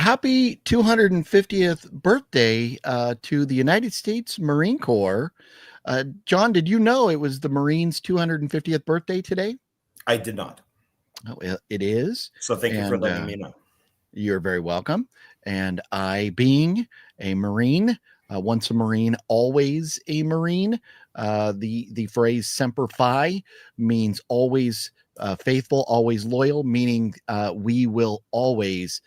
happy 250th birthday to the United States Marine Corps. John, did you know it was the Marines' 250th birthday today? I did not. Oh, it is. So thank you for letting me know. You're very welcome. And I, being a Marine, once a Marine, always a Marine. The phrase Semper Fi means always faithful, always loyal, meaning we will always,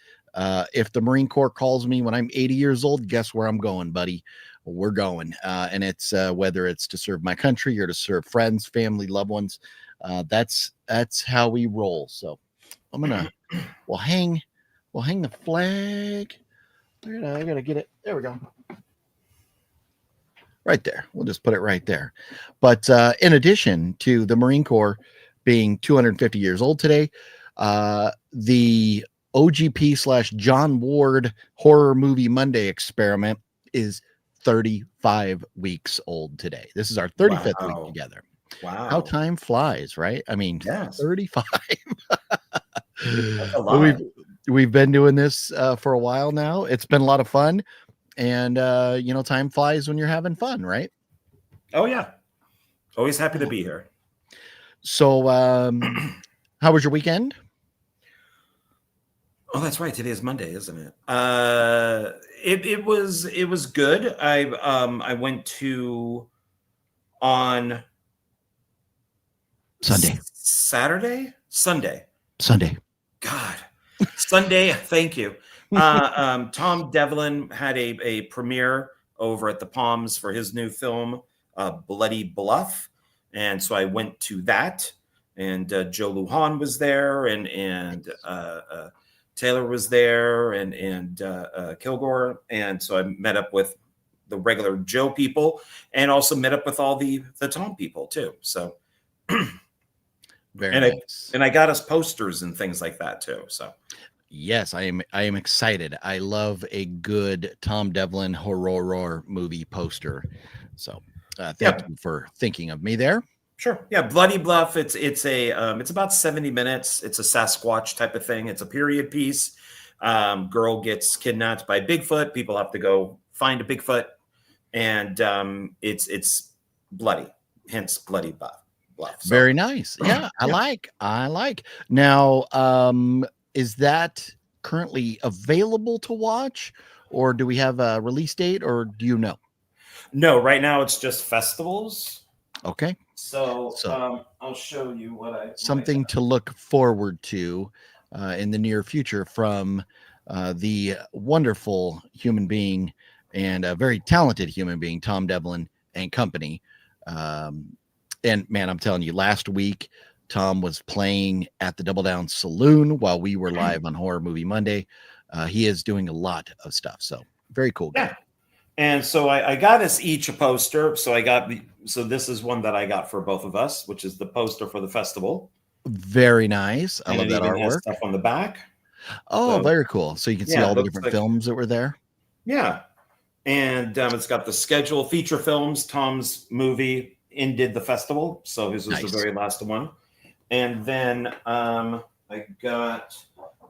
if the Marine Corps calls me when I'm 80 years old, guess where I'm going, buddy? We're going. And it's whether it's to serve my country or to serve friends, family, loved ones. That's how we roll. So I'm gonna we'll hang the flag. I gotta get it. There we go. Right there. We'll just put it right there. But in addition to the Marine Corps being 250 years old today, the OGP / John Ward Horror Movie Monday experiment is 35 weeks old today. This is our 35th week together. Wow. How time flies, right? I mean, yes. 35. That's a lot. We've been doing this for a while now. It's been a lot of fun. And, time flies when you're having fun, right? Oh, yeah. Always happy to be here. So how was your weekend? Oh, that's right. Today is Monday, isn't it? It was good. I went to on Sunday. Sunday. God. Sunday. Thank you. Tom Devlin had a premiere over at the Palms for his new film, Bloody Bluff. And so I went to that, and Joe Lujan was there, and Taylor was there, and Kilgore. And so I met up with the regular Joe people and also met up with all the Tom people too. So nice. I got us posters and things like that too. So yes, I am excited. I love a good Tom Devlin horror movie poster. So thank you for thinking of me there. Sure. Yeah. Bloody Bluff. It's about 70 minutes. It's a Sasquatch type of thing. It's a period piece. Girl gets kidnapped by Bigfoot. People have to go find a Bigfoot, and it's bloody, hence Bloody Bluff. So, very nice. Yeah, I like. Now, is that currently available to watch, or do we have a release date, or do you know? No, right now it's just festivals. Okay. So I'll show you something to look forward to in the near future from the wonderful human being and a very talented human being, Tom Devlin and company. And man, I'm telling you, last week, Tom was playing at the Double Down Saloon while we were live on Horror Movie Monday. He is doing a lot of stuff. So very cool guy. Yeah. And so I got us each a poster. So this is one that I got for both of us, which is the poster for the festival. Very nice. I love that artwork. Stuff on the back. Oh, very cool. So you can see all the different films that were there. Yeah. And it's got the schedule, feature films. Tom's movie ended the festival. So his was the very last one. And then I got,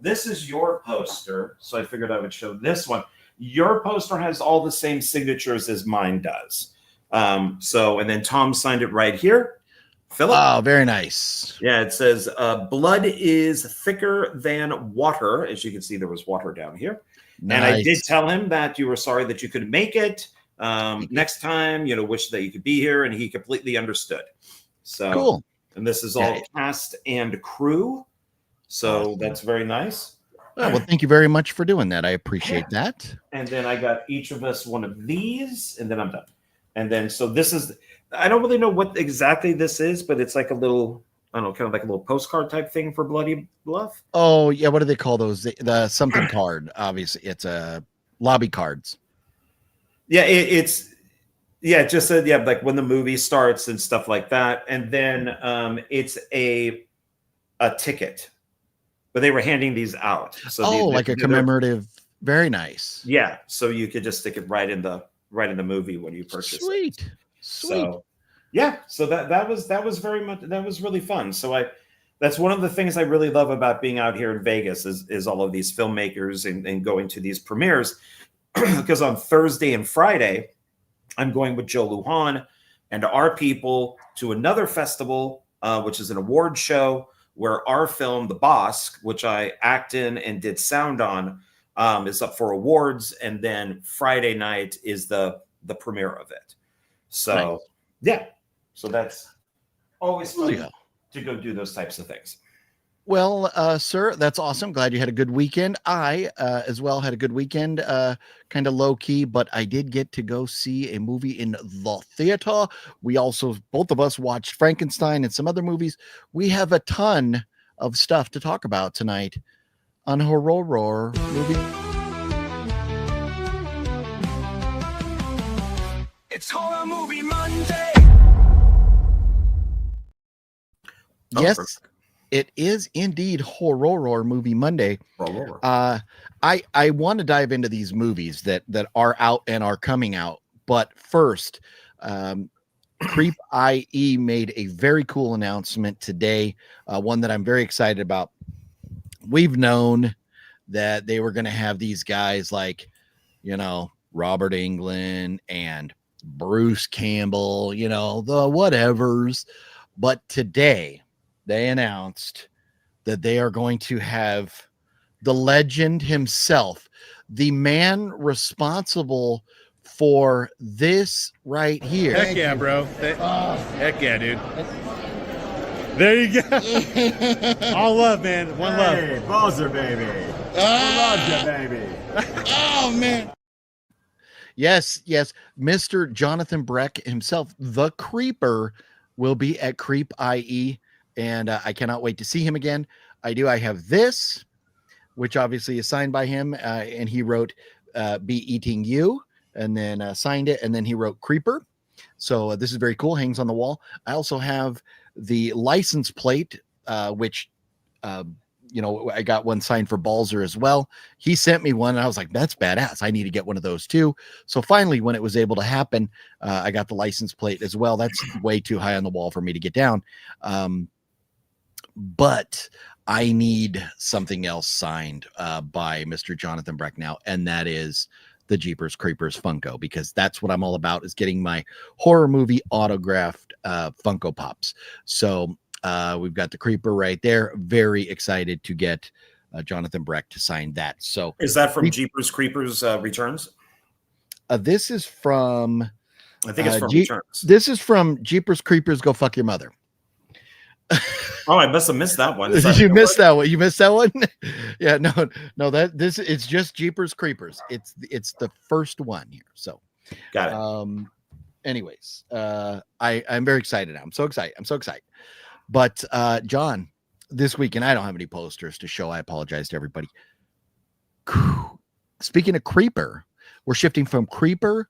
this is your poster. So I figured I would show this one. Your poster has all the same signatures as mine does. And then Tom signed it right here. Philip. Oh, very nice. Yeah, it says, blood is thicker than water. As you can see, there was water down here. Nice. And I did tell him that you were sorry that you couldn't make it. Next time, wish that you could be here. And he completely understood. So cool. And this is all cast and crew. So that's very nice. Well, thank you very much for doing that. I appreciate that. And then I got each of us one of these, and then I'm done. And then, so this is, I don't really know what exactly this is, but it's like a little, I don't know, kind of like a little postcard type thing for Bloody Bluff. Oh, yeah. What do they call those? The something card. Obviously, it's lobby cards. Yeah, it just said, like when the movie starts and stuff like that. And then it's a ticket. But they were handing these out. So like a commemorative. Very nice. Yeah. So you could just stick it right in the movie when you purchase it. Sweet. So yeah. So that was really fun. So That's one of the things I really love about being out here in Vegas is all of these filmmakers and going to these premieres. Because on Thursday and Friday, I'm going with Joe Lujan and our people to another festival, which is an award show where our film, The Boss, which I act in and did sound on, is up for awards. And then Friday night is the premiere of it. So, Nice. yeah. So that's always fun Yeah. to go do those types of things. Well, sir, that's awesome. Glad you had a good weekend. I, as well, had a good weekend, kind of low key, but I did get to go see a movie in the theater. We also, both of us, watched Frankenstein and some other movies. We have a ton of stuff to talk about tonight on Horror Movie. It's Horror Movie Monday. Yes. It is indeed Horror Movie Monday. I want to dive into these movies that are out and are coming out. But first, Creep I.E made a very cool announcement today, one that I'm very excited about. We've known that they were going to have these guys like, Robert Englund and Bruce Campbell, the whatevers. But today, they announced that they are going to have the legend himself, the man responsible for this right here. Heck yeah, bro. Heck yeah, dude. There you go. All love, man. One love. Hey, Bowser, baby. Roger, baby. Oh, man. Yes. Mr. Jonathan Breck himself, the Creeper, will be at Creep I.E. And I cannot wait to see him again. I have this, which obviously is signed by him. And he wrote, Be Eating You, and then signed it. And then he wrote Creeper. So this is very cool. Hangs on the wall. I also have the license plate, which, I got one signed for Balzer as well. He sent me one and I was like, that's badass. I need to get one of those too. So finally, when it was able to happen, I got the license plate as well. That's way too high on the wall for me to get down. But I need something else signed by Mr. Jonathan Breck now, and that is the Jeepers Creepers Funko, because that's what I'm all about, is getting my horror movie autographed Funko Pops. So we've got the Creeper right there. Very excited to get Jonathan Breck to sign that. So is that from Jeepers Creepers Returns? This is from, I think it's from Returns. This is from Jeepers Creepers Go Fuck Your Mother. Oh, I must have missed that one. You missed that one. You missed that one. Yeah, no. It's just Jeepers Creepers. It's the first one here. So, got it. Anyways, I'm very excited now. I'm so excited. But John, this weekend I don't have any posters to show. I apologize to everybody. Speaking of Creeper, we're shifting from Creeper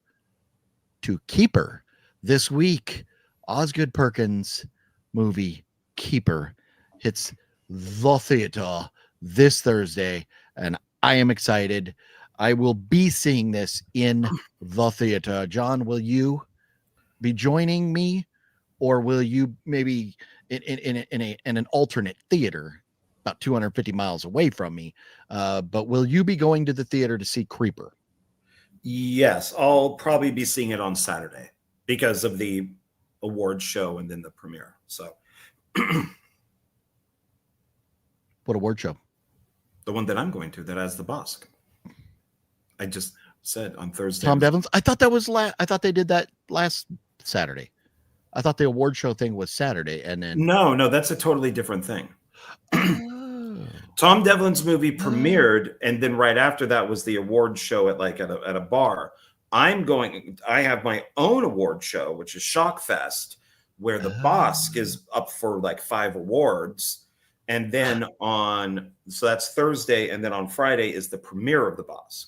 to Keeper this week. Osgood Perkins movie Keeper hits the theater this Thursday, and I am excited. I will be seeing this in the theater. John, will you be joining me, or will you maybe in an alternate theater about 250 miles away from me? But will you be going to the theater to see Creeper? Yes, I'll probably be seeing it on Saturday because of the award show and then the premiere. So what award show? The one that I'm going to, that has the Bosk. I just said on Thursday. Tom Devlin's. I thought that was I thought they did that last Saturday. I thought the award show thing was Saturday, and then no, that's a totally different thing. Tom Devlin's movie premiered, and then right after that was the award show at a bar. I have my own award show, which is Shock Fest, where the Bosk is up for like 5 awards. And then so that's Thursday, and then on Friday is the premiere of the Bosk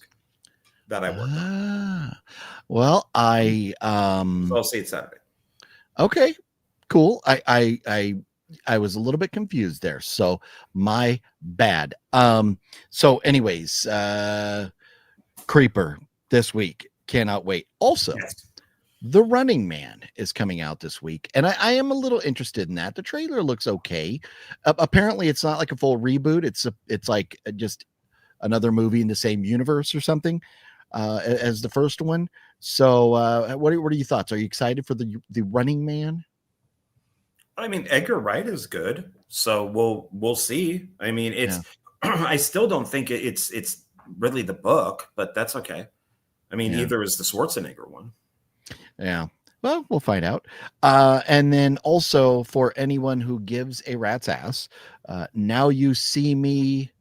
that I worked on. Well, So I'll see it Saturday. Okay, cool. I was a little bit confused there, so my bad. So anyways, Creeper this week. Cannot wait. Also, yes. The Running Man is coming out this week, and I am a little interested in that. The trailer looks okay. Apparently, it's not like a full reboot. It's like just another movie in the same universe or something as the first one. So, what are your thoughts? Are you excited for the Running Man? I mean, Edgar Wright is good, so we'll see. I mean, it's I still don't think it's really the book, but that's okay. I mean, either is the Schwarzenegger one. Yeah. Well, we'll find out. And then also for anyone who gives a rat's ass, Now You See Me,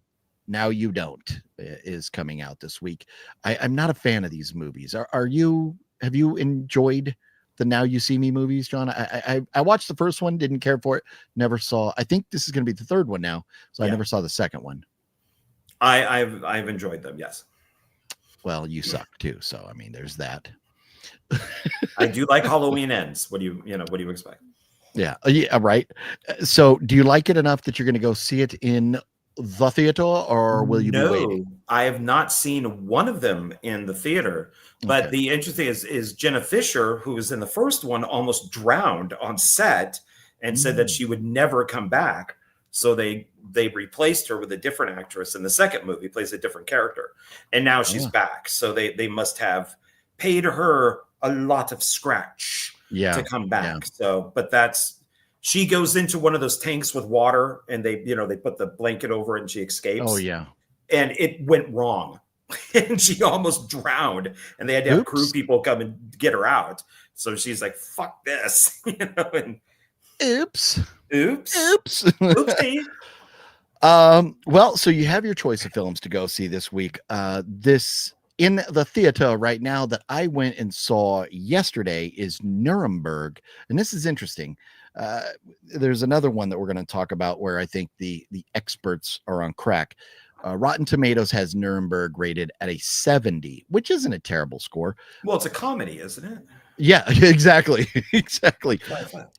Now You Don't is coming out this week. I'm not a fan of these movies. Have you enjoyed the Now You See Me movies, John? I watched the first one, didn't care for it, never saw. I think this is going to be the third one now, so I never saw the second one. I've enjoyed them, yes. Well, you suck too, so I mean, there's that. I do like Halloween Ends. What do you expect? Yeah, right. So, do you like it enough that you're going to go see it in the theater, or will you be waiting? I have not seen one of them in the theater. But Okay. the interesting is Jenna Fisher, who was in the first one, almost drowned on set and said that she would never come back. So they replaced her with a different actress in the second movie, plays a different character, and now she's back. So they must have paid her a lot of scratch to come back. Yeah. So, but she goes into one of those tanks with water, and they put the blanket over it, and she escapes. Oh yeah. And it went wrong, and she almost drowned, and they had to have crew people come and get her out. So she's like, "Fuck this," And Oops. Oopsie. Well, so you have your choice of films to go see this week. This in the theater right now that I went and saw yesterday is Nuremberg, and this is interesting. There's another one that we're going to talk about where I think the experts are on crack. Rotten Tomatoes has Nuremberg rated at a 70, which isn't a terrible score. Well, it's a comedy, isn't it? Yeah, exactly.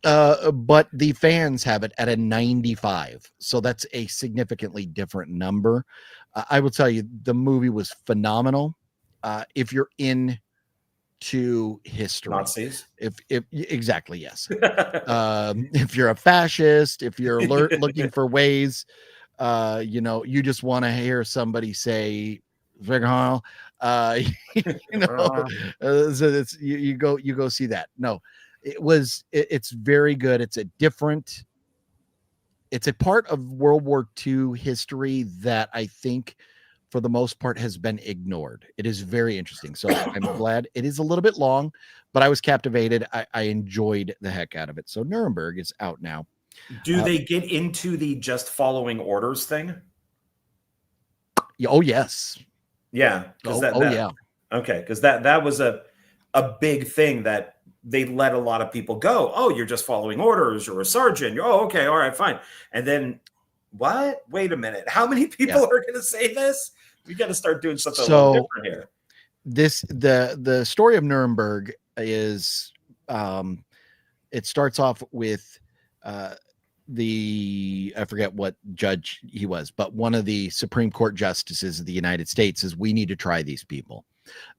But the fans have it at a 95. So that's a significantly different number. I will tell you, the movie was phenomenal. If you're into history, Nazis. If exactly, yes. If you're a fascist, if you're looking for ways, you just want to hear somebody say, so it's you go see that. No, it's very good. It's a part of World War II history that I think for the most part has been ignored. It is very interesting. So I'm glad. It is a little bit long, but I was captivated. I enjoyed the heck out of it. So Nuremberg is out now. Do they get into the just following orders thing? Oh yes. Yeah. Yeah. Okay, because that was a big thing that they let a lot of people go. Oh, you're just following orders. You're a sergeant. Okay, all right, fine. And then what? Wait a minute. How many people are going to say this? We got to start doing something a little different here. The story of Nuremberg is it starts off with I forget what judge he was, but one of the Supreme Court justices of the United States says we need to try these people,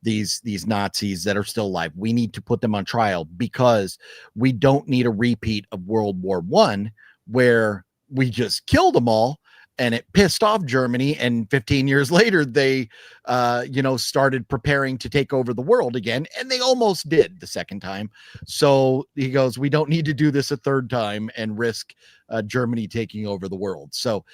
these Nazis that are still alive. We need to put them on trial because we don't need a repeat of World War I, where we just killed them all and it pissed off Germany. And 15 years later, they, started preparing to take over the world again. And they almost did the second time. So he goes, we don't need to do this a third time and risk Germany taking over the world. So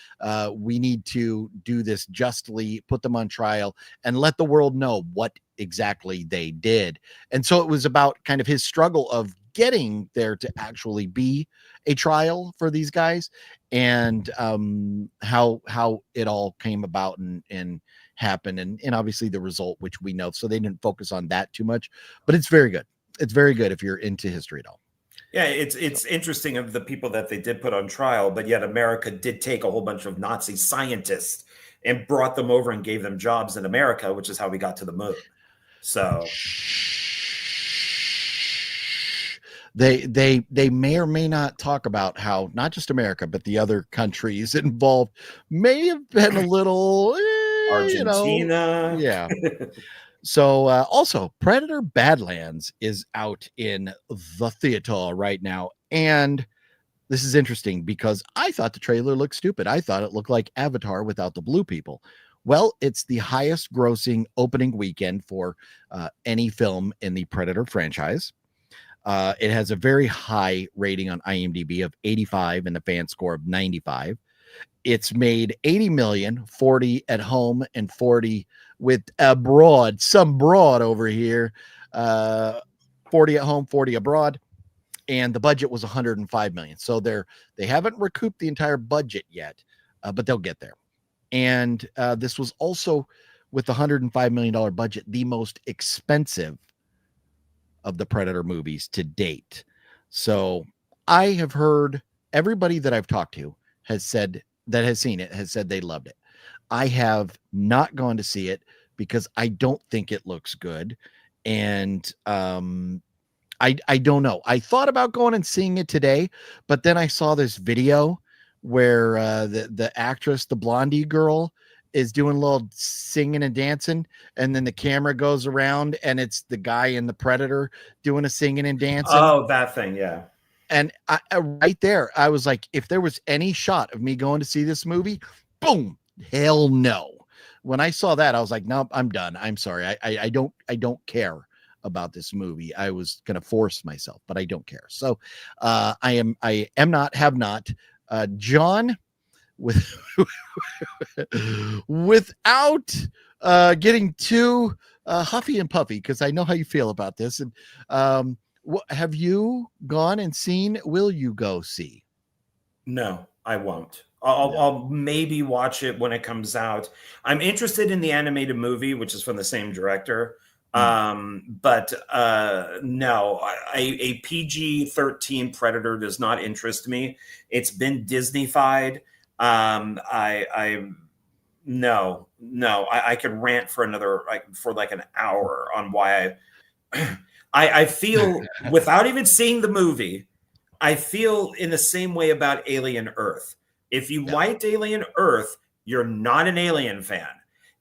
we need to do this justly, put them on trial, and let the world know what exactly they did. And so it was about kind of his struggle of getting there to actually be a trial for these guys, and how it all came about and happened, and obviously the result, which we know. So they didn't focus on that too much, but it's very good. It's very good if you're into history at all. Yeah, it's interesting of the people that they did put on trial, but yet America did take a whole bunch of Nazi scientists and brought them over and gave them jobs in America, which is how we got to the moon. So they may or may not talk about how not just America, but the other countries involved may have been a little Argentina. Yeah. So also Predator Badlands is out in the theater right now. And this is interesting because I thought the trailer looked stupid. I thought it looked like Avatar without the blue people. Well, it's the highest grossing opening weekend for any film in the Predator franchise. It has a very high rating on IMDb of 85 and a fan score of 95. It's made 80 million, 40 at home and 40 with abroad, some broad over here, 40 at home, 40 abroad. And the budget was 105 million. So they haven't recouped the entire budget yet, but they'll get there. And this was also, with the $105 million budget, the most expensive of the Predator movies to date. So I have heard everybody that I've talked to has said that has seen it has said they loved it. I have not gone to see it because I don't think it looks good. And I don't know. I thought about going and seeing it today, but then I saw this video where the actress, the blondie girl, is doing a little singing and dancing, and then the camera goes around and it's the guy in the Predator doing a singing and dancing. Oh, that thing, yeah. And I right there, I was like, if there was any shot of me going to see this movie, boom, hell no. When I saw that, I was like, no, I'm done. I'm sorry. I don't care about this movie. I was going to force myself, but I don't care. So I am not, have not. John, without getting too huffy and puffy, because I know how you feel about this. And have you gone and seen? Will you go see? No, I won't. I'll maybe watch it when it comes out. I'm interested in the animated movie, which is from the same director. But no, a PG-13 Predator does not interest me. It's been Disney-fied. I could rant for like an hour on why I feel, without even seeing the movie, I feel in the same way about Alien Earth. If you liked Alien Earth, you're not an Alien fan.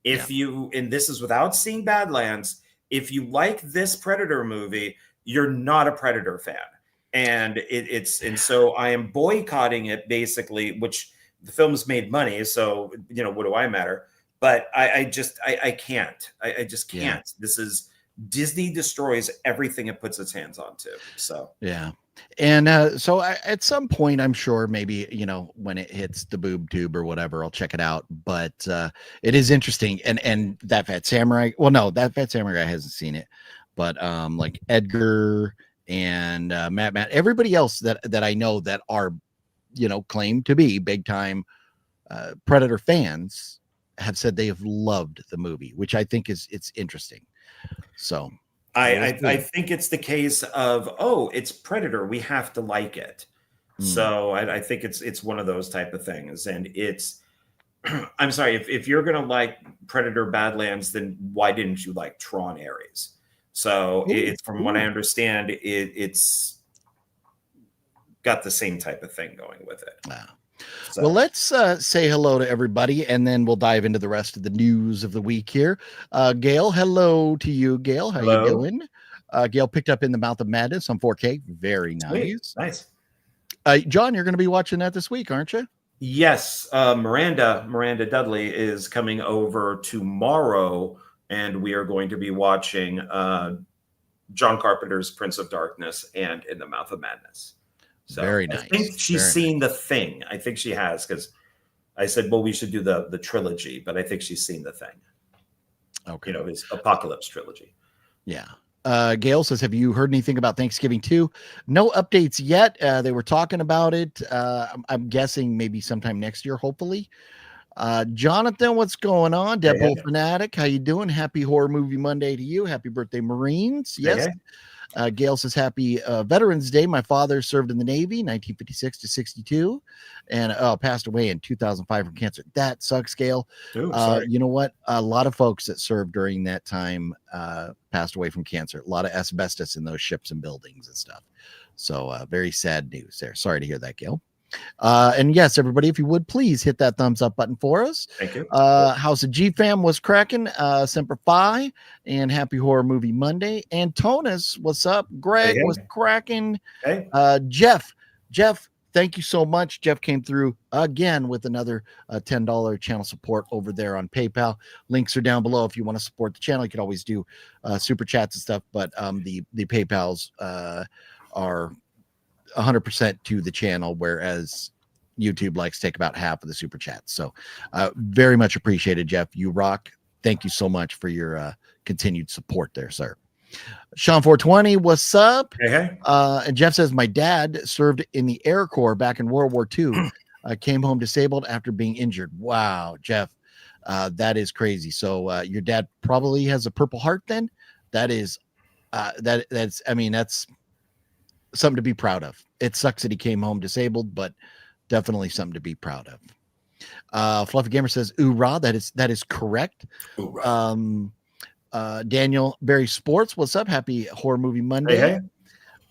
If you, and this is without seeing Badlands, if you like this Predator movie, you're not a Predator fan. And and so I am boycotting it, basically, which the film's made money. So, what do I matter? But I just can't. I just can't. This is, Disney destroys everything it puts its hands onto. So, yeah. And so at some point, I'm sure maybe, when it hits the boob tube or whatever, I'll check it out. But it is interesting. And that Phat Samurai, well, no, that Phat Samurai hasn't seen it. But like Edgar and Matt, everybody else that I know that are, claim to be big time Predator fans have said they have loved the movie, which I think it's interesting. So I think it's the case of, it's Predator, we have to like it. So I think it's one of those type of things. And it's, I'm sorry, if you're going to like Predator Badlands, then why didn't you like Tron Ares? So it's, from what I understand, it's got the same type of thing going with it. Wow. So. Well, let's say hello to everybody, and then we'll dive into the rest of the news of the week here. Gail, hello to you, Gail. How you doing? Gail picked up In the Mouth of Madness on 4K. Very nice. Nice. John, you're going to be watching that this week, aren't you? Yes. Miranda Dudley is coming over tomorrow, and we are going to be watching John Carpenter's Prince of Darkness and In the Mouth of Madness. So very nice. I think she's seen The Thing. I think she has, because I said, well, we should do the trilogy, but I think she's seen The Thing. Okay. His Apocalypse trilogy. Yeah. Gail says, have you heard anything about Thanksgiving 2? No updates yet. They were talking about it. I'm guessing maybe sometime next year, hopefully. Jonathan, what's going on? Deadpool Fanatic, how you doing? Happy Horror Movie Monday to you. Happy birthday, Marines. Yes. Gail says, happy Veterans Day. My father served in the Navy, 1956 to 62, and passed away in 2005 from cancer. That sucks, Gail. Ooh, you know what? A lot of folks that served during that time passed away from cancer. A lot of asbestos in those ships and buildings and stuff. So very sad news there. Sorry to hear that, Gail. And yes, everybody, if you would please hit that thumbs up button for us. Thank you. House of G Fam was cracking. Semper Fi and Happy Horror Movie Monday. Antonis, what's up? Greg Hey, hey. was cracking. Hey. Jeff, thank you so much. Jeff came through again with another $10 channel support over there on PayPal. Links are down below if you want to support the channel. You can always do super chats and stuff, but the PayPals are 100% to the channel, whereas YouTube likes to take about half of the super chats. So very much appreciated, Jeff. You rock. Thank you so much for your continued support there, sir. Sean 420, what's up? Hey. And Jeff says, my dad served in the Air Corps back in World War II. Came home disabled after being injured. Wow, Jeff, that is crazy. So your dad probably has a Purple Heart then? That is, that's something to be proud of. It sucks that he came home disabled, but definitely something to be proud of. Fluffy Gamer says, "Oorah!" That is correct. Daniel Barry Sports, what's up? Happy Horror Movie Monday. Hey.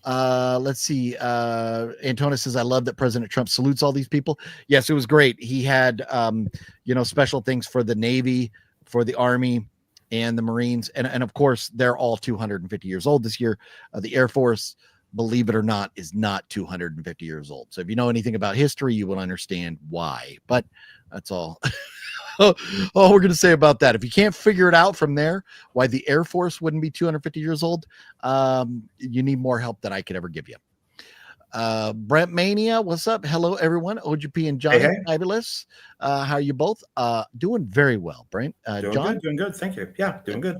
Let's see. Antonis says, "I love that President Trump salutes all these people." Yes, it was great. He had special things for the Navy, for the Army, and the Marines, and of course they're all 250 years old this year. The Air Force, believe it or not, is not 250 years old. So if you know anything about history, you will understand why. But that's all. All we're going to say about that. If you can't figure it out from there, why the Air Force wouldn't be 250 years old, you need more help than I could ever give you. Brent Mania, what's up? Hello, everyone. OGP and Johnny, fabulous. How are you both? Doing very well, Brent. Doing good. Thank you. Yeah, doing good.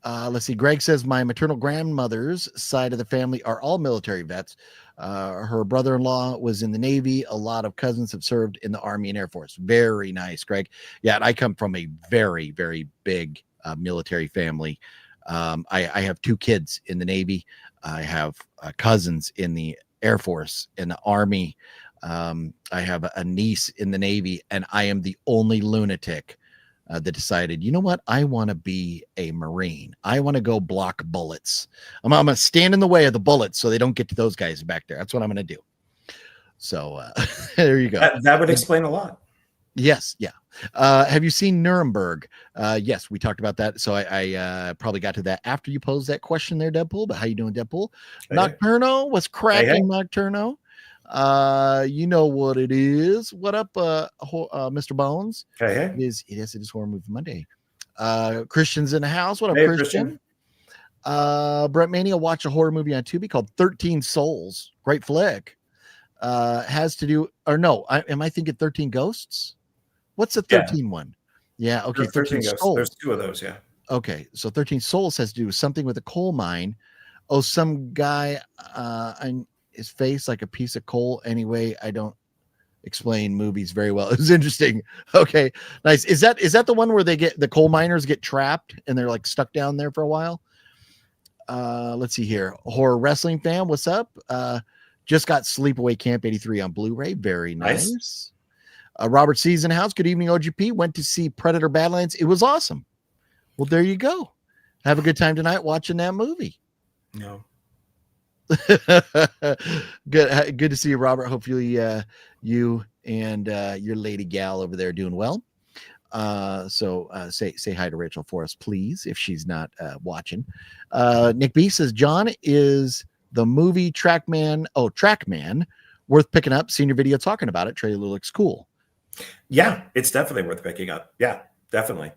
Let's see. Greg says, my maternal grandmother's side of the family are all military vets. Her brother-in-law was in the Navy. A lot of cousins have served in the Army and Air Force. Very nice, Greg. Yeah, and I come from a very, very big military family. I have 2 kids in the Navy. I have cousins in the Air Force, in the Army. I have a niece in the Navy, and I am the only lunatic that decided, you know what? I want to be a Marine. I want to go block bullets. I'm going to stand in the way of the bullets so they don't get to those guys back there. That's what I'm going to do. So there you go. That would explain a lot. Yes. Yeah. Have you seen Nuremberg? Yes, we talked about that. So I probably got to that after you posed that question there, Deadpool. But how you doing, Deadpool? Hey. Nocturno, what's cracking, Nocturno? You know what it is. What up, Mr. Bones? Hey. It is Horror Movie Monday. Christian's in the house. What up, Hey, Christian? Brent Mania watched a horror movie on Tubi called 13 Souls. Great flick. Has to do, or no, am I thinking 13 Ghosts? What's the 13 one? Yeah, okay, 13 Souls. There's 2 of those, yeah. Okay, so 13 Souls has to do with something with a coal mine. Oh, some guy on his face like a piece of coal. Anyway, I don't explain movies very well. It was interesting. Okay, nice. Is that the one where the coal miners get trapped and they're like stuck down there for a while? Let's see here. Horror Wrestling Fan, what's up? Just got Sleepaway Camp 83 on Blu-ray. Very nice. Robert C's in the house. Good evening, OGP. Went to see Predator Badlands. It was awesome. Well, there you go. Have a good time tonight watching that movie. No. Good to see you, Robert. Hopefully you and your lady gal over there doing well. So say hi to Rachel for us, please, if she's not watching. Nick B says, John, is the movie Trackman worth picking up? Seen your video talking about it. Trailer looks cool. Yeah, it's definitely worth picking up. Yeah, definitely.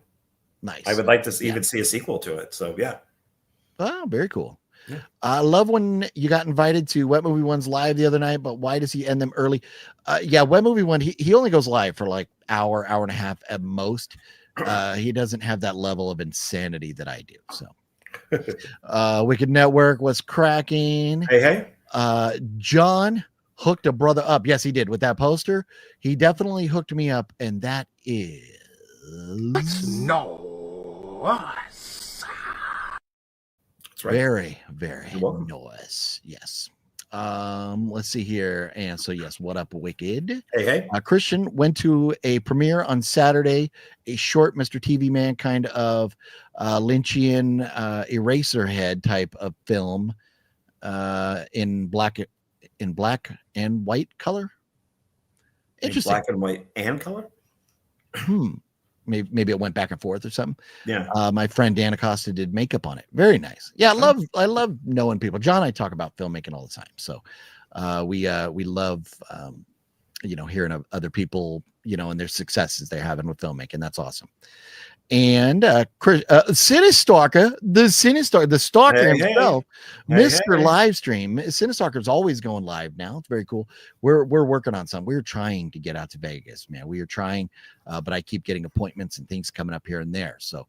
Nice. I would like to even see a sequel to it. So yeah. Oh, very cool. Yeah. I love when you got invited to Wet Movie One's live the other night, but why does he end them early? Yeah, Wet Movie One, he only goes live for like hour and a half at most. He doesn't have that level of insanity that I do. So Wicked Network was cracking. Hey. John hooked a brother up. Yes, he did with that poster. He definitely hooked me up, and that is That's right. Very, very nice. Yes. Let's see here. And so, yes, what up, Wicked? Hey. Christian went to a premiere on Saturday, a short Mr. TV Man kind of Lynchian Eraserhead type of film in black and white color. Interesting. Black and white and color. Maybe it went back and forth or something. Yeah. My friend Dan Acosta did makeup on it. Very nice. Yeah, I love knowing people. John and I talk about filmmaking all the time. So we love hearing of other people, and their successes they're having with filmmaking. That's awesome. And Cinestalker, the stalker himself, Mr. Livestream. Cinestalker is always going live now. It's very cool. We're working on something. We're trying to get out to Vegas, man. We are trying, but I keep getting appointments and things coming up here and there. So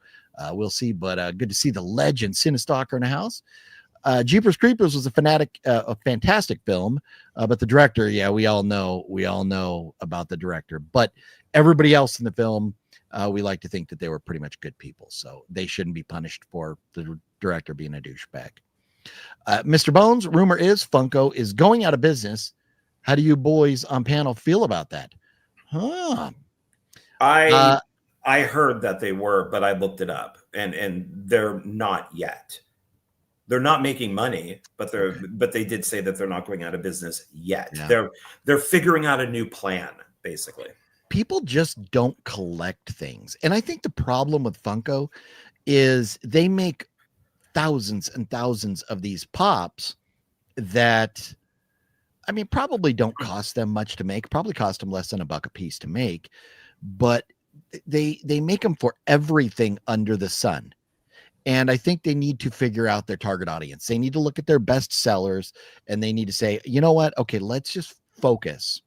we'll see. But good to see the legend Cinestalker in the house. Jeepers Creepers was a fantastic film, but the director, we all know about the director. But everybody else in the film, we like to think that they were pretty much good people, so they shouldn't be punished for the director being a douchebag. Mr. Bones, rumor is Funko is going out of business. How do you boys on panel feel about that? I heard that they were, but I looked it up, and they're not yet. They're not making money, but they did say that they're not going out of business yet. Yeah. They're figuring out a new plan, basically. People just don't collect things. And I think the problem with Funko is they make thousands and thousands of these pops that, probably don't cost them much to make, probably cost them less than $1 a piece to make, but they make them for everything under the sun. And I think they need to figure out their target audience. They need to look at their best sellers and they need to say, you know what? Okay, let's just focus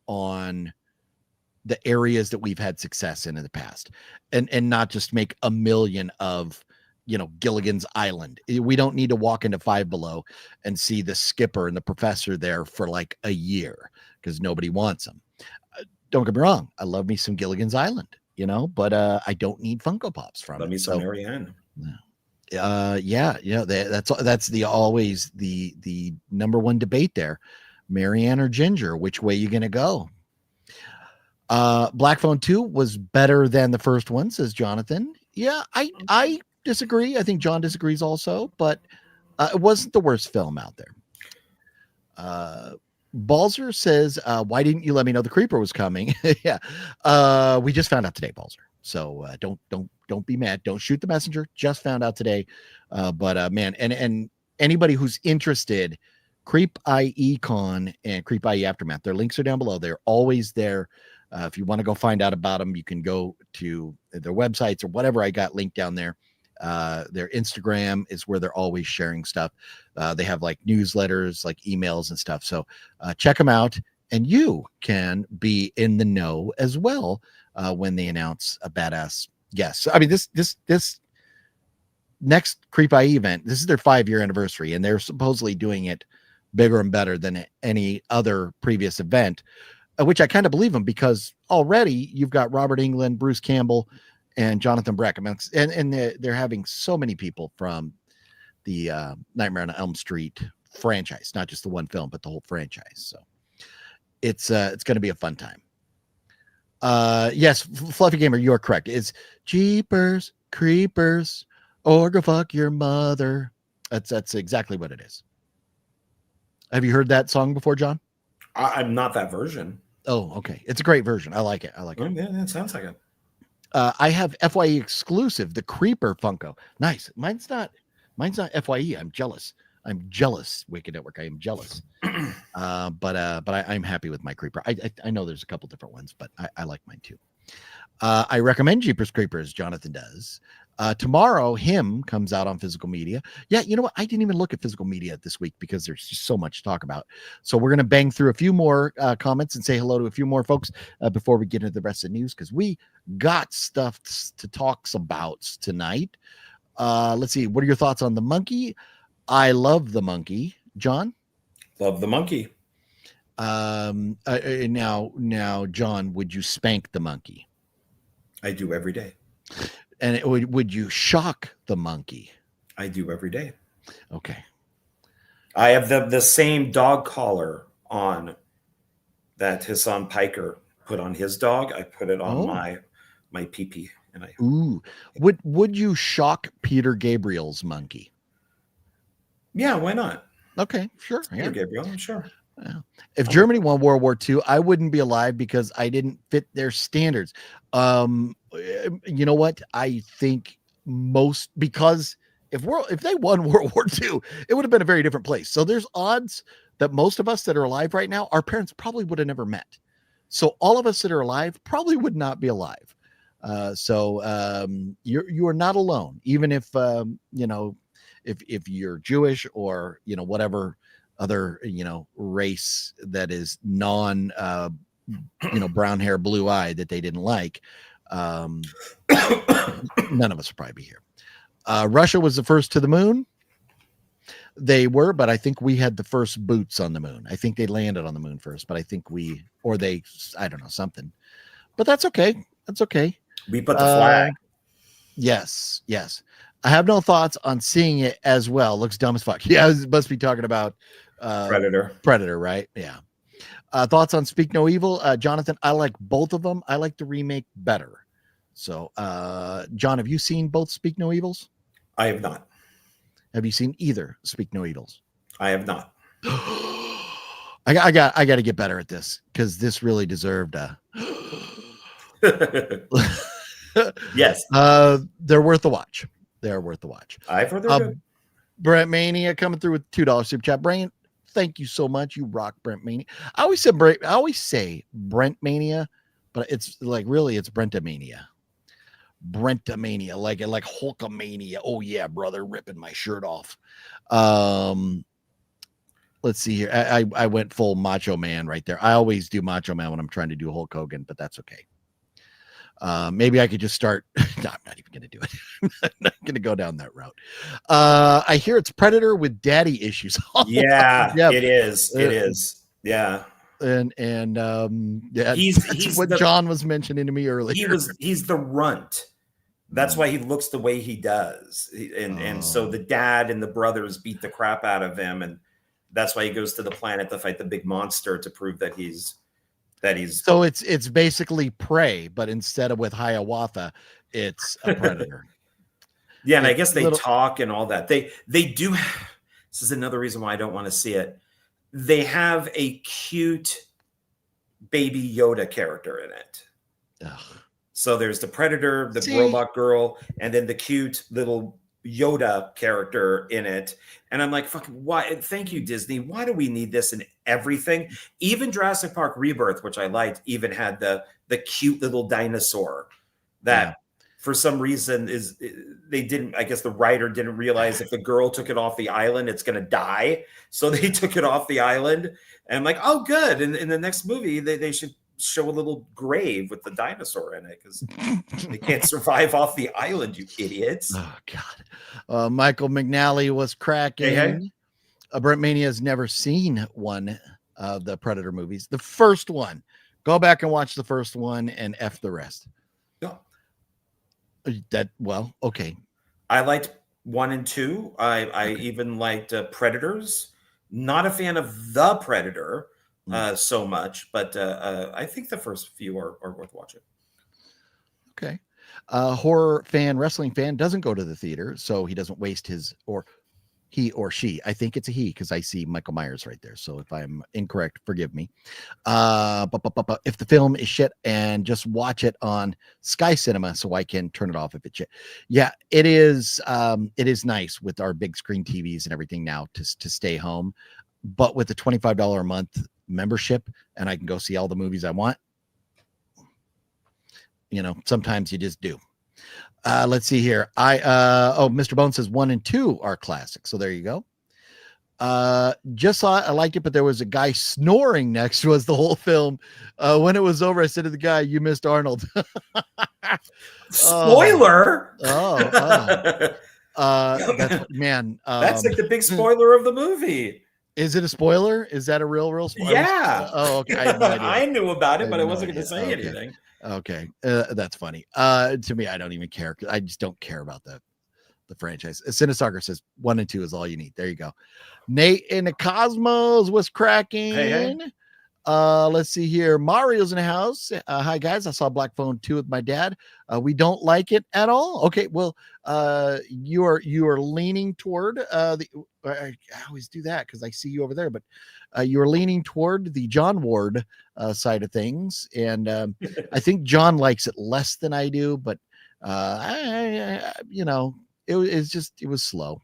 on the areas that we've had success in the past and not just make a million of, Gilligan's Island. We don't need to walk into Five Below and see the skipper and the professor there for like a year because nobody wants them. Don't get me wrong. I love me some Gilligan's Island, but I don't need Funko Pops from Love it. Me some Marianne. That's always the number one debate there. Marianne or Ginger, which way you going to go? Black Phone 2 was better than the first one, says Jonathan. Yeah, I disagree. I think John disagrees also, but it wasn't the worst film out there. Balzer says, why didn't you let me know the Creeper was coming? Yeah. We just found out today, Balzer. So don't be mad. Don't shoot the messenger. Just found out today. Man, and anybody who's interested, Creep I.E Con and Creep I.E Aftermath, their links are down below. They're always there. If you want to go find out about them, you can go to their websites or whatever I got linked down there. Their Instagram is where they're always sharing stuff. They have like newsletters, like emails and stuff. So check them out and you can be in the know as well when they announce a badass guest. This next Creep I.E event, this is their 5-year anniversary and they're supposedly doing it bigger and better than any other previous event. Which I kind of believe them because already you've got Robert Englund, Bruce Campbell, and Jonathan Breck. And they're having so many people from the Nightmare on Elm Street franchise, not just the one film, but the whole franchise. So it's going to be a fun time. Yes, Fluffy Gamer, you're correct. It's Jeepers Creepers or go fuck your mother. That's exactly what it is. Have you heard that song before, John? I'm not that version. Oh, okay. It's a great version. I like it. Yeah, that sounds like it. I have FYE exclusive, the Creeper Funko. Nice. Mine's not FYE. I'm jealous. Wicked Network. I am jealous. But I'm happy with my Creeper. I know there's a couple different ones, but I like mine too. I recommend Jeepers Creepers. Jonathan does. Tomorrow, him comes out on physical media. Yeah, you know what? I didn't even look at physical media this week because there's just so much to talk about. So we're going to bang through a few more comments and say hello to a few more folks before we get into the rest of the news because we got stuff to talk about tonight. Let's see. What are your thoughts on the monkey? I love the monkey. John? Love the monkey. Now, John, would you spank the monkey? I do every day. And would you shock the monkey? I do every day. Okay. I have the same dog collar on that Hassan Piker put on his dog. I put it on my pee-pee. Ooh. Would you shock Peter Gabriel's monkey? Yeah, why not? Okay, sure. Peter Gabriel, I'm sure. If Germany won World War II, I wouldn't be alive because I didn't fit their standards. You know what? I think because if they won World War II, it would have been a very different place. So there's odds that most of us that are alive right now, our parents probably would have never met. So all of us that are alive probably would not be alive. You are not alone, even if if you're Jewish or whatever other race that is non brown hair, blue eye that they didn't like. None of us will probably be here. Russia was the first to the moon. They were, but I think we had the first boots on the moon. I think they landed on the moon first, but I think I don't know, something. But that's okay. That's okay. We put the flag. Yes. I have no thoughts on seeing it as well. Looks dumb as fuck. Yeah, it must be talking about Predator, right? Yeah. Thoughts on Speak No Evil? Jonathan, I like both of them. I like the remake better. So, John, have you seen both Speak No Evils? I have not. Have you seen either Speak No Evils? I have not. I got to get better at this because this really deserved a. Yes. They're worth the watch. They're worth the watch. I've heard they're good. Brent Mania coming through with $2 super chat. Brent, thank you so much. You rock, Brent Mania. I always say Brent Mania, but it's like really it's Brentamania. Brentamania, like Hulkamania. Oh yeah, brother, ripping my shirt off. Let's see here. I went full Macho Man right there. I always do Macho Man when I'm trying to do Hulk Hogan, but that's okay. Maybe I could just start. No, I'm not even going to do it. I'm not going to go down that route. I hear it's Predator with daddy issues. Yeah, it is. It is. Yeah. And yeah, he's what John was mentioning to me earlier. He's the runt. That's why he looks the way he does. And so the dad and the brothers beat the crap out of him. And that's why he goes to the planet to fight the big monster to prove that he's. So it's basically Prey, but instead of with Hiawatha, it's a Predator. Yeah, and I guess they talk and all that. They do. This is another reason why I don't want to see it. They have a cute baby Yoda character in it. Ugh. So there's the Predator, the robot girl, and then the cute little Yoda character in it. And I'm like, fucking why? Thank you, Disney. Why do we need this in everything? Even Jurassic Park Rebirth, which I liked, even had the cute little dinosaur that for some reason they didn't, I guess the writer didn't realize if the girl took it off the island, it's going to die. So they took it off the island. And I'm like, oh, good. And in the next movie, they should show a little grave with the dinosaur in it because they can't survive off the island, you idiots. Oh God. Michael McNally was cracking. Hey. Brent Mania has never seen one of the Predator movies. The first one. Go back and watch the first one and F the rest. No. Okay. I liked 1 and 2. I even liked Predators. Not a fan of the Predator so much, but I think the first few are worth watching. Okay. Horror fan, wrestling fan doesn't go to the theater, so he doesn't waste he or she. I think it's a he because I see Michael Myers right there. So if I'm incorrect, forgive me. But if the film is shit, and just watch it on Sky Cinema so I can turn it off if it's shit. Yeah, it is. It is nice with our big screen TVs and everything now to stay home. But with the $25 a month membership, and I can go see all the movies I want. Sometimes you just do. Let's see here. Mr. Bone says 1 and 2 are classic. So there you go. Just saw it. I liked it, but there was a guy snoring next to us the whole film. When it was over, I said to the guy, "You missed Arnold." Spoiler. That's like the big spoiler of the movie. Is it a spoiler? Is that a real spoiler? Yeah. Okay. I, I knew about it, but I wasn't going to say anything. Okay. That's funny. To me, I don't even care. I just don't care about the franchise. Cinestalker says 1 and 2 is all you need. There you go. Nate in the Cosmos was cracking. Hey. Let's see here. Mario's in the house. Hi guys. I saw Black Phone 2 with my dad. We don't like it at all. Okay, well, you are leaning toward I always do that because I see you over there, but you are leaning toward the John Ward side of things, and I think John likes it less than I do, but it was slow.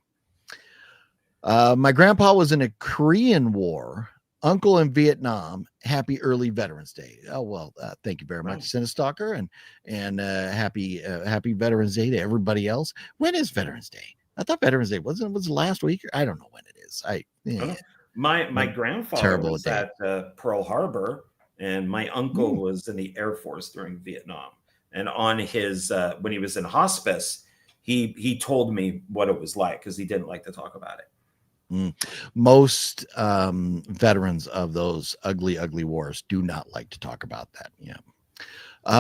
My grandpa was in a Korean War, uncle in Vietnam. Happy early Veterans Day. Oh, well, thank you very much, Cinestalker, and happy Veterans Day to everybody else. When is Veterans Day? I thought Veterans Day was last week. I don't know when it is. My grandfather terrible was day. at Pearl Harbor, and my uncle was in the Air Force during Vietnam. And on his when he was in hospice, he told me what it was like because he didn't like to talk about it. Most veterans of those ugly wars do not like to talk about that. Yeah.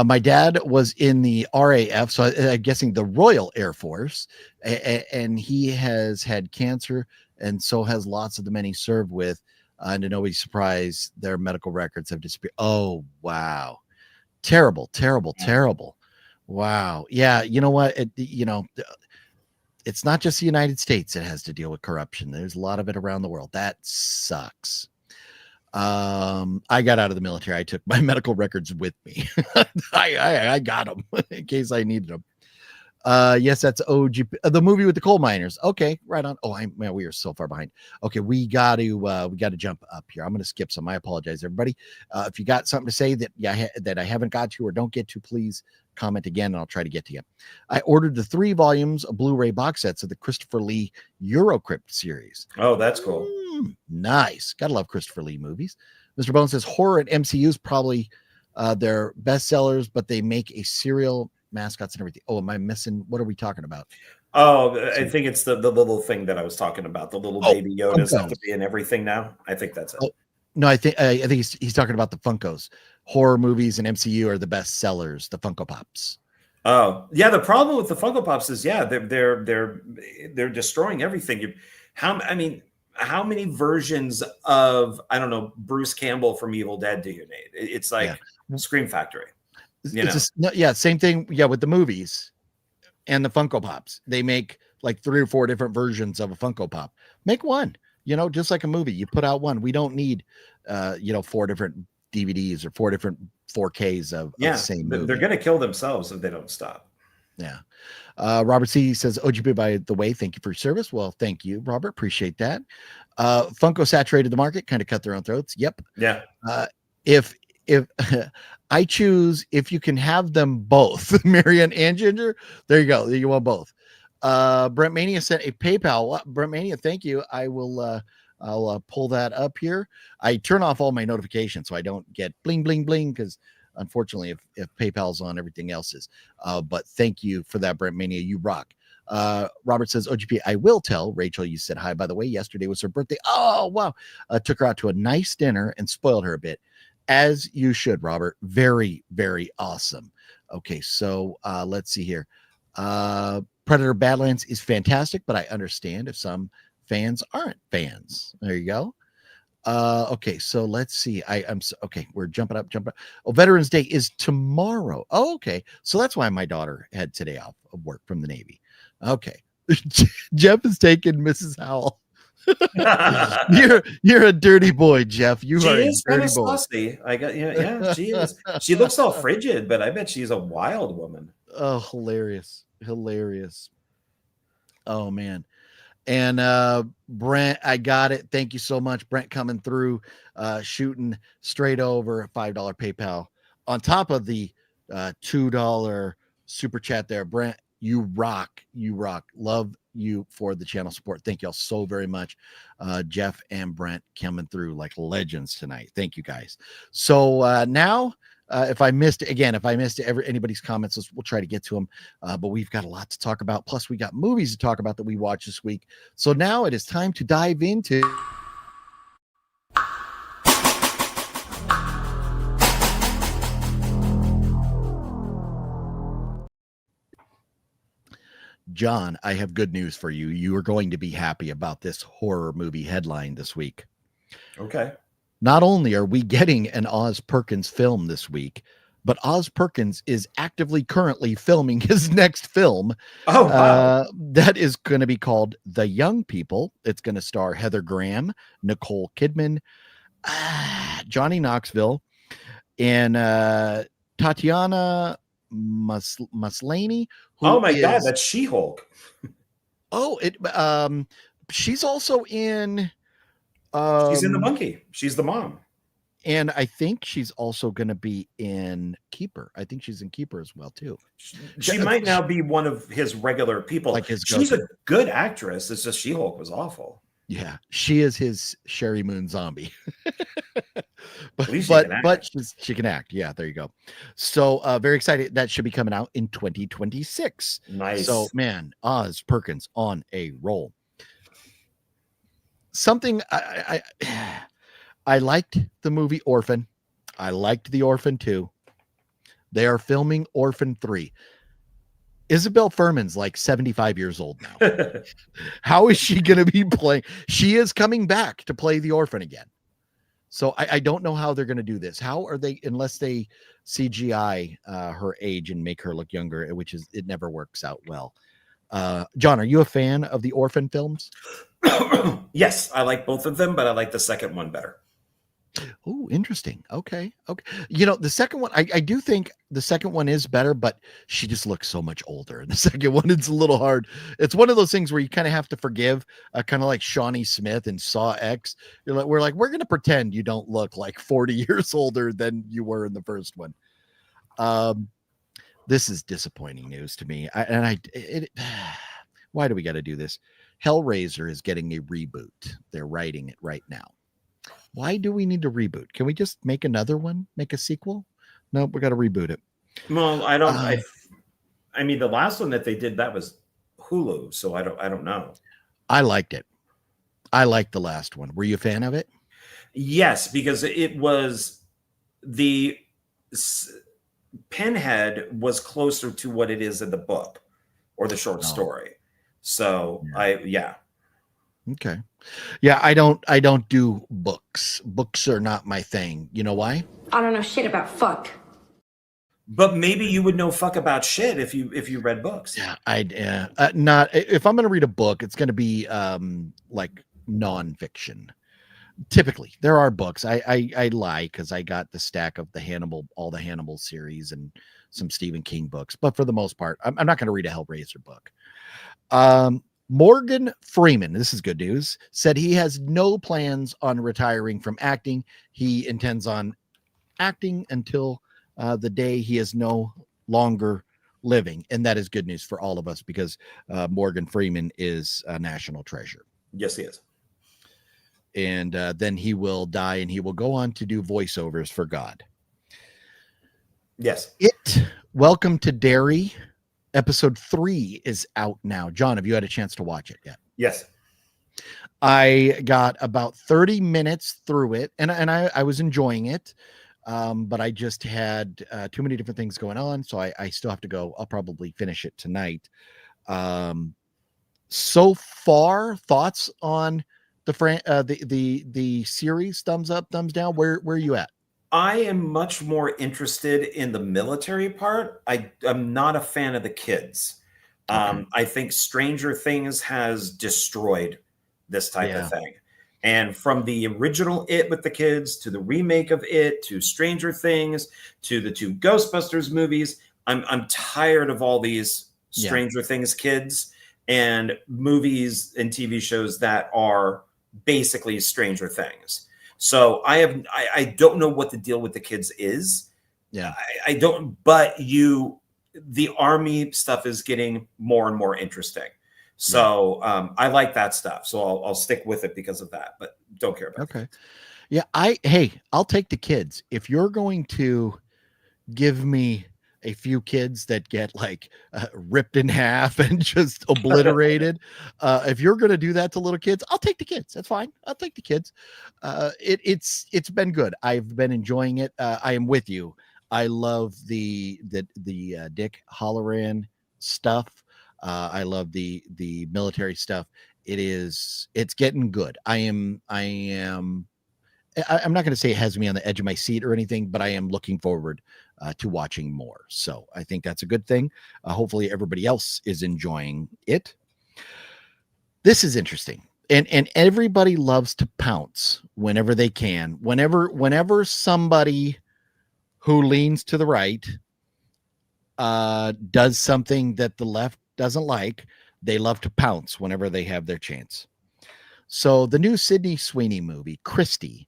My dad was in the RAF, so I'm guessing the Royal Air Force, and he has had cancer, and so has lots of the men he served with. And to nobody's surprise, their medical records have disappeared. Oh, wow. Terrible. Wow. Yeah. You know what? It's not just the United States that has to deal with corruption. There's a lot of it around the world. That sucks. I got out of the military. I took my medical records with me. I got them in case I needed them. Yes, that's OG, the movie with the coal miners. Okay, right on. Oh, we are so far behind. Okay, we got to jump up here. I'm going to skip some. I apologize, everybody. If you got something to say that I haven't got to or don't get to, please comment again, and I'll try to get to you. I ordered the 3 volumes of Blu-ray box sets of the Christopher Lee Eurocrypt series. Oh, that's cool. Nice. Gotta love Christopher Lee movies. Mr. Bone says horror at MCU is probably their best sellers, but they make a serial mascots and everything. Oh, am I missing? What are we talking about? Oh, I think it's the little thing that I was talking about. The little baby Yodas have to be in everything now. I think that's it. Oh, no, I think he's talking about the Funkos. Horror movies and MCU are the best sellers. The Funko Pops. Oh, yeah. The problem with the Funko Pops is, they're destroying everything. How many versions of, I don't know, Bruce Campbell from Evil Dead do you need? It's like Scream Factory. Same thing. Yeah, with the movies and the Funko Pops, they make like 3 or 4 different versions of a Funko Pop. Make one, just like a movie. You put out one. We don't need 4 different DVDs or 4 different 4Ks of the same movie. They're going to kill themselves if they don't stop. Yeah. Robert C says, OGP, by the way, thank you for your service. Well, thank you, Robert. Appreciate that. Funko saturated the market, kind of cut their own throats. Yep. Yeah. If I choose, if you can have them both, Marianne and Ginger, there you go. You want both. Brent Mania sent a PayPal. Brent Mania, thank you. I will I'll pull that up here. I turn off all my notifications so I don't get bling bling bling, because unfortunately if PayPal's on, everything else is. But thank you for that, Brent Mania. You rock. Robert says, OGP, I will tell Rachel you said hi, by the way. Yesterday was her birthday. Oh, wow. Took her out to a nice dinner and spoiled her a bit. As you should, Robert. Very, very awesome. Okay, so let's see here. Predator Badlands is fantastic, but I understand if some fans aren't fans. There you go. Okay, so let's see. Okay, we're jumping up. Oh, Veterans Day is tomorrow. Oh, okay. So that's why my daughter had today off of work from the Navy. Okay. Jeff is taking Mrs. Howell. You're a dirty boy, Jeff. You are a dirty boy. Saucy. I got she is. She looks all frigid, but I bet she's a wild woman. Oh, hilarious. Oh man. And Brent, I got it. Thank you so much, Brent, coming through, shooting straight over $5 PayPal on top of the $2 super chat there. Brent, you rock. Love you for the channel support. Thank you all so very much. Jeff and Brent coming through like legends tonight. Thank you guys. So now, if I missed anybody's comments, we'll try to get to them. But we've got a lot to talk about. Plus, we got movies to talk about that we watched this week. So now it is time to dive into John. I have good news for you. You are going to be happy about this horror movie headline this week. Okay. Not only are we getting an Oz Perkins film this week, but Oz Perkins is actively currently filming his next film. Oh, wow. That is going to be called The Young People. It's going to star Heather Graham, Nicole Kidman, Johnny Knoxville, and Tatiana Maslany, Oh who my God, is that's She-Hulk. she's also in She's in The Monkey. She's the mom. and I think she's also going to be in Keeper. I think she's in Keeper as well too. She might now be one of his regular people. Like his She's a go-to. good actress. It's just She-Hulk was awful. Yeah, she is his Sherry Moon zombie. At least she can but act. she can act. Yeah, there you go. So very excited. That should be coming out in 2026. Nice. So man, Oz Perkins on a roll. Something I liked the movie Orphan. I liked the Orphan 2. They are filming Orphan 3. Isabel Furman's like 75 years old now. How is she going to be playing? She is coming back to play the orphan again. So I don't know how they're going to do this. How are they, unless they CGI her age and make her look younger, which is, it never works out well. John, are you a fan of the Orphan films? Yes, I like both of them, but I like the second one better. Oh, interesting. Okay. You know, the second one, I do think the second one is better, but she just looks so much older. And the second one, it's a little hard. It's one of those things where you kind of have to forgive, kind of like Shawnee Smith in Saw X. We're going to pretend you don't look like 40 years older than you were in the first one. This is disappointing news to me. Why do we got to do this? Hellraiser is getting a reboot. They're writing it right now. Why do we need to reboot? Can we just make another one? Make a sequel? No, we got to reboot it. Well, I don't. I mean, the last one that they did, that was Hulu, so I don't know. I liked it. I liked the last one. Were you a fan of it? Yes, because it was the Pinhead was closer to what it is in the book or the short story. So yeah. Okay. Yeah, I don't do books. Books are not my thing. You know why? I don't know shit about fuck. But maybe you would know fuck about shit if you read books. Yeah, not if I'm going to read a book, it's going to be like nonfiction. Typically, there are books I like because I got the stack of all the Hannibal series and some Stephen King books. But for the most part, I'm not going to read a Hellraiser book. Morgan Freeman, this is good news, said he has no plans on retiring from acting. He intends on acting until the day he is no longer living. And that is good news for all of us because Morgan Freeman is a national treasure. Yes, he is. And then he will die and he will go on to do voiceovers for God. Yes. Welcome to Derry. Episode 3 is out now. John, have you had a chance to watch it yet? Yes. I got about 30 minutes through it and I was enjoying it. But I just had too many different things going on. So I still have to go. I'll probably finish it tonight. So far, thoughts on the series? Thumbs up, thumbs down. Where are you at? I am much more interested in the military part. I'm not a fan of the kids. Okay. I think Stranger Things has destroyed this type of thing. And from the original It with the kids to the remake of It to Stranger Things to the 2 Ghostbusters movies, I'm tired of all these Stranger Things kids and movies and TV shows that are basically Stranger Things. So I don't know what the deal with the kids is. Yeah, I don't. But the army stuff is getting more and more interesting. So I like that stuff. So I'll stick with it because of that. But don't care about. Okay. Yeah. I'll take the kids if you're going to give me a few kids that get like ripped in half and just obliterated. If you're going to do that to little kids, I'll take the kids. That's fine. I'll take the kids. It's been good. I've been enjoying it. I am with you. I love the Dick Halloran stuff. I love the military stuff. It's getting good. I am I'm not going to say it has me on the edge of my seat or anything, but I am looking forward to watching more. So I think that's a good thing. Hopefully everybody else is enjoying it. This is interesting. And everybody loves to pounce whenever they can. Whenever somebody who leans to the right does something that the left doesn't like, they love to pounce whenever they have their chance. So the new Sydney Sweeney movie, Christie,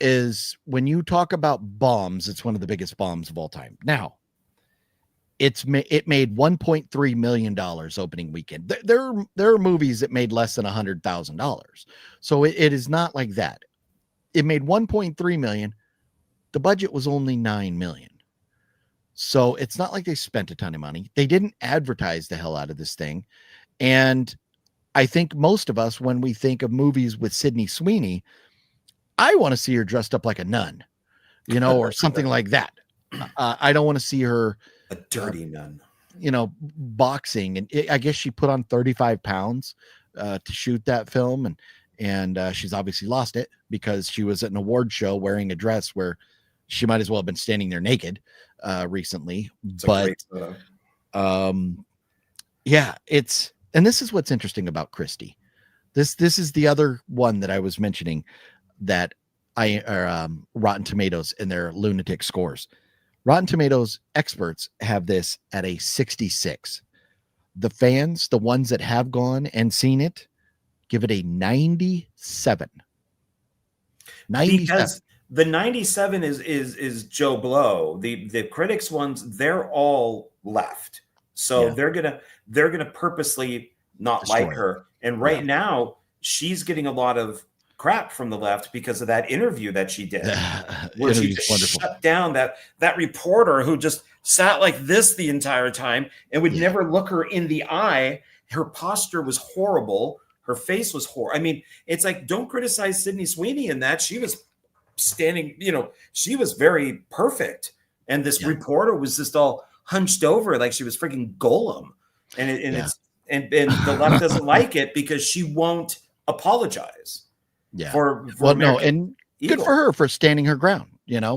is, when you talk about bombs, it's one of the biggest bombs of all time. Now, it made $1.3 million opening weekend. There are movies that made less than $100,000. So it is not like that. It made 1.3 million. The budget was only 9 million. So it's not like they spent a ton of money. They didn't advertise the hell out of this thing. And I think most of us, when we think of movies with Sydney Sweeney, I want to see her dressed up like a nun, or something like that. I don't want to see her a dirty nun, boxing. And I guess she put on 35 pounds to shoot that film. And she's obviously lost it because she was at an award show wearing a dress where she might as well have been standing there naked recently. But yeah, and this is what's interesting about Christie. This is the other one that I was mentioning that Rotten Tomatoes and their lunatic scores. Rotten Tomatoes experts have this at a 66. The fans, the ones that have gone and seen it, give it a 97. 97. Because the 97 is Joe Blow. The critics ones, they're all left. So they're gonna purposely not destroy like her. And right now, she's getting a lot of crap from the left because of that interview that she did, where she shut down that reporter who just sat like this the entire time and would never look her in the eye. Her posture was horrible. Her face was horrible. I mean, it's like, don't criticize Sydney Sweeney in that. She was standing, she was very perfect. And this reporter was just all hunched over like she was freaking Golem. And the left doesn't like it because she won't apologize. Yeah. For no, and good for her for standing her ground,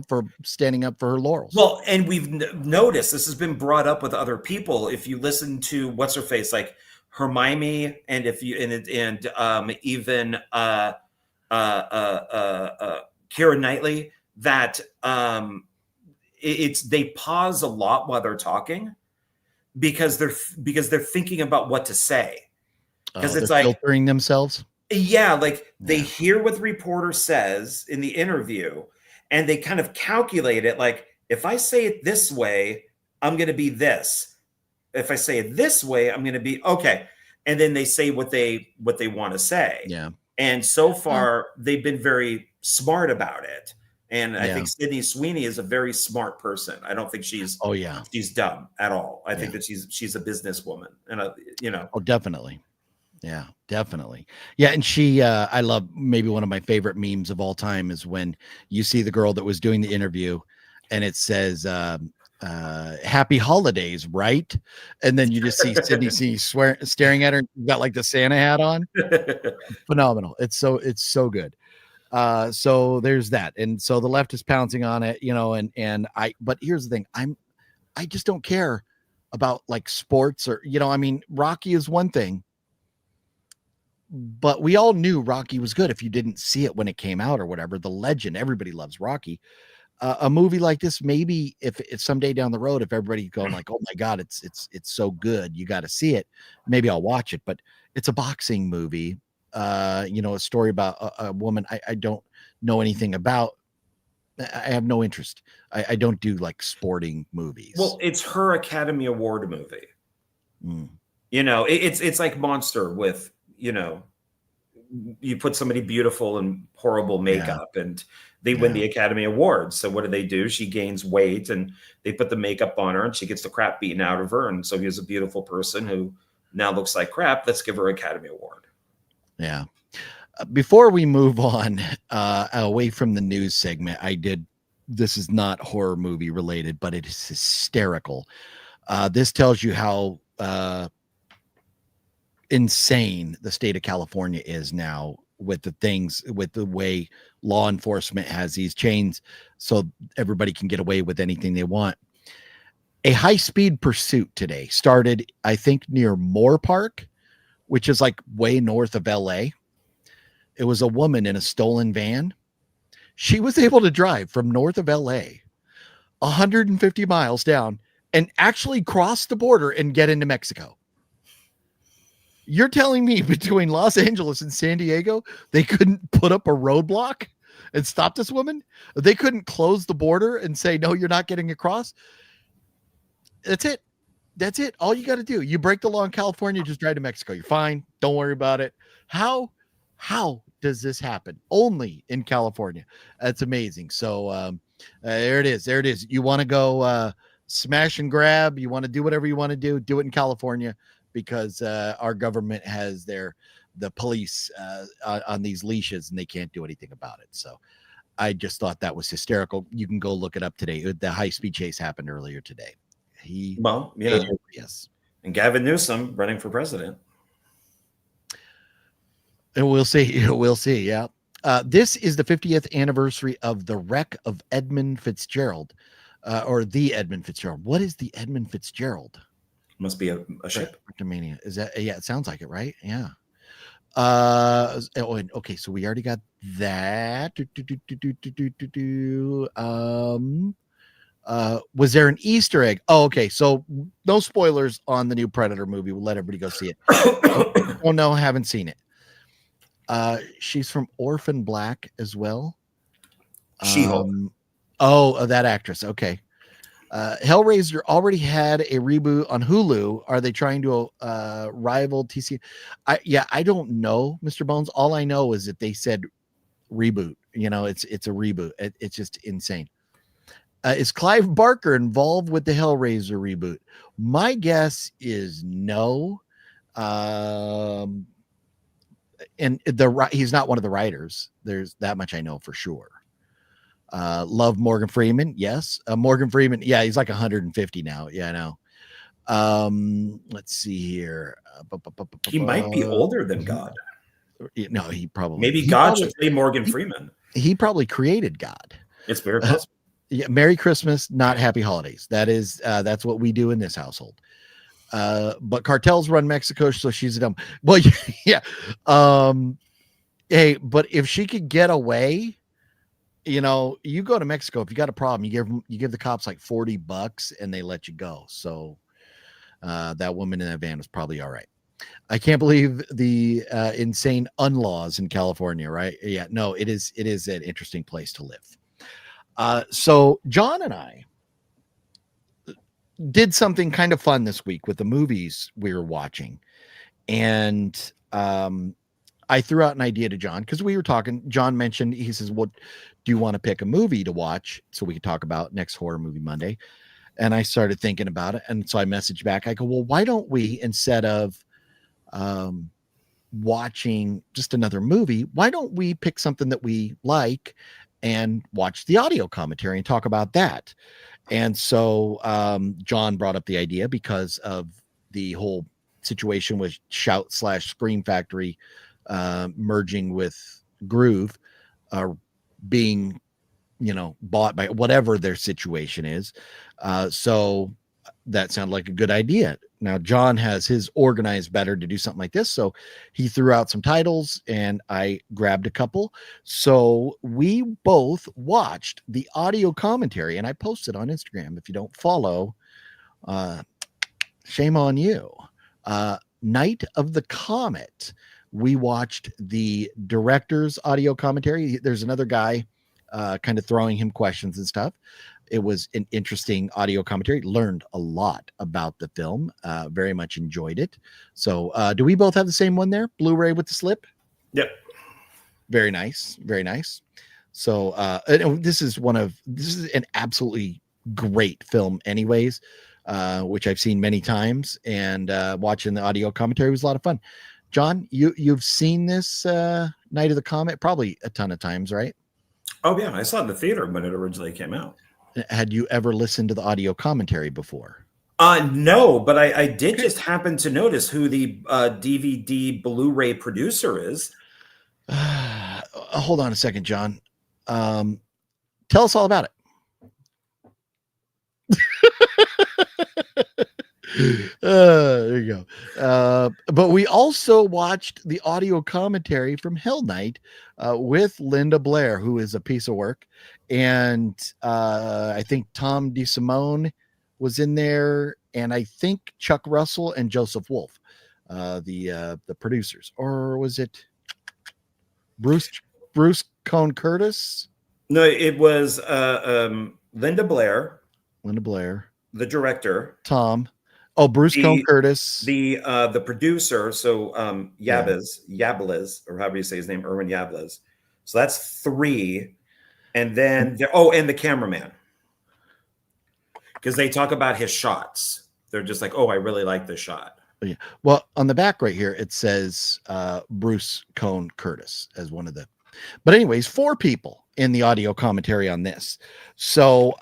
for standing up for her laurels. Well, and we've noticed this has been brought up with other people. If you listen to what's her face, like Hermione, and even Keira Knightley, that they pause a lot while they're talking because they're thinking about what to say, because it's like filtering themselves. Yeah, like they hear what the reporter says in the interview and they kind of calculate it. Like, if I say it this way, I'm going to be this. If I say it this way, I'm going to be okay. And then they say what they want to say. Yeah. And so far, they've been very smart about it. And I think Sydney Sweeney is a very smart person. I don't think she's she's dumb at all. I think that she's a businesswoman, and Oh, definitely. Yeah, definitely. Yeah. And she, I love, maybe one of my favorite memes of all time is when you see the girl that was doing the interview and it says, happy holidays, right? And then you just see Sydney staring at her and got like the Santa hat on. Phenomenal. It's so good. So there's that. And so the left is pouncing on it, but here's the thing. I just don't care about like sports or, Rocky is one thing. But we all knew Rocky was good if you didn't see it when it came out or whatever. The legend, everybody loves Rocky. A movie like this, maybe if it's someday down the road, if everybody's going like, oh my God, it's so good, you got to see it, maybe I'll watch it. But it's a boxing movie, a story about a woman I don't know anything about. I have no interest. I don't do like sporting movies. Well, it's her Academy Award movie. It's like Monster with, you put somebody beautiful in horrible makeup and they win the Academy Award. So what do? She gains weight and they put the makeup on her and she gets the crap beaten out of her. And so here's a beautiful person who now looks like crap. Let's give her Academy Award. Yeah. Before we move on away from the news segment, this is not horror movie related, but it is hysterical. This tells you how insane the state of California is now with the way law enforcement has these chains so everybody can get away with anything they want. A high-speed pursuit today started, I think, near Moore Park, which is like way north of LA. It was a woman in a stolen van. She was able to drive from north of LA 150 miles down and actually cross the border and get into Mexico. You're telling me between Los Angeles and San Diego, they couldn't put up a roadblock and stop this woman? They couldn't close the border and say, no, you're not getting across? That's it. That's it. All you got to do. You break the law in California, just drive to Mexico. You're fine. Don't worry about it. How does this happen? Only in California. That's amazing. So there it is. There it is. You want to go smash and grab. You want to do whatever you want to do it in California, because our government has the police on these leashes and they can't do anything about it. So I just thought that was hysterical. You can go look it up today. The high-speed chase happened earlier today. Yes. And Gavin Newsom running for president. And we'll see. We'll see. Yeah. This is the 50th anniversary of the wreck of Edmund Fitzgerald, or the Edmund Fitzgerald. What is the Edmund Fitzgerald? Must be a ship. Cryptomania. Is that? Yeah, it sounds like it, right? Yeah. Okay, so we already got that. Was there an Easter egg? Oh, okay. So no spoilers on the new Predator movie. We'll let everybody go see it. Oh no, haven't seen it. She's from Orphan Black as well. She-Hulk. That actress. Okay. Hellraiser already had a reboot on Hulu. Are they trying to rival TC? I don't know, Mr. Bones. All I know is that they said reboot. You know, it's a reboot. It's just insane. Is Clive Barker involved with the Hellraiser reboot? My guess is no. And he's not one of the writers. There's that much I know for sure. Love Morgan Freeman. Yes. Morgan Freeman. Yeah. He's like 150 now. Yeah, I know. Let's see here. He might be older than God. No, he probably. Maybe God should play Morgan Freeman. He probably created God. It's very possible. Yeah. Merry Christmas, not Happy Holidays. That's what we do in this household. But cartels run Mexico, so she's a dumb. Well, yeah. Hey, but if she could get away, you know, you go to Mexico. If you got a problem, you give the cops like $40 and they let you go. So that woman in that van was probably all right. I can't believe the insane unlaws in California, right? Yeah, no, it is an interesting place to live. So John and I did something kind of fun this week with the movies we were watching. And I threw out an idea to John because we were talking. John mentioned, he says, "What do you want to pick a movie to watch so we can talk about next Horror Movie Monday?" And I started thinking about it. And so I messaged back. I go, "Well, why don't we, instead of watching just another movie, why don't we pick something that we like and watch the audio commentary and talk about that?" And so John brought up the idea because of the whole situation with Shout/Scream Factory merging with Groove, being, you know, bought by whatever their situation is. So that sounded like a good idea. Now, John has his organized better to do something like this. So he threw out some titles and I grabbed a couple. So we both watched the audio commentary and I posted on Instagram. If you don't follow, shame on you. Night of the Comet. We watched the director's audio commentary. There's another guy kind of throwing him questions and stuff. It was an interesting audio commentary. Learned a lot about the film. Very much enjoyed it. So do we both have the same one there? Blu-ray with the slip? Yep. Very nice. Very nice. So this is an absolutely great film anyways, which I've seen many times, and watching the audio commentary was a lot of fun. John, you've seen this Night of the Comet probably a ton of times, right? Oh yeah, I saw it in the theater when it originally came out. Had you ever listened to the audio commentary before? No, but I did just happen to notice who the DVD Blu-ray producer is. Hold on a second, John. Tell us all about it. There you go. But we also watched the audio commentary from Hell Night with Linda Blair, who is a piece of work, and I think Tom DeSimone was in there, and I think Chuck Russell and Joseph Wolf, the producers, or was it Bruce Cone Curtis? No, it was Linda Blair, the director, Tom. Oh, Bruce Cone Curtis, the producer. So Yablez, or however you say his name, Erwin Yablez. So that's 3, and then and the cameraman, because they talk about his shots. They're just like, oh, I really like this shot. Yeah. Well, on the back right here, it says Bruce Cone Curtis as one of the. But anyways, 4 people in the audio commentary on this. So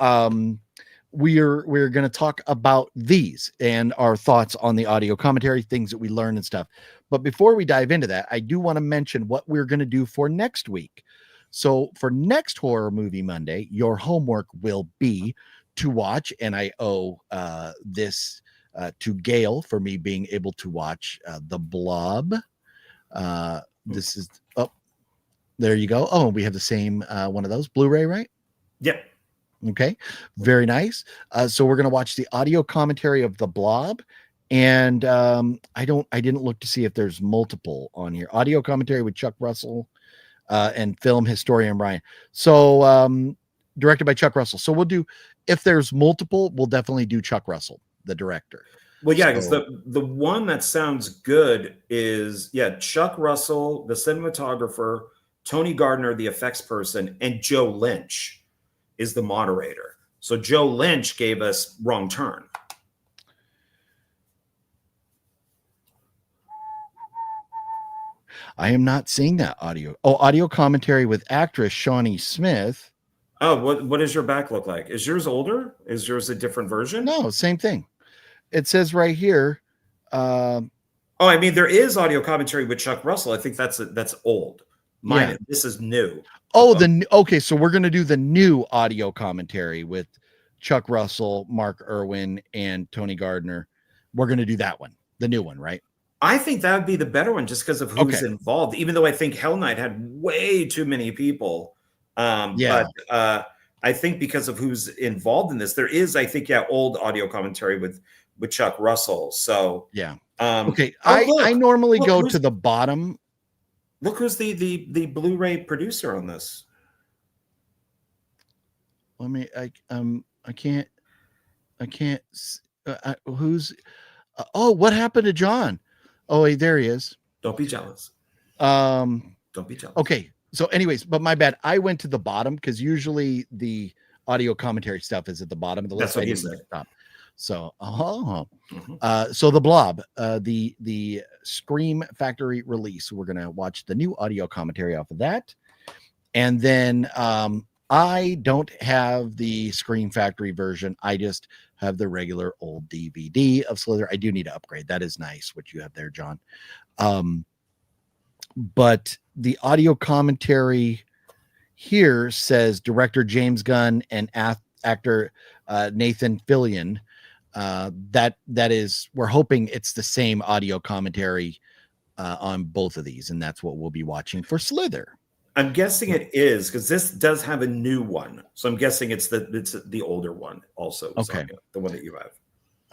we're going to talk about these and our thoughts on the audio commentary, things that we learned and stuff. But before we dive into that, I do want to mention what we're going to do for next week. So for next Horror Movie Monday, your homework will be to watch, and I owe this to Gail for me being able to watch The Blob. This is, there you go. Oh, we have the same one of those, Blu-ray, right? Yep. Okay, very nice. So we're going to watch the audio commentary of The Blob, and I didn't look to see if there's multiple on here. Audio commentary with Chuck Russell and film historian Brian. So directed by Chuck Russell. So we'll do, if there's multiple, we'll definitely do Chuck Russell, the director. Well, yeah, because the one that sounds good is Chuck Russell, the cinematographer, Tony Gardner, the effects person, and Joe Lynch is the moderator. So Joe Lynch gave us Wrong Turn. I am not seeing that audio. Oh, audio commentary with actress Shawnee Smith. Oh, what does your back look like? Is yours older? Is yours a different version? No, same thing. It says right here. I mean, there is audio commentary with Chuck Russell. I think that's old. Mine, this is new. Oh, okay. So we're going to do the new audio commentary with Chuck Russell, Mark Irwin, and Tony Gardner. We're going to do that one, the new one, right? I think that would be the better one, just because of who's involved. Even though I think Hell Night had way too many people. But I think because of who's involved in this, there is, I think, old audio commentary with Chuck Russell. So okay. I normally go to the bottom. Look who's the Blu-ray producer on this. Let me. I can't. Who's? What happened to John? Oh, wait, there he is. Don't be jealous. Don't be jealous. Okay. So, anyways, but my bad. I went to the bottom because usually the audio commentary stuff is at the bottom of the list. That's what he said. So, so The Blob, the Scream Factory release. We're gonna watch the new audio commentary off of that, and then I don't have the Scream Factory version. I just have the regular old DVD of Slither. I do need to upgrade. That is nice what you have there, John. But the audio commentary here says director James Gunn and actor Nathan Fillion. That is, we're hoping it's the same audio commentary on both of these, and that's what we'll be watching for Slither. I'm guessing it is, because this does have a new one, so I'm guessing it's the older one also. Okay, the one that you have.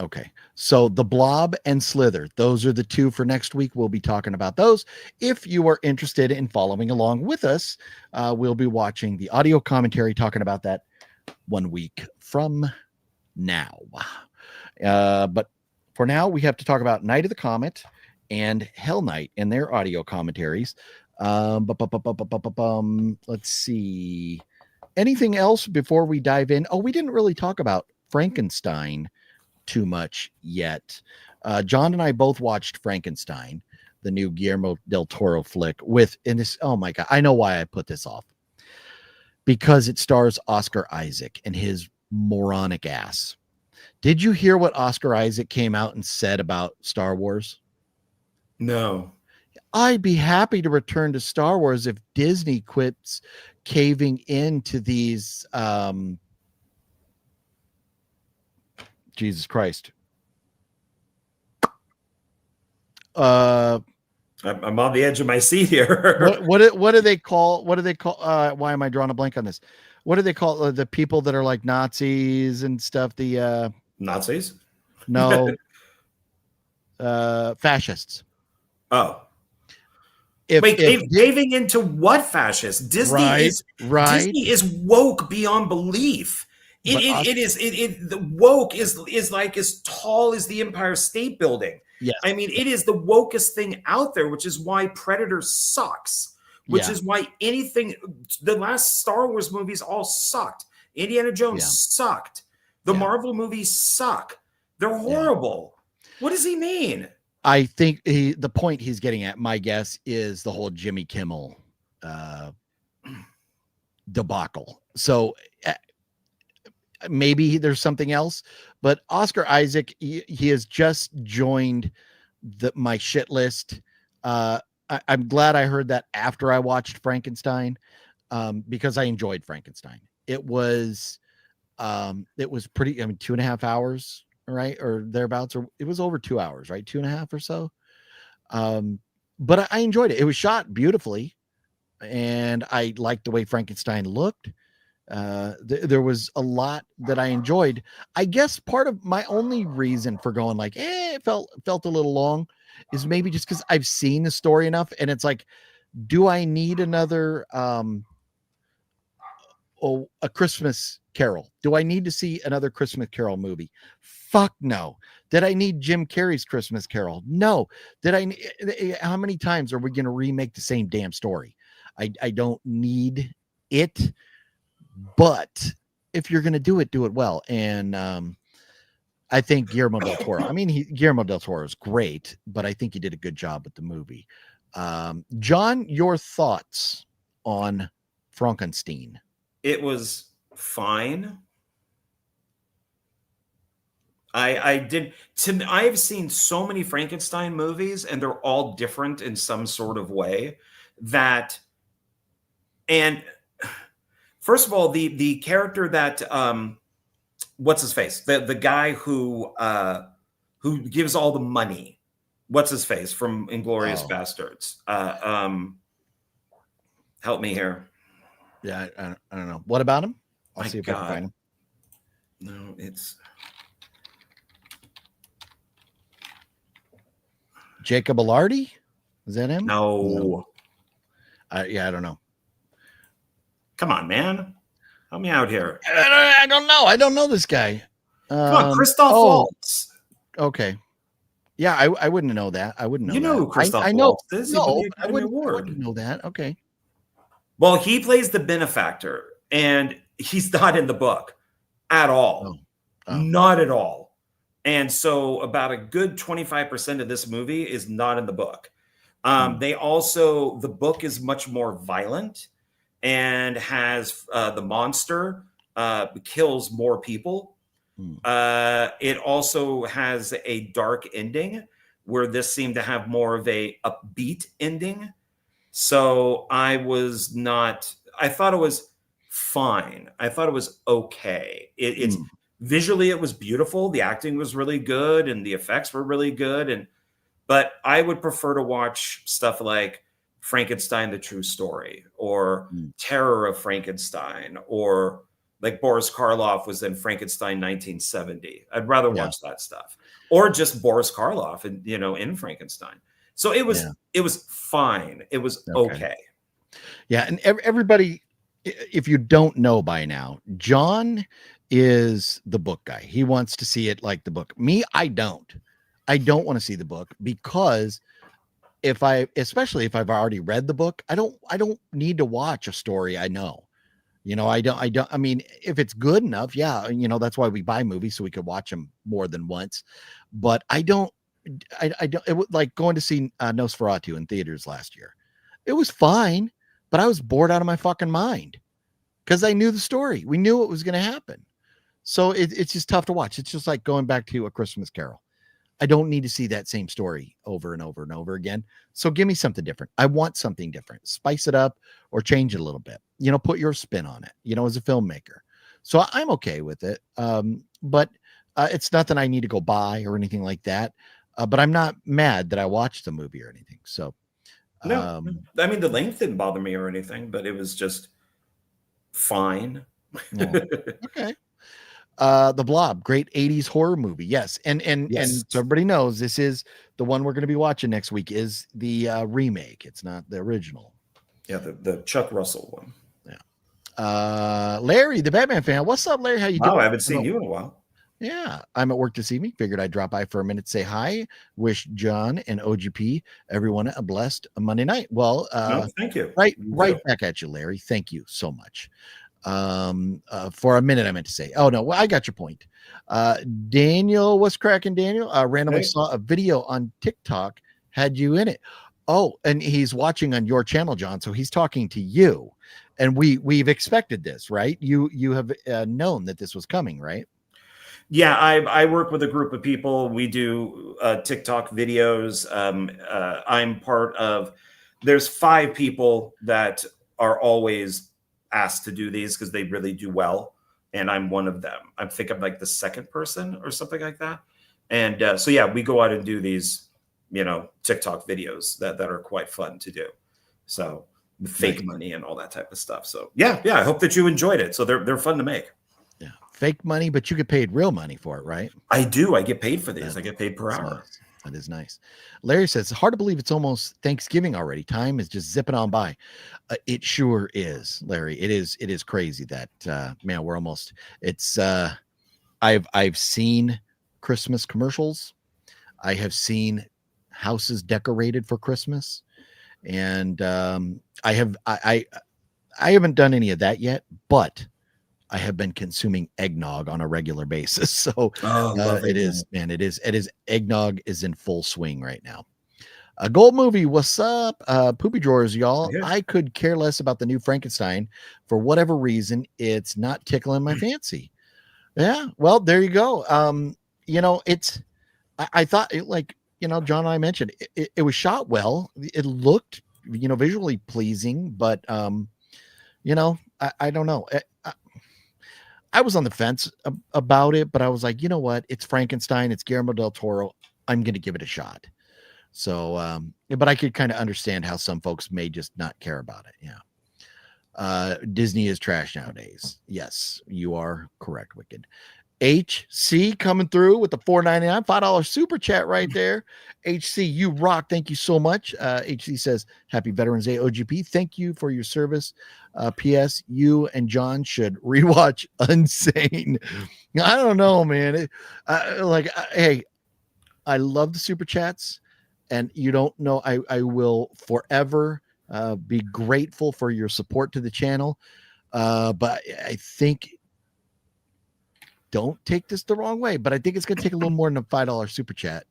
Okay, so The Blob and Slither, those are the two for next week. We'll be talking about those. If you are interested in following along with us, we'll be watching the audio commentary, talking about that 1 week from now. But for now, we have to talk about Night of the Comet and Hell Night and their audio commentaries. Let's see. Anything else before we dive in? Oh, we didn't really talk about Frankenstein too much yet. John and I both watched Frankenstein, the new Guillermo del Toro flick in this. Oh my God. I know why I put this off, because it stars Oscar Isaac and his moronic ass. Did you hear what Oscar Isaac came out and said about Star Wars? No. I'd be happy to return to Star Wars if Disney quits caving into these Jesus Christ. I'm on the edge of my seat here. What do they call why am I drawing a blank on this? What do they call the people that are like Nazis and stuff? The Nazis? no fascists. Oh. If caving into what fascists? Disney is woke beyond belief. The woke is like as tall as the Empire State Building. Yes. I mean, it is the wokest thing out there, which is why Predator sucks. Which is why the last Star Wars movies all sucked. Indiana Jones sucked. The Marvel movies suck. They're horrible. What does he mean? I think the point he's getting at, my guess, is the whole Jimmy Kimmel debacle. So maybe there's something else, but Oscar Isaac, he has just joined my shit list. I'm glad I heard that after I watched Frankenstein, because I enjoyed Frankenstein. It was pretty, 2.5 hours, right? Or thereabouts, or it was over 2 hours, right? 2.5 or so. But I enjoyed it. It was shot beautifully, and I liked the way Frankenstein looked. There was a lot that I enjoyed. I guess part of my only reason for going like, it felt a little long is maybe just because I've seen the story enough, and it's like, do I need another a Christmas Carol? Do I need to see another Christmas Carol movie? Fuck no. Did I need Jim Carrey's Christmas Carol? No. How many times are we going to remake the same damn story? I don't need it, but if you're going to do it well. And I think Guillermo del Toro, Guillermo del Toro is great, but I think he did a good job with the movie. John, your thoughts on Frankenstein? It was fine. I've seen so many Frankenstein movies, and they're all different in some sort of way. And first of all, the character that what's his face? The guy who gives all the money. What's his face from Inglourious Bastards? Help me here. Yeah, I don't know. What about him? I'll see if I can find him. No, it's Jacob Elordi. Is that him? No. I don't know. Come on, man. Help me out here. I don't know. I don't know this guy. Come on, Christoph Waltz. Okay. Yeah, I wouldn't know that. I wouldn't know. You know who Christoph Waltz is? No, I wouldn't know that. Okay. Well, he plays the benefactor, and he's not in the book at all. Not at all. And so about a good 25% of this movie is not in the book. The book is much more violent and has the monster kills more people. It also has a dark ending, where this seemed to have more of a upbeat ending. So I thought it was fine. I thought it was okay. It's visually, it was beautiful. The acting was really good, and the effects were really good. But I would prefer to watch stuff like Frankenstein, the True Story, or Terror of Frankenstein, or like Boris Karloff was in Frankenstein 1970. I'd rather watch that stuff, or just Boris Karloff in Frankenstein. So it was fine. It was okay. Yeah, and everybody, if you don't know by now, John is the book guy. He wants to see it like the book. Me, I don't want to see the book, because especially if I've already read the book, I don't need to watch a story I know. I mean, if it's good enough, that's why we buy movies, so we could watch them more than once. But I don't, it was like going to see Nosferatu in theaters last year. It was fine, but I was bored out of my fucking mind because I knew the story. We knew what was going to happen. So it's just tough to watch. It's just like going back to A Christmas Carol. I don't need to see that same story over and over and over again. So give me something different. I want something different. Spice it up or change it a little bit. Put your spin on it, as a filmmaker. So I'm okay with it. But it's nothing I need to go buy or anything like that. But I'm not mad that I watched the movie or anything. So No, I mean, the length didn't bother me or anything, but it was just fine. no. Okay. The Blob, great 80s horror movie. Yes. And Yes. so everybody knows this is the one we're going to be watching next week is the remake. It's not the original. Yeah, the Chuck Russell one. Yeah. Larry, the Batman fan. What's up, Larry? How you doing? Wow, I haven't seen you in a while. Yeah, I'm at work this evening. Figured I'd drop by for a minute, say hi, wish John and OGP, everyone a blessed Monday night. Well, No, thank you. right too. back at you, Larry. Thank you so much. For a minute, I meant to say, oh no, well, I got your point. Daniel, what's cracking, Daniel? Randomly Hey. saw a video on TikTok, had you in it. Oh, and he's watching on your channel, John. So he's talking to you, and we've expected this, right? You have known that this was coming, right? Yeah, I work with a group of people. We do TikTok videos. I'm part of. There's 5 people that are always asked to do these because they really do well, and I'm one of them. I think I'm like the second person or something like that. And so yeah, we go out and do these, TikTok videos that are quite fun to do. So fake money and all that type of stuff. So yeah, I hope that you enjoyed it. So they're fun to make. Yeah, fake money, but you get paid real money for it, right? I do. I get paid for these. I get paid per hour. Nice. That is nice. Larry says it's hard to believe it's almost Thanksgiving already. Time is just zipping on by. It sure is, Larry. It is crazy that man, we're almost. It's I've seen Christmas commercials. I have seen houses decorated for Christmas, and I haven't done any of that yet, but I have been consuming eggnog on a regular basis. So it is, man, it is eggnog is in full swing right now. A Gold Movie, what's up? Poopy drawers, y'all. Yeah. I could care less about the new Frankenstein for whatever reason. It's not tickling my fancy. Yeah, well, there you go. I thought John and I mentioned it was shot well. It looked, visually pleasing, but I don't know. I was on the fence about it, but I was like, you know what? It's Frankenstein. It's Guillermo del Toro. I'm going to give it a shot. So, but I could kind of understand how some folks may just not care about it. Yeah. Disney is trash nowadays. Yes, you are correct, Wicked. HC coming through with the $4.99 $5 super chat right there. HC, you rock. Thank you so much. HC says, Happy Veterans Day, OGP. Thank you for your service. P.S. You and John should rewatch Unsane. I don't know, man. Hey, I love the super chats, and you don't know. I will forever be grateful for your support to the channel. But I think. Don't take this the wrong way, but I think it's going to take a little more than a $5 super chat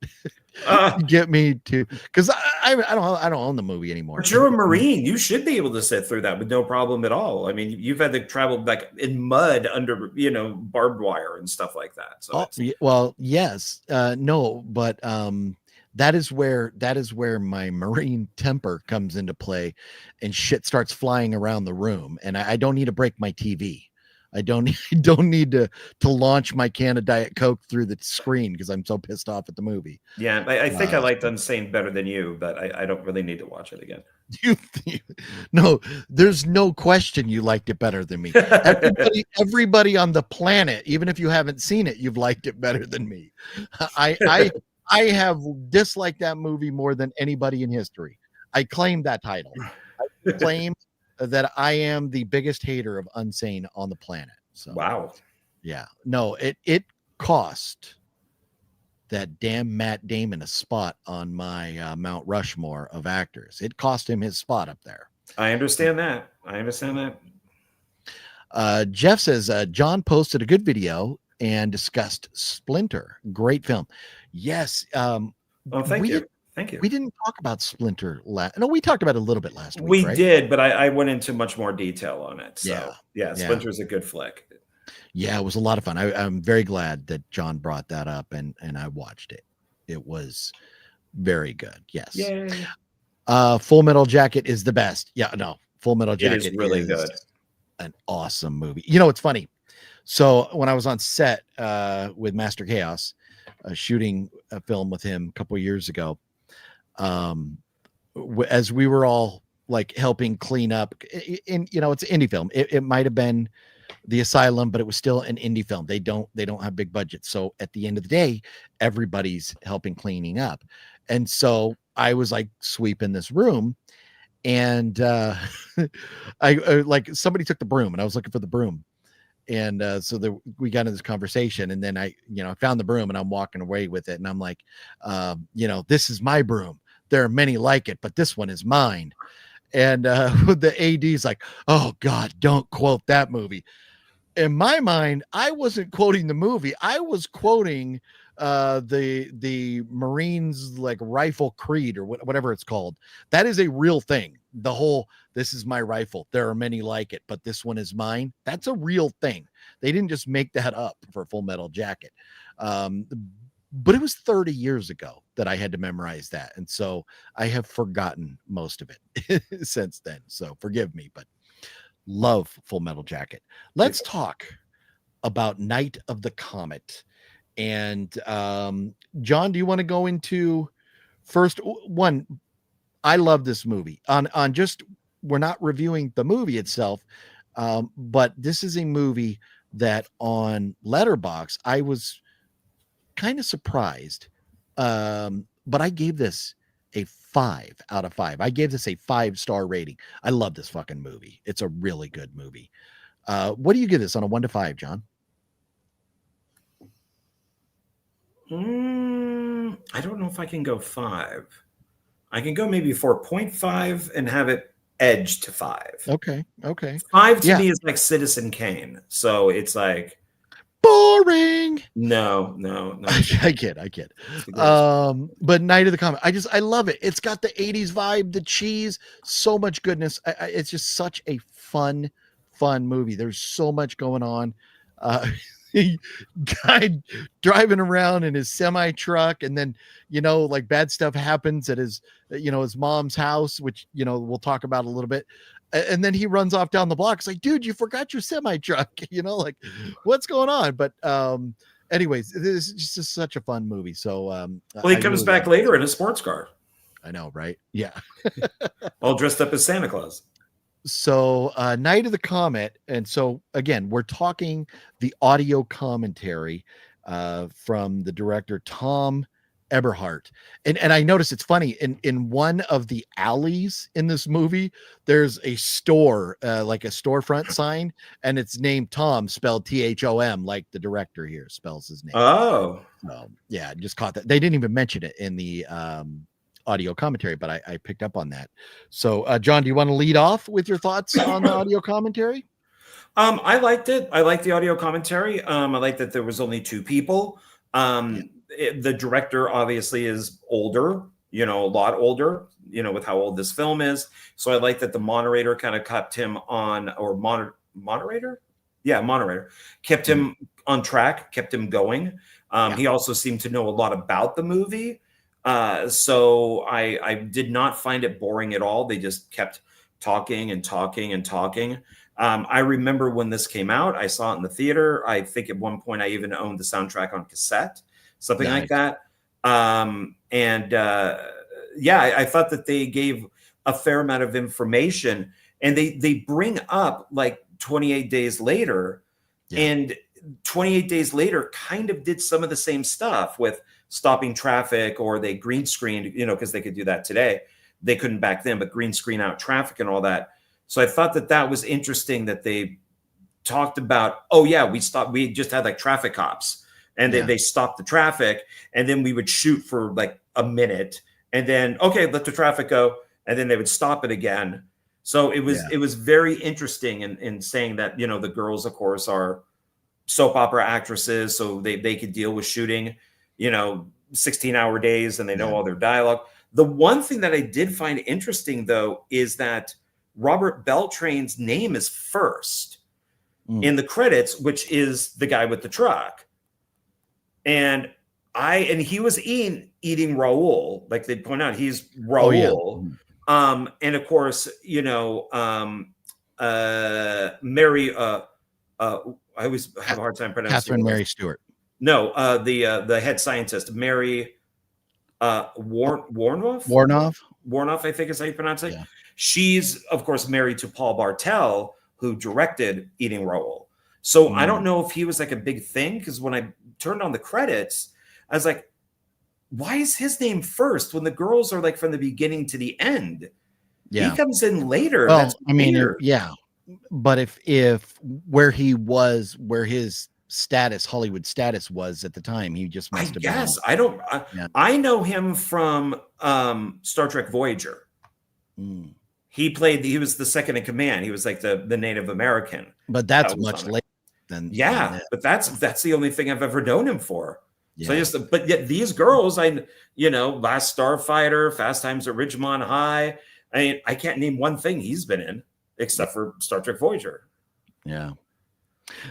to get me to, because I don't own the movie anymore. But you're a Marine. You should be able to sit through that with no problem at all. I mean, you've had to travel like in mud under, barbed wire and stuff like that. So well, yes, no, but that is where my Marine temper comes into play, and shit starts flying around the room, and I don't need to break my TV. I don't need to launch my can of Diet Coke through the screen because I'm so pissed off at the movie. Yeah, I think I liked Unsane better than you, but I don't really need to watch it again. No, there's no question you liked it better than me. Everybody on the planet, even if you haven't seen it, you've liked it better than me. I have disliked that movie more than anybody in history. I claim that title. I claim that I am the biggest hater of Unsane on the planet. So wow. Yeah. No, it cost that damn Matt Damon a spot on my Mount Rushmore of actors. It cost him his spot up there. I understand that. Jeff says John posted a good video and discussed Splinter. Great film. Yes. Thank you. Thank you. We didn't talk about Splinter No, we talked about it a little bit last week. We right? did, but I went into much more detail on it. So Yeah. Splinter's a good flick. Yeah, it was a lot of fun. I'm very glad that John brought that up and I watched it. It was very good. Yes. Yay. Full Metal Jacket is the best. Yeah, no. Full Metal It is Jacket really good. an awesome movie. You know, it's funny. So when I was on set with Master Chaos, shooting a film with him a couple of years ago, as we were all like helping clean up, it's an indie film. It might have been The Asylum, but it was still an indie film. They don't have big budgets. So at the end of the day, everybody's helping cleaning up. And so I was like sweeping this room, and I like somebody took the broom, and I was looking for the broom. And we got into this conversation, and then I found the broom, and I'm walking away with it, and I'm like, this is my broom. There are many like it, but this one is mine. And the AD's like, oh God, don't quote that movie. In my mind, I wasn't quoting the movie. I was quoting the Marines like rifle creed or whatever it's called. That is a real thing. The whole, this is my rifle. There are many like it, but this one is mine. That's a real thing. They didn't just make that up for Full Metal Jacket. But it was 30 years ago that I had to memorize that. And so I have forgotten most of it since then. So forgive me, but love Full Metal Jacket. Let's talk about Night of the Comet. And John, do you want to go into first one? I love this movie on just, we're not reviewing the movie itself. But this is a movie that on Letterboxd, I was kind of surprised. But I gave this a 5 out of 5. I gave this a 5-star rating. I love this fucking movie. It's a really good movie. What do you give this on a 1 to 5, John? I don't know if I can go 5. I can go maybe 4.5 and have it edge to 5. Okay. 5 to me is like Citizen Kane. So it's like boring. No. I get. But Night of the Comet, I love it. It's got the 80s vibe, the cheese, so much goodness. It's just such a fun movie. There's so much going on. Guy driving around in his semi truck, and then like bad stuff happens at his his mom's house, which we'll talk about a little bit. And then he runs off down the block. It's like, dude, you forgot your semi truck. Like, what's going on? But anyways, this is just such a fun movie. So he comes back later in a sports car. I know, right? Yeah. All dressed up as Santa Claus. So Night of the Comet. And so again, we're talking the audio commentary from the director Tom Eberhardt. And I noticed it's funny, in one of the alleys in this movie, there's a store, like a storefront sign, and it's named Tom, spelled THOM, like the director here spells his name. Oh, yeah, just caught that. They didn't even mention it in the audio commentary, but I picked up on that. So John, do you want to lead off with your thoughts on the audio commentary? I liked it. I liked the audio commentary. I liked that there was only 2 people. The director obviously is older, a lot older, with how old this film is. So I like that the moderator kind of kept him on, or moderator? Yeah, moderator. Kept him on track, kept him going. He also seemed to know a lot about the movie. So I did not find it boring at all. They just kept talking and talking and talking. I remember when this came out, I saw it in the theater. I think at one point I even owned the soundtrack on cassette. Something like that. I thought that they gave a fair amount of information, and they bring up like 28 Days Later, and 28 Days Later kind of did some of the same stuff with stopping traffic, or they green screened, because they could do that today. They couldn't back then, but green screen out traffic and all that. So I thought that was interesting that they talked about, we just had like traffic cops. And then they stopped the traffic, and then we would shoot for like a minute, and then, okay, let the traffic go. And then they would stop it again. So it was very interesting in saying that, the girls, of course, are soap opera actresses. So they could deal with shooting, 16-hour days, and they know all their dialogue. The one thing that I did find interesting, though, is that Robert Beltrane's name is first in the credits, which is the guy with the truck. And and he was eating Raoul, like they point out, he's Raoul. Oh, yeah. And of course, Mary, I always have a hard time pronouncing Catherine Mary Stewart. No, the head scientist, Mary Warnoff. Warnoff, I think is how you pronounce it. Yeah. She's, of course, married to Paul Bartel, who directed Eating Raoul. So I don't know if he was like a big thing, because when I turned on the credits, I was like, why is his name first when the girls are like from the beginning to the end? Yeah. He comes in later. Well, That's weird. yeah. But if where his status, Hollywood status was at the time, he just must have been. Yeah. I know him from Star Trek Voyager. He was the second in command. He was like the Native American. But that's much later than but that's the only thing I've ever known him for. Yeah. So but yet these girls, Last Starfighter, Fast Times at Ridgemont High. I mean, I can't name one thing he's been in except for Star Trek Voyager. Yeah.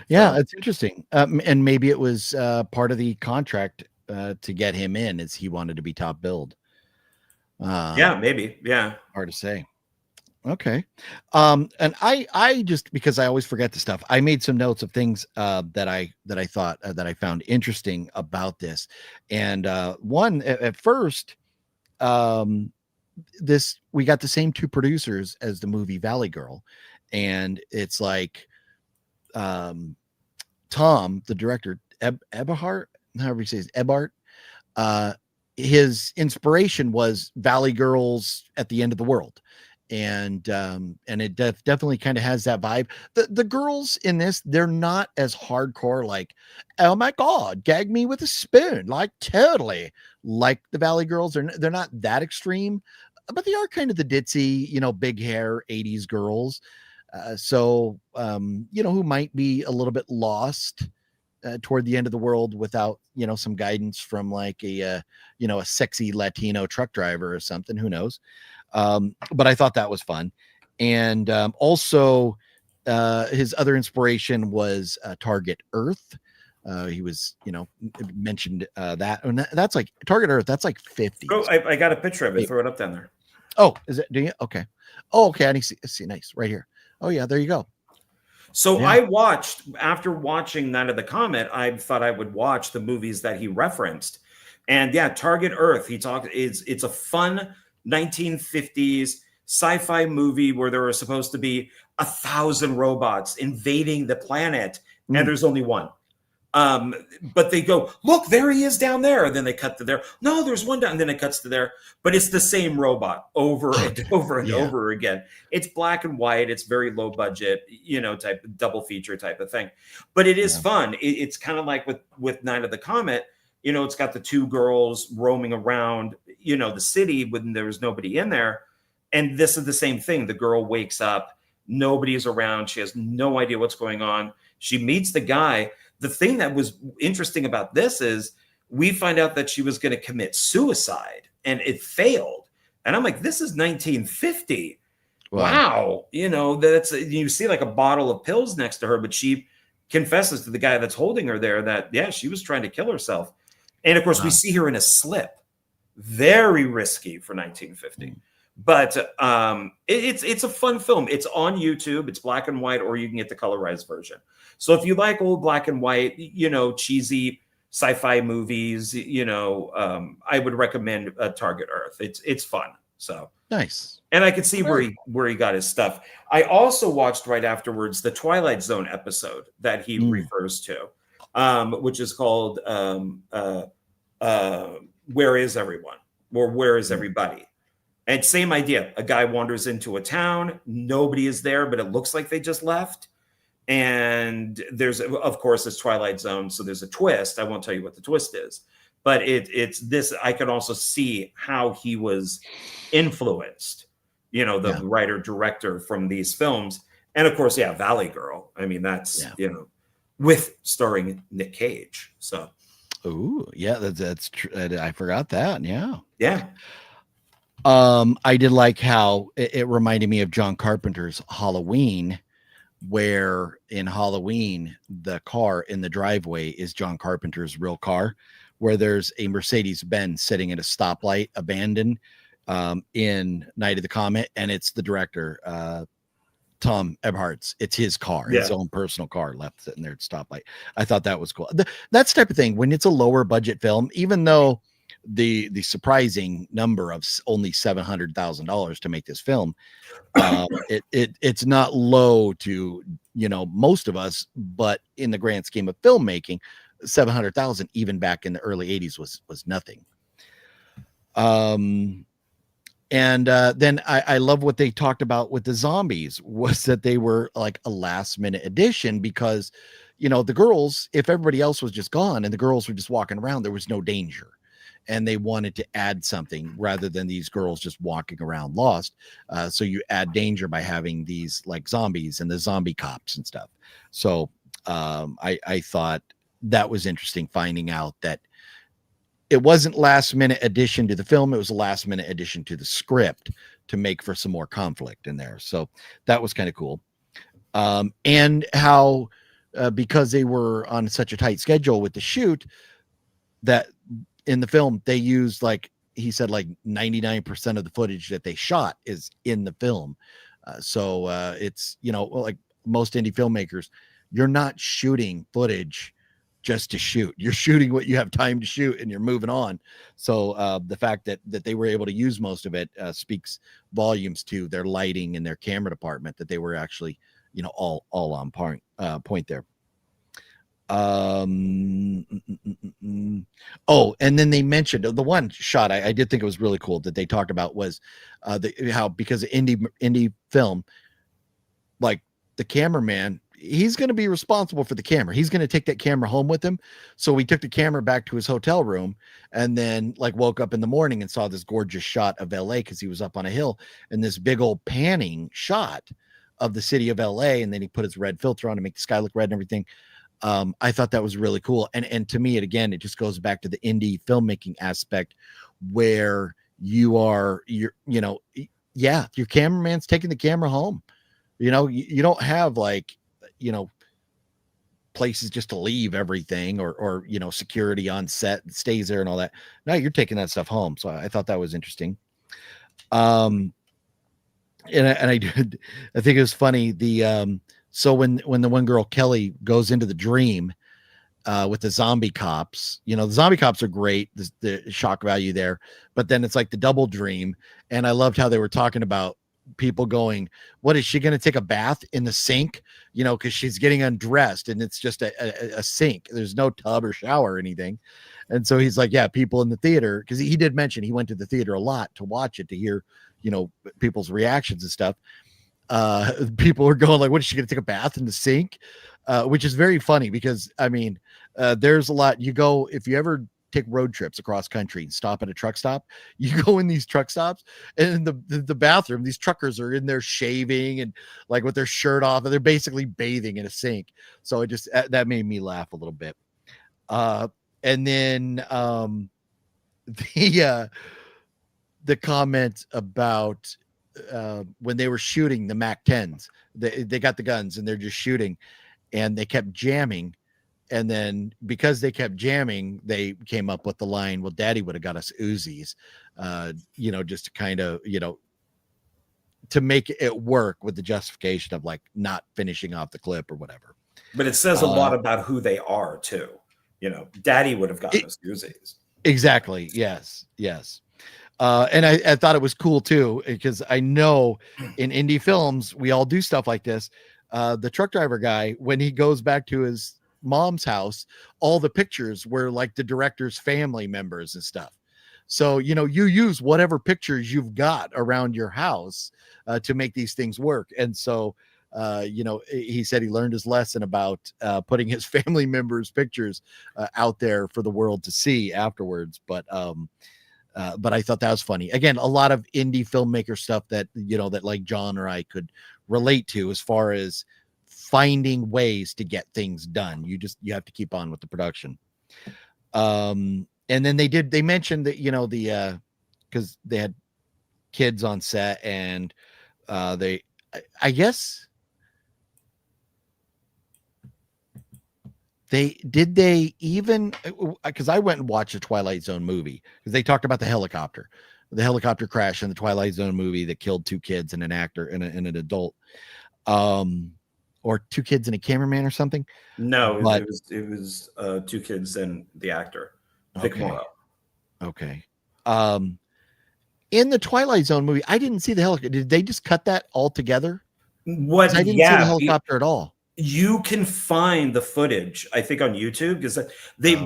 Yeah, it's interesting. And maybe it was part of the contract to get him in, as he wanted to be top billed. Yeah, maybe. Yeah. Hard to say. Okay. And I just, because I always forget the stuff, I made some notes of things that I thought that I found interesting about this. And one, at first, we got the same two producers as the movie Valley Girl, and it's like Tom, the director, Eberhardt, however he says, Ebart, his inspiration was Valley Girls at the End of the World. And it definitely kind of has that vibe. The girls in this, they're not as hardcore, like, oh my God, gag me with a spoon, like totally like the Valley Girls. They're not that extreme, but they are kind of the ditzy, big hair 80s girls. Who might be a little bit lost toward the end of the world without, some guidance from like a sexy Latino truck driver or something, who knows? But I thought that was fun. And also his other inspiration was Target Earth. He was, mentioned that. And that's like Target Earth. That's like 50. Oh, I got a picture of it. Throw it up down there. Oh, is it? Do you? Okay. Oh, okay. I see. Nice. Right here. Oh, yeah. There you go. So I watched, after watching Night of the Comet, I thought I would watch the movies that he referenced. And yeah, Target Earth, it's a fun 1950s sci-fi movie where there are supposed to be 1,000 robots invading the planet, and there's only one. But they go, look, there he is down there. And then they cut to there. No, there's one down. And then it cuts to there. But it's the same robot over and over and over again. It's black and white. It's very low budget, type double feature type of thing. But it is fun. It's kind of like with Night of the Comet. It's got the two girls roaming around, the city when there was nobody in there. And this is the same thing. The girl wakes up. Nobody's around. She has no idea what's going on. She meets the guy. The thing that was interesting about this is we find out that she was going to commit suicide, and it failed. And I'm like, this is 1950. Wow. You see like a bottle of pills next to her, but she confesses to the guy that's holding her there that, she was trying to kill herself. And of course, we see her in a slip. Very risky for 1950. But it's a fun film. It's on YouTube. It's black and white, or you can get the colorized version. So if you like old black and white, cheesy sci-fi movies, I would recommend Target Earth. It's fun. So nice. And I could see where he got his stuff. I also watched right afterwards the Twilight Zone episode that he refers to, which is called Where Is Everyone? Or Where Is Everybody? And same idea. A guy wanders into a town. Nobody is there, but it looks like they just left. And there's, of course, this Twilight Zone. So there's a twist. I won't tell you what the twist is. But it's this. I can also see how he was influenced, the writer-director from these films. And, of course, Valley Girl. I mean, that's, with starring Nick Cage. So. Oh, yeah, that's true. I forgot that. Yeah. Yeah. I did like how it reminded me of John Carpenter's Halloween, where in Halloween, the car in the driveway is John Carpenter's real car, where there's a Mercedes-Benz sitting at a stoplight, abandoned, in Night of the Comet, and it's the director, Tom Ebhart's. It's his car, his own personal car, left sitting there at stoplight. I thought that was cool. That's the type of thing when it's a lower budget film, even though the surprising number of only $700,000 to make this film, it's not low to, you know, most of us, but in the grand scheme of filmmaking, 700,000 even back in the early 80s was nothing. And then I love what they talked about with the zombies, was that they were like a last minute addition because, you know, the girls, if everybody else was just gone and the girls were just walking around, there was no danger. And they wanted to add something rather than these girls just walking around lost. So you add danger by having these like zombies and the zombie cops and stuff. So I thought that was interesting, finding out that it wasn't last minute addition to the film. It was a last minute addition to the script to make for some more conflict in there. So that was kind of cool. And how, because they were on such a tight schedule with the shoot, that in the film, they used, like he said, like 99% of the footage that they shot is in the film. So it's, you know, like most indie filmmakers, you're not shooting footage just to shoot. You're shooting what you have time to shoot and you're moving on. So the fact that they were able to use most of it speaks volumes to their lighting and their camera department, that they were actually, you know, all on point there. Oh, and then they mentioned the one shot I did think it was really cool that they talked about was how, because of indie film, like the cameraman, he's going to be responsible for the camera. He's going to take that camera home with him. So we took the camera back to his hotel room and then like woke up in the morning and saw this gorgeous shot of LA, because he was up on a hill, and this big old panning shot of the city of LA. And then he put his red filter on to make the sky look red and everything. I thought that was really cool. And to me, it just goes back to the indie filmmaking aspect, where your cameraman's taking the camera home. You know, you don't have like, you know, places just to leave everything, or you know, security on set stays there and all that. No, you're taking that stuff home. So I thought that was interesting. And I think it was funny. So when the one girl, Kelly, goes into the dream with the zombie cops, you know, the zombie cops are great, the shock value there, but then it's like the double dream. And I loved how they were talking about people going, what is she going to take a bath in the sink? You know, because she's getting undressed and it's just a sink. There's no tub or shower or anything. And so he's like, yeah, people in the theater, because he did mention he went to the theater a lot to watch it, to hear, you know, people's reactions and stuff. People were going like, what is she going to take a bath in the sink? Which is very funny because, I mean, there's a lot. You go, if you ever take road trips across country and stop at a truck stop, you go in these truck stops, and in the bathroom, these truckers are in there shaving and like with their shirt off, and they're basically bathing in a sink. So it just, that made me laugh a little bit. And then the comment about when they were shooting the Mac 10s, they got the guns and they're just shooting, and they kept jamming. And then because they kept jamming, they came up with the line, well, Daddy would have got us Uzis, you know, just to kind of, you know, to make it work with the justification of like not finishing off the clip or whatever. But it says a lot about who they are too. You know, Daddy would have gotten us Uzis. Exactly. Yes. And I thought it was cool too, because I know in indie films, we all do stuff like this. The truck driver guy, when he goes back to his mom's house, all the pictures were like the director's family members and stuff. So, you know, you use whatever pictures you've got around your house to make these things work. And so, you know, he said he learned his lesson about putting his family members' pictures out there for the world to see afterwards. But I thought that was funny. Again, a lot of indie filmmaker stuff that, you know, that like John or I could relate to, as far as finding ways to get things done. You have to keep on with the production. And then they mentioned that, you know, because they had kids on set, and I guess they even, because I went and watched a Twilight Zone movie because they talked about the helicopter crash in the Twilight Zone movie that killed 2 kids and an actor and an adult, or 2 kids and a cameraman or something. No, But it was 2 kids and the actor, Vic okay. Morrow. Okay. In the Twilight Zone movie, I didn't see the helicopter. Did they just cut that all together? What? I didn't see the helicopter at all. You can find the footage, I think, on YouTube, because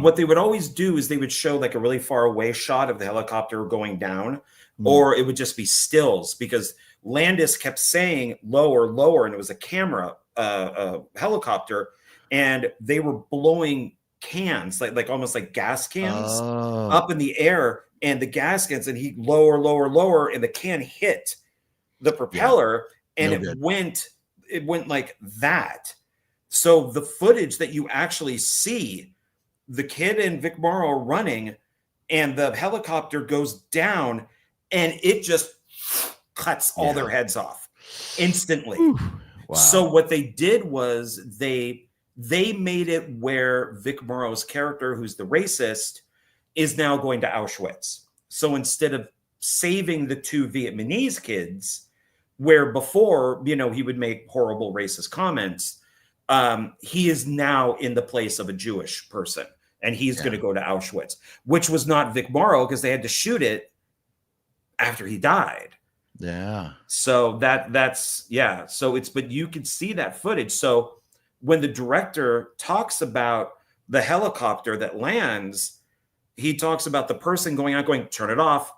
what they would always do is they would show like a really far away shot of the helicopter going down, or it would just be stills because Landis kept saying lower, lower, and it was a camera helicopter, and they were blowing cans like almost like gas cans up in the air, and the gas cans, and he lower, lower, lower, and the can hit the propeller, and it went like that. So the footage that you actually see, the kid and Vic Morrow running, and the helicopter goes down, and it just cuts all their heads off instantly. Wow. So what they did was they made it where Vic Morrow's character, who's the racist, is now going to Auschwitz. So instead of saving the 2 Vietnamese kids, where before, he would make horrible racist comments, he is now in the place of a Jewish person, and he's going to go to Auschwitz, which was not Vic Morrow because they had to shoot it after he died. Yeah. So that's So but you can see that footage. So when the director talks about the helicopter that lands, he talks about the person going out, going, turn it off.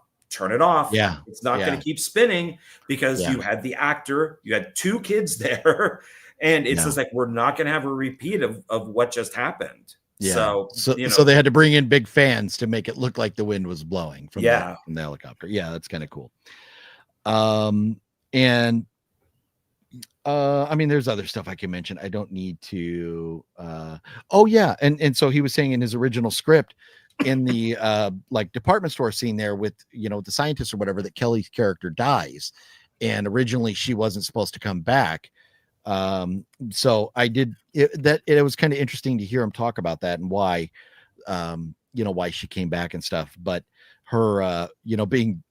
Yeah. It's not going to keep spinning because you had the actor, you had 2 kids there. And it's just like, we're not going to have a repeat of what just happened. Yeah. So they had to bring in big fans to make it look like the wind was blowing from the helicopter. Yeah, that's kind of cool. And I mean, there's other stuff I can mention. I don't need to. And so he was saying in his original script, in the like department store scene there with the scientist or whatever, that Kelly's character dies, and originally she wasn't supposed to come back. So I did it was kind of interesting to hear him talk about that and why, why she came back and stuff. But her, being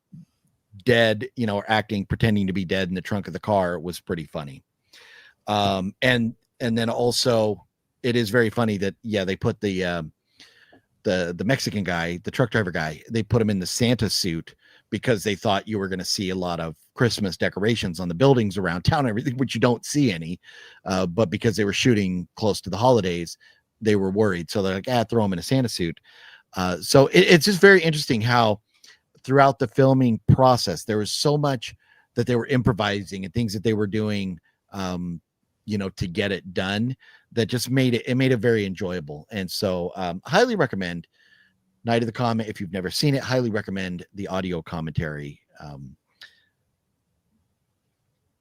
dead, or pretending to be dead in the trunk of the car was pretty funny. And then also it is very funny that, they put the Mexican guy, the truck driver guy, they put him in the Santa suit because they thought you were going to see a lot of Christmas decorations on the buildings around town and everything, which you don't see any. But because they were shooting close to the holidays, they were worried. So they're like, throw him in a Santa suit. So it's just very interesting how throughout the filming process, there was so much that they were improvising and things that they were doing, to get it done, that just made it very enjoyable. And so highly recommend Night of the Comet. If you've never seen it, highly recommend the audio commentary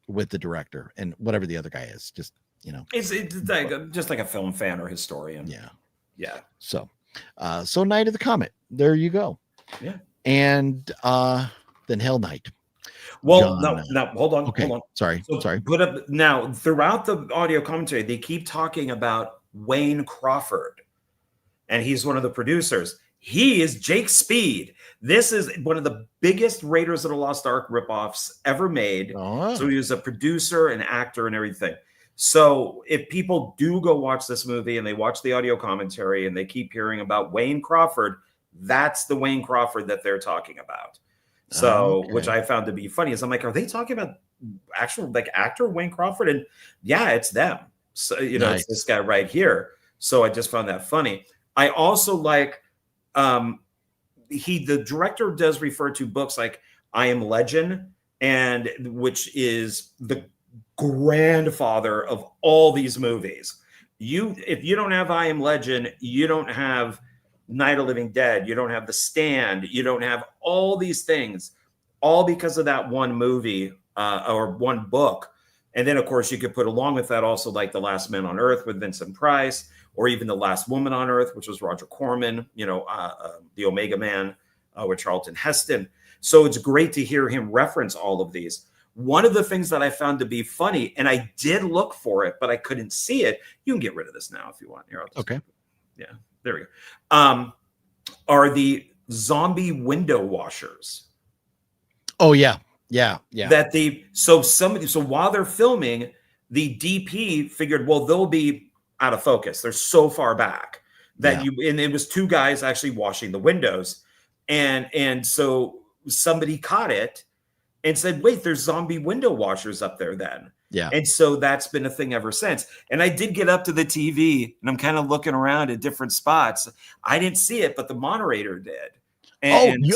with the director and whatever the other guy is. Just, it's like, just like a film fan or historian. Yeah. So Night of the Comet, there you go. Yeah. And then Hell Night. Well, John, no, hold on. Okay. Hold on. Sorry. Put up now throughout the audio commentary, they keep talking about Wayne Crawford, and he's one of the producers. He is Jake Speed. This is one of the biggest Raiders of the Lost Ark ripoffs ever made. Oh. So he was a producer and actor and everything. So if people do go watch this movie and they watch the audio commentary and they keep hearing about Wayne Crawford, that's the Wayne Crawford that they're talking about. So, which I found to be funny is I'm like, are they talking about actual like actor Wayne Crawford? And yeah, it's them. So, nice. It's this guy right here. So I just found that funny. I also like, the director does refer to books like I Am Legend, and which is the grandfather of all these movies. If you don't have I Am Legend, you don't have Night of the Living Dead, you don't have The Stand, you don't have all these things, all because of that one movie or one book. And then, of course, you could put along with that also like The Last Man on Earth with Vincent Price, or even The Last Woman on Earth, which was Roger Corman, The Omega Man with Charlton Heston. So it's great to hear him reference all of these. One of the things that I found to be funny, and I did look for it, but I couldn't see it. You can get rid of this now if you want. Here, okay. Yeah, there we go. Are the zombie window washers. Oh yeah. That so while they're filming, the DP figured, well, they'll be out of focus. They're so far back that and it was two guys actually washing the windows. And so somebody caught it and said, wait, there's zombie window washers up there then. Yeah. And so that's been a thing ever since. And I did get up to the TV and I'm kind of looking around at different spots. I didn't see it, but the moderator did. And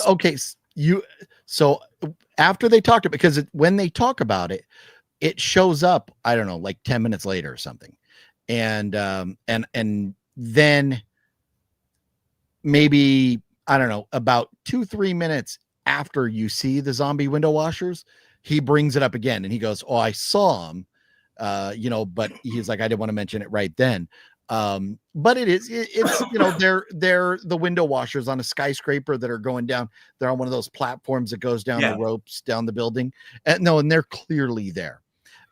so after they talked about, because when they talk about it, it shows up, I don't know, like 10 minutes later or something. And then maybe, I don't know, about 2-3 minutes after you see the zombie window washers, he brings it up again and he goes, oh, I saw him, but he's like, I didn't want to mention it right then. But it's they're the window washers on a skyscraper that are going down. They're on one of those platforms that goes down the ropes down the building. And they're clearly there.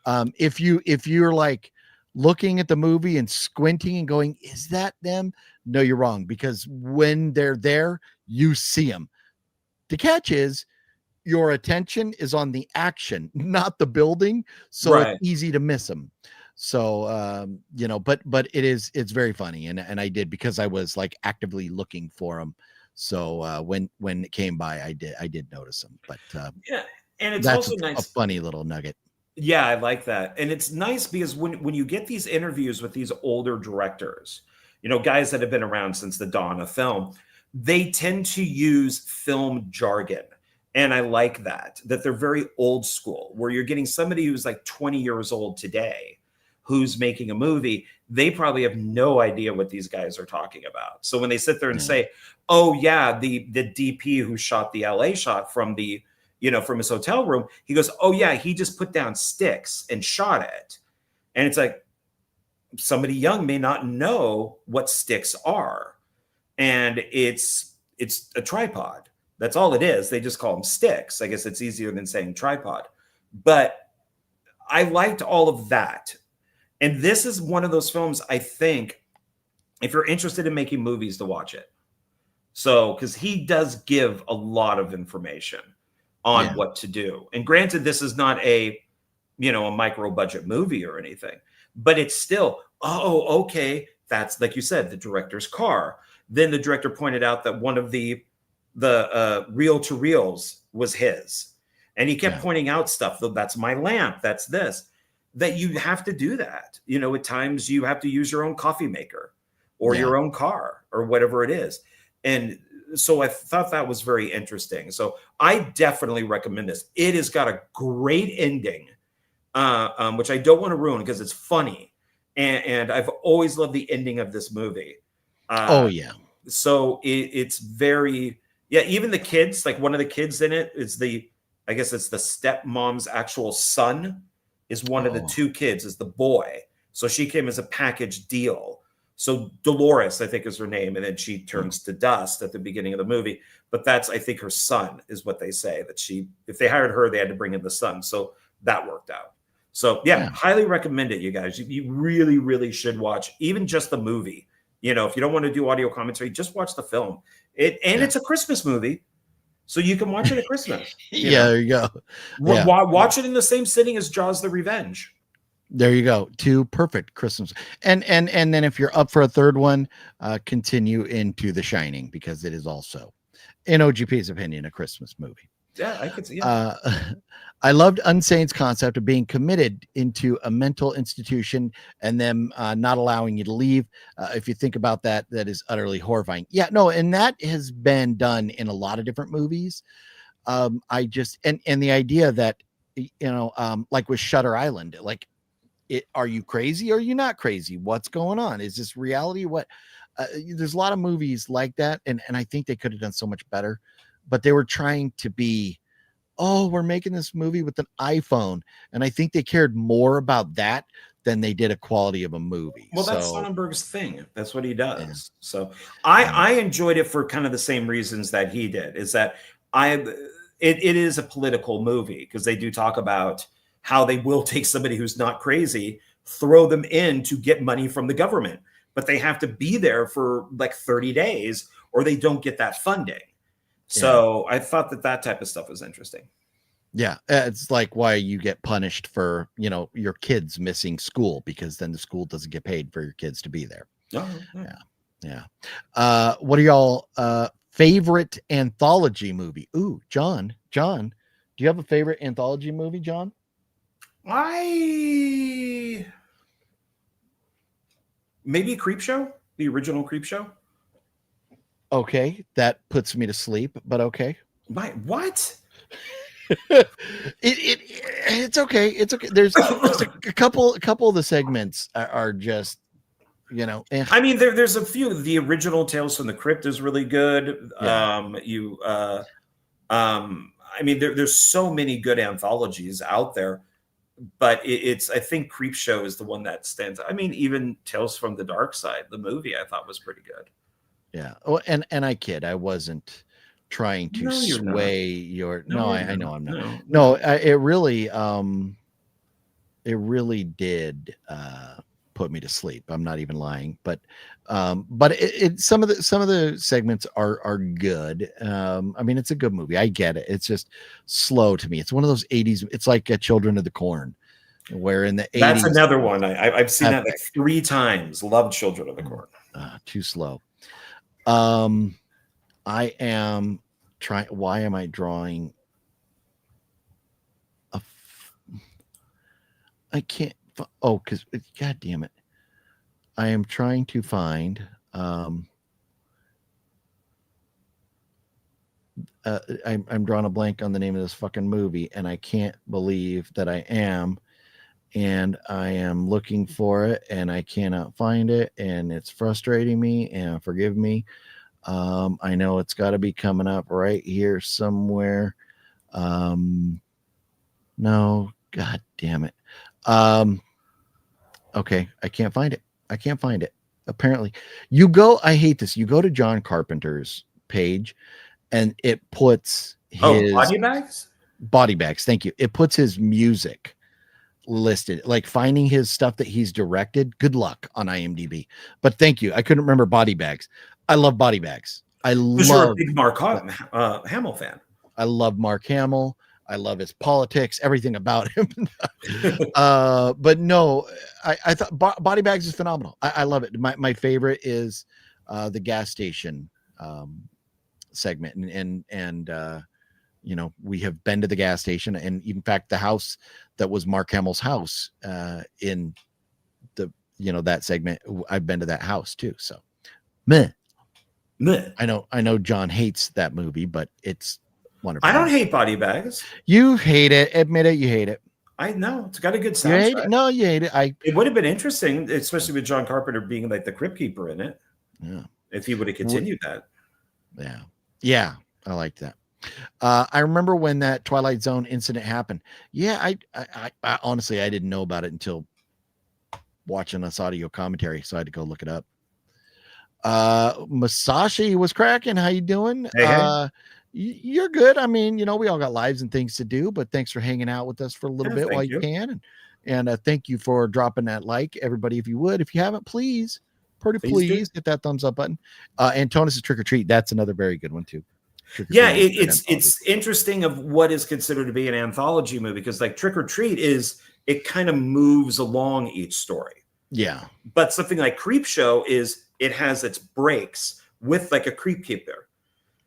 If you're like looking at the movie and squinting and going, is that them? No, you're wrong, because when they're there, you see them. The catch is your attention is on the action, not the building. So it's easy to miss them. So, but it's very funny. And I did, because I was like actively looking for them. So, when it came by, I did notice them, but, and it's that's also nice. A funny little nugget. Yeah, I like that. And it's nice because when you get these interviews with these older directors, guys that have been around since the dawn of film, they tend to use film jargon. And I like that they're very old school, where you're getting somebody who's like 20 years old today, who's making a movie. They probably have no idea what these guys are talking about. So when they sit there and say, oh yeah, the DP who shot the LA shot from the, from his hotel room, he goes, oh yeah, he just put down sticks and shot it. And it's like, somebody young may not know what sticks are. And it's a tripod. That's all it is. They just call them sticks. I guess it's easier than saying tripod. But I liked all of that. And this is one of those films, I think, if you're interested in making movies, to watch it. So, because he does give a lot of information on what to do. And granted, this is not a micro budget movie or anything, but it's still, oh, okay. That's, like you said, the director's car. Then the director pointed out that one of the reel-to-reels was his. And he kept pointing out stuff. That's my lamp. That's this. That you have to do that. At times you have to use your own coffee maker or your own car or whatever it is. And so I thought that was very interesting. So I definitely recommend this. It has got a great ending, which I don't want to ruin because it's funny. And I've always loved the ending of this movie. So it's very, even the kids, like one of the kids in it is I guess it's the stepmom's actual son is one of the two kids, is the boy. So she came as a package deal. So Dolores, I think, is her name. And then she turns to dust at the beginning of the movie. But that's, I think, her son is what they say, that if they hired her, they had to bring in the son. So that worked out. So highly recommend it, you guys. You really, really should watch even just the movie. If you don't want to do audio commentary, just watch the film. It's a Christmas movie. So you can watch it at Christmas. There you go. Watch it in the same sitting as Jaws: The Revenge. There you go. 2 perfect Christmas. And then if you're up for a third one, continue into The Shining, because it is also, in OGP's opinion, a Christmas movie. Yeah, I could see. I loved Unsane's concept of being committed into a mental institution and them not allowing you to leave. If you think about that, that is utterly horrifying. Yeah, no, and that has been done in a lot of different movies. I just and the idea that like with Shutter Island, like, are you crazy? Or are you not crazy? What's going on? Is this reality? What? There's a lot of movies like that, and I think they could have done so much better, but they were trying to be, we're making this movie with an iPhone. And I think they cared more about that than they did a quality of a movie. Well, that's Sonnenberg's thing. That's what he does. Yeah. So I enjoyed it for kind of the same reasons that he did, is that it is a political movie, because they do talk about how they will take somebody who's not crazy, throw them in to get money from the government. but they have to be there for like 30 days or they don't get that funding. So I thought that type of stuff was interesting. Yeah, it's like why you get punished for, you know, your kids missing school, because then the school doesn't get paid for your kids to be there. Yeah. What are y'all favorite anthology movie? Ooh, John, do you have a favorite anthology movie, John? Maybe Creep Show, the original Creep Show. Okay, that puts me to sleep, but okay. What? It's okay. It's okay. There's just a couple of the segments are just, you know. I mean, there's a few. The original Tales from the Crypt is really good. Yeah. I mean, there's so many good anthologies out there, but I think Creep Show is the one that stands out. I mean, even Tales from the Dark Side, the movie, I thought was pretty good. Yeah. Oh, and I kid. I wasn't trying to sway your. No, I know I'm not. No, it really did put me to sleep. I'm not even lying, but some of the segments are good. I mean, it's a good movie. I get it. It's just slow to me. It's one of those 80s. It's like Children of the Corn, where in the 80s. That's another one. I've seen that like 3 times. Love Children of the Corn. Too slow. I am trying. Why am I drawing? I can't. Oh, because God damn it! I am trying to find. I'm drawing a blank on the name of this fucking movie, and I can't believe that I am. And I am looking for it, and I cannot find it, and it's frustrating me. And forgive me. I know it's got to be coming up right here somewhere. No, God damn it. Okay, I can't find it. Apparently, I hate this. You go to John Carpenter's page, and it puts his body bags. Thank you. It puts his music listed, like finding his stuff that he's directed. Good luck on IMDb. But thank you. I couldn't remember Body Bags. I love Body Bags. You're a big Mark Hamill fan. I love Mark Hamill. I love his politics, everything about him. But no, I thought Body Bags is phenomenal. I love it. My favorite is the gas station segment, and you know, we have been to the gas station, and in fact, the house that was Mark Hamill's house in the, you know, that segment, I've been to that house too. So, meh. I know John hates that movie, but it's wonderful. I don't hate Body Bags. You hate it. Admit it. You hate it. I know. It's got a good soundtrack. You hate it? No, you hate it. It would have been interesting, especially with John Carpenter being like the Crypt Keeper in it. Yeah. If he would have continued that. Yeah. Yeah. I like that. I remember when that Twilight Zone incident happened. Yeah. I honestly, I didn't know about it until watching this audio commentary. So I had to go look it up. Masashi was cracking. How you doing? Hey. You're good. I mean, you know, we all got lives and things to do, but thanks for hanging out with us for a little bit while you can. And thank you for dropping that like, everybody. If you would, if you haven't, please hit that thumbs up button. Antonis' Trick or Treat. That's another very good one too. Yeah, it's interesting of what is considered to be an anthology movie, because like Trick or Treat it kind of moves along each story. Yeah. But something like Creep Show it has its breaks with like a creep keeper.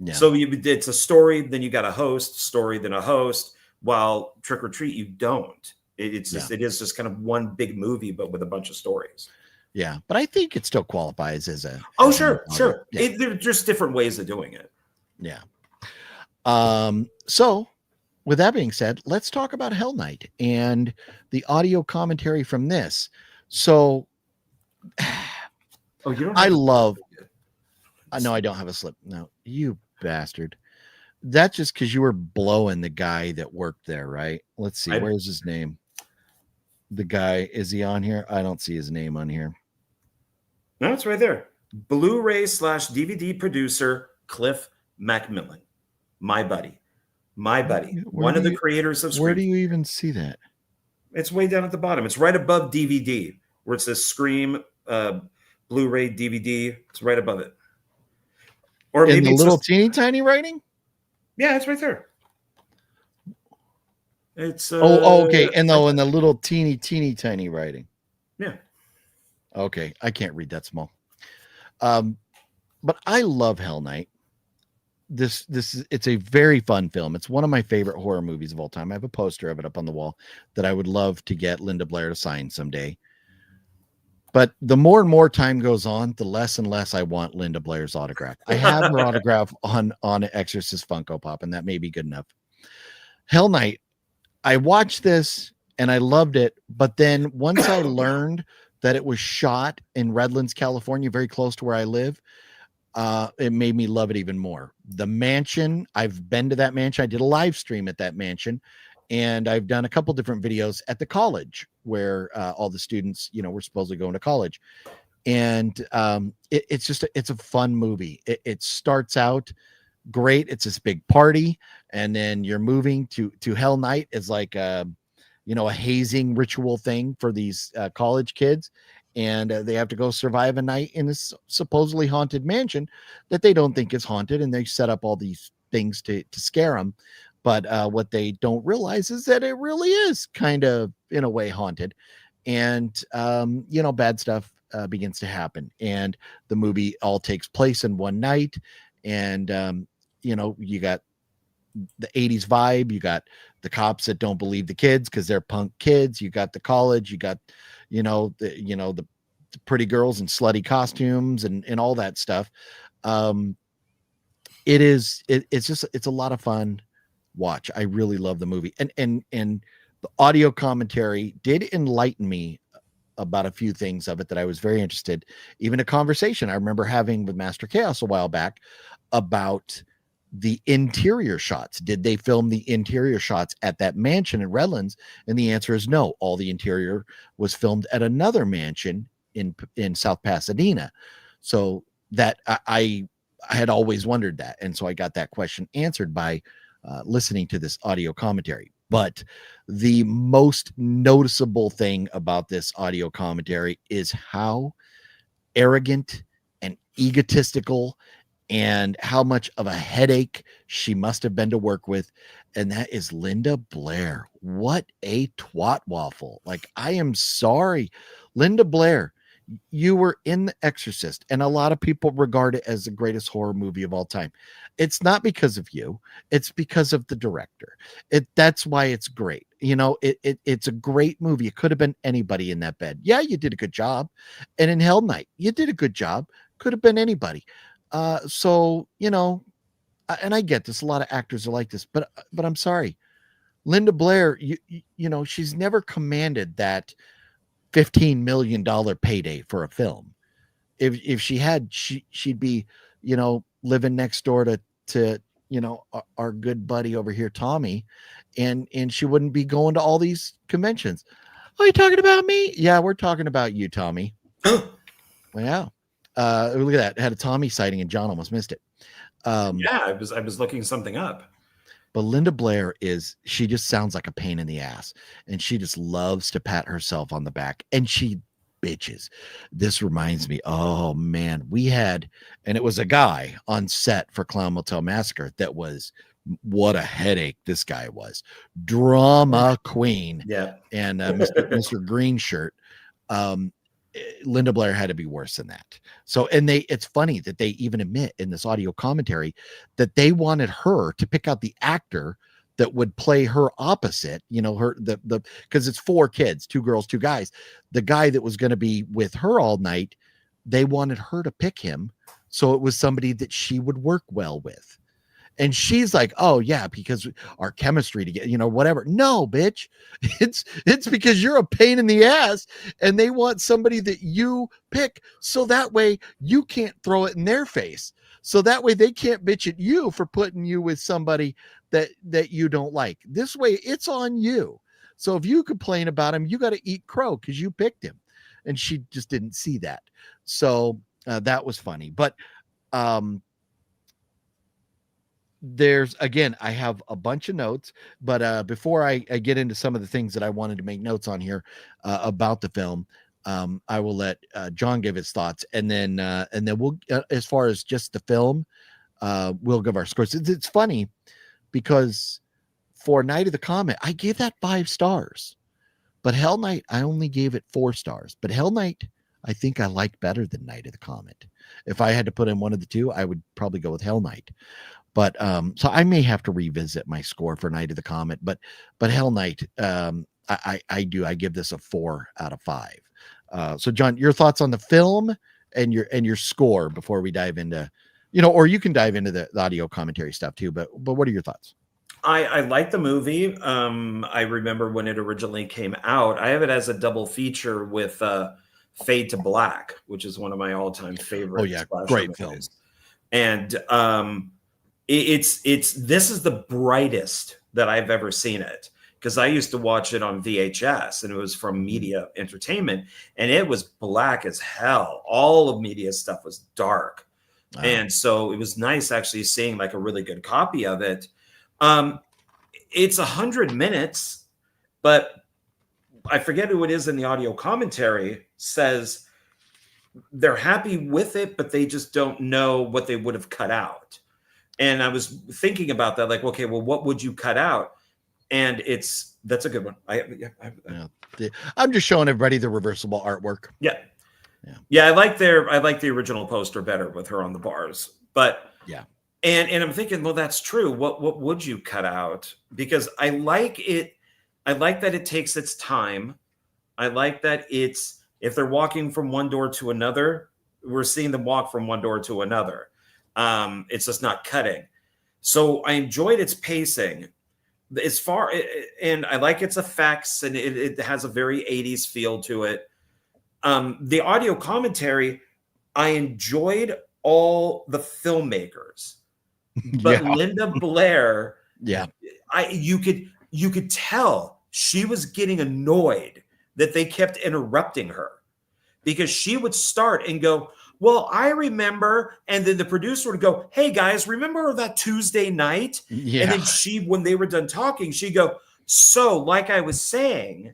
Yeah. So it's a story, then you got a host, story, then a host. While Trick or Treat, you don't. It is just kind of one big movie, but with a bunch of stories. Yeah, but I think it still qualifies as a. Sure. Yeah. There are just different ways of doing it. Yeah. So, with that being said, let's talk about Hell Night and the audio commentary from this. So. Oh, you don't. I love. No, I don't have a slip. No, you bastard. That's just because you were blowing the guy that worked there, right? Let's see. Where's his name? The guy, is he on here? I don't see his name on here. No, it's right there. Blu-ray / DVD producer Cliff Macmillan, my buddy, one of the creators of Scream. Where do you even see that? It's way down at the bottom. It's right above DVD, where it says Scream Blu-ray DVD. It's right above it. Or In maybe the it's little just, teeny tiny writing? yeah, it's right there. It's Okay. And though in the little teeny tiny writing. yeah. Okay, I can't read that small. But I love Hell Night. It's a very fun film. It's one of my favorite horror movies of all time. I have a poster of it up on the wall that I would love to get Linda Blair to sign someday. But the more and more time goes on, the less and less I want Linda Blair's autograph. I have her autograph on Exorcist Funko Pop, and that may be good enough. Hell Night, I watched this and I loved it, but then once I learned that it was shot in Redlands, California, very close to where I live, it made me love it even more. The mansion, I've been to that mansion. I did a live stream at that mansion, and I've done a couple different videos at the college where all the students, were supposedly going to college. And it's a fun movie. It starts out great. It's this big party, and then you're moving to Hell Night is like a hazing ritual thing for these college kids, and they have to go survive a night in this supposedly haunted mansion that they don't think is haunted, and they set up all these things to scare them. But what they don't realize is that it really is kind of in a way haunted, and bad stuff begins to happen, and the movie all takes place in one night. And you got the 80s vibe, you got the cops that don't believe the kids because they're punk kids, you got the college, you got the pretty girls in slutty costumes and all that stuff. It's a lot of fun watch. I really love the movie, and the audio commentary did enlighten me about a few things of it that I was very interested. Even a conversation I remember having with Master Chaos a while back about the interior shots. Did they film the interior shots at that mansion in Redlands? And the answer is no. All the interior was filmed at another mansion in South Pasadena. So that I had always wondered that. And so I got that question answered by listening to this audio commentary. But the most noticeable thing about this audio commentary is how arrogant and egotistical and how much of a headache she must have been to work with. And that is Linda Blair. What a twat waffle. Like, I am sorry, Linda Blair, you were in The Exorcist, and a lot of people regard it as the greatest horror movie of all time. It's not because of you. It's because of the director. That's why it's great. It's a great movie. It could have been anybody in that bed. Yeah, you did a good job. And in Hell Night, you did a good job. Could have been anybody. And I get this. A lot of actors are like this, but I'm sorry. Linda Blair, she's never commanded that $15 million payday for a film. If she had, she'd be, living next door to our good buddy over here, Tommy, and she wouldn't be going to all these conventions. Are you talking about me? Yeah, we're talking about you, Tommy. Yeah. Look at that. I had a Tommy sighting and John almost missed it. Yeah, I was looking something up. But Linda Blair she just sounds like a pain in the ass, and she just loves to pat herself on the back, and she bitches. This reminds me, oh man, and it was a guy on set for Clown Motel Massacre that was, what a headache this guy was. Drama queen. Yeah. And Mr. Green Shirt. Linda Blair had to be worse than that. So, it's funny that they even admit in this audio commentary that they wanted her to pick out the actor that would play her opposite, because it's 4 kids, 2 girls, 2 guys. The guy that was going to be with her all night, they wanted her to pick him. So it was somebody that she would work well with. And she's like, oh yeah, because our chemistry to get, whatever. No, bitch. It's because you're a pain in the ass, and they want somebody that you pick. So that way you can't throw it in their face. So that way they can't bitch at you for putting you with somebody that you don't like. This way it's on you. So if you complain about him, you got to eat crow because you picked him. And she just didn't see that. So that was funny. But there's, again, I have a bunch of notes, but before I get into some of the things that I wanted to make notes on here about the film, I will let John give his thoughts, and then we'll as far as just the film, we'll give our scores. It's funny because for Night of the Comet, I gave that 5 stars, but Hell Night, I only gave it 4 stars. But Hell Night, I think I like better than Night of the Comet. If I had to put in one of the two, I would probably go with Hell Night. But so I may have to revisit my score for Night of the Comet. But Hell Night, I give this a 4 out of 5. So John, your thoughts on the film and your score before we dive into, or you can dive into the audio commentary stuff too. But what are your thoughts? I like the movie. I remember when it originally came out. I have it as a double feature with Fade to Black, which is one of my all-time favorite. Oh yeah, great film. And this is the brightest that I've ever seen it, because I used to watch it on VHS, and it was from Media Entertainment, and it was black as hell. All of Media stuff was dark. Wow. And so it was nice actually seeing like a really good copy of it. It's 100 minutes, but I forget who it is in the audio commentary says they're happy with it, but they just don't know what they would have cut out. And I was thinking about that, like, okay, well, what would you cut out? And that's a good one. I'm just showing everybody the reversible artwork. Yeah. I like the original poster better with her on the bars, but yeah. And I'm thinking, well, that's true. What would you cut out? Because I like it. I like that it takes its time. I like that if they're walking from one door to another, we're seeing them walk from one door to another. It's just not cutting. So I enjoyed its pacing. And I like its effects, and it has a very 80s feel to it. The audio commentary, I enjoyed all the filmmakers. But yeah. Linda Blair, you could tell she was getting annoyed that they kept interrupting her, because she would start and go, well, I remember, and then the producer would go, hey guys, remember that Tuesday night? Yeah. And then when they were done talking, she'd go, so like I was saying,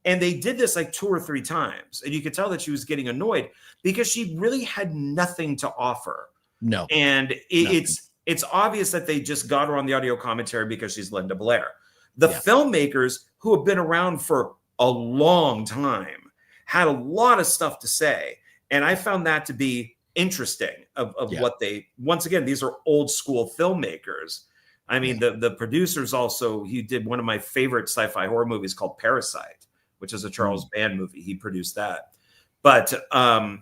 and they did this like 2 or 3 times, and you could tell that she was getting annoyed because she really had nothing to offer. No. And it's obvious that they just got her on the audio commentary because she's Linda Blair. The filmmakers, who have been around for a long time, had a lot of stuff to say. And I found that to be interesting of what once again, these are old school filmmakers. I mean, the producers also, he did one of my favorite sci-fi horror movies called Parasite, which is a Charles Band movie. He produced that. But I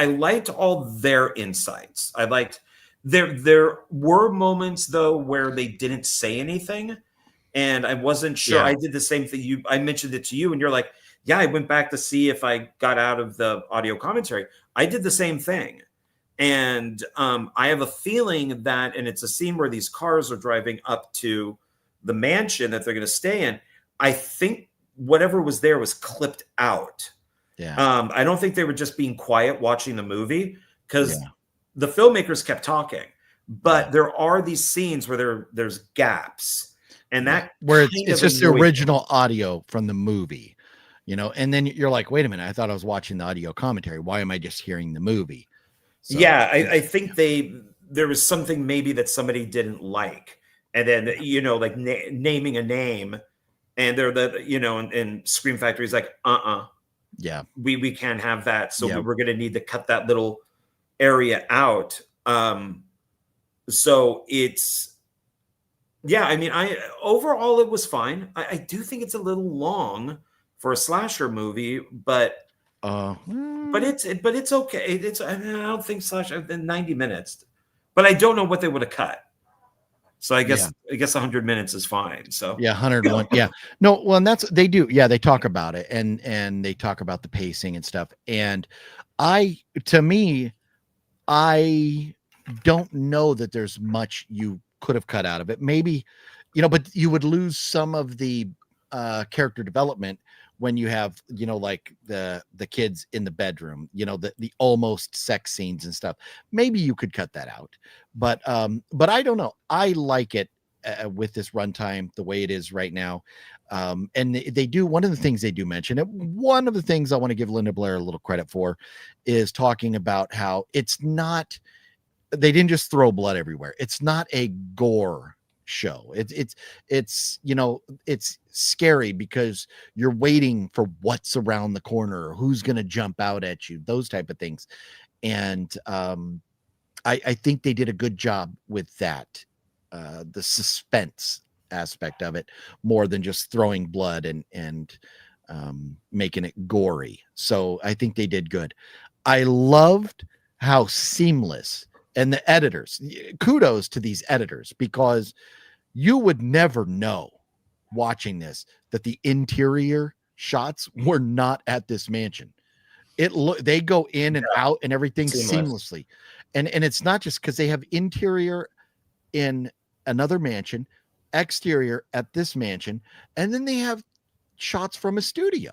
liked all their insights. I liked there were moments though where they didn't say anything, and I wasn't sure. I did the same thing. I mentioned it to you, and you're like, yeah, I went back to see if I got out of the audio commentary. I did the same thing. And I have a feeling that, and it's a scene where these cars are driving up to the mansion that they're going to stay in. I think whatever was there was clipped out. Yeah. I don't think they were just being quiet watching the movie, because the filmmakers kept talking. But there are these scenes where there's gaps. And that where it's just the original audio from the movie. And then you're like, wait a minute, I thought I was watching the audio commentary. Why am I just hearing the movie? So, I think there was something maybe that somebody didn't like. And then, like naming a name, and they're and Scream Factory's like, yeah, we can't have that. So we're going to need to cut that little area out. So it's, overall it was fine. I do think it's a little long for a slasher movie, but it's okay. I don't think slasher 90 minutes, but I don't know what they would have cut. So I guess 100 minutes is fine. So 101. Yeah. No, well, and that's, they do. Yeah. They talk about it, and they talk about the pacing and stuff. And I don't know that there's much you could have cut out of it. Maybe, but you would lose some of the character development when you have, like the kids in the bedroom, the almost sex scenes and stuff. Maybe you could cut that out, but I don't know. I like it with this runtime the way it is right now. And they do, one of the things they do mention it. One of the things I want to give Linda Blair a little credit for is talking about how it's not, they didn't just throw blood everywhere. It's not a gore show. It's you know, it's scary because you're waiting for what's around the corner or who's going to jump out at you, those type of things. And I think they did a good job with that, the suspense aspect of it, more than just throwing blood and making it gory. So I think they did good. I loved how seamless, and the editors, kudos to these editors, because you would never know watching this that the interior shots were not at this mansion. They go in and out and everything seamlessly. And it's not just because they have interior in another mansion, exterior at this mansion, and then they have shots from a studio.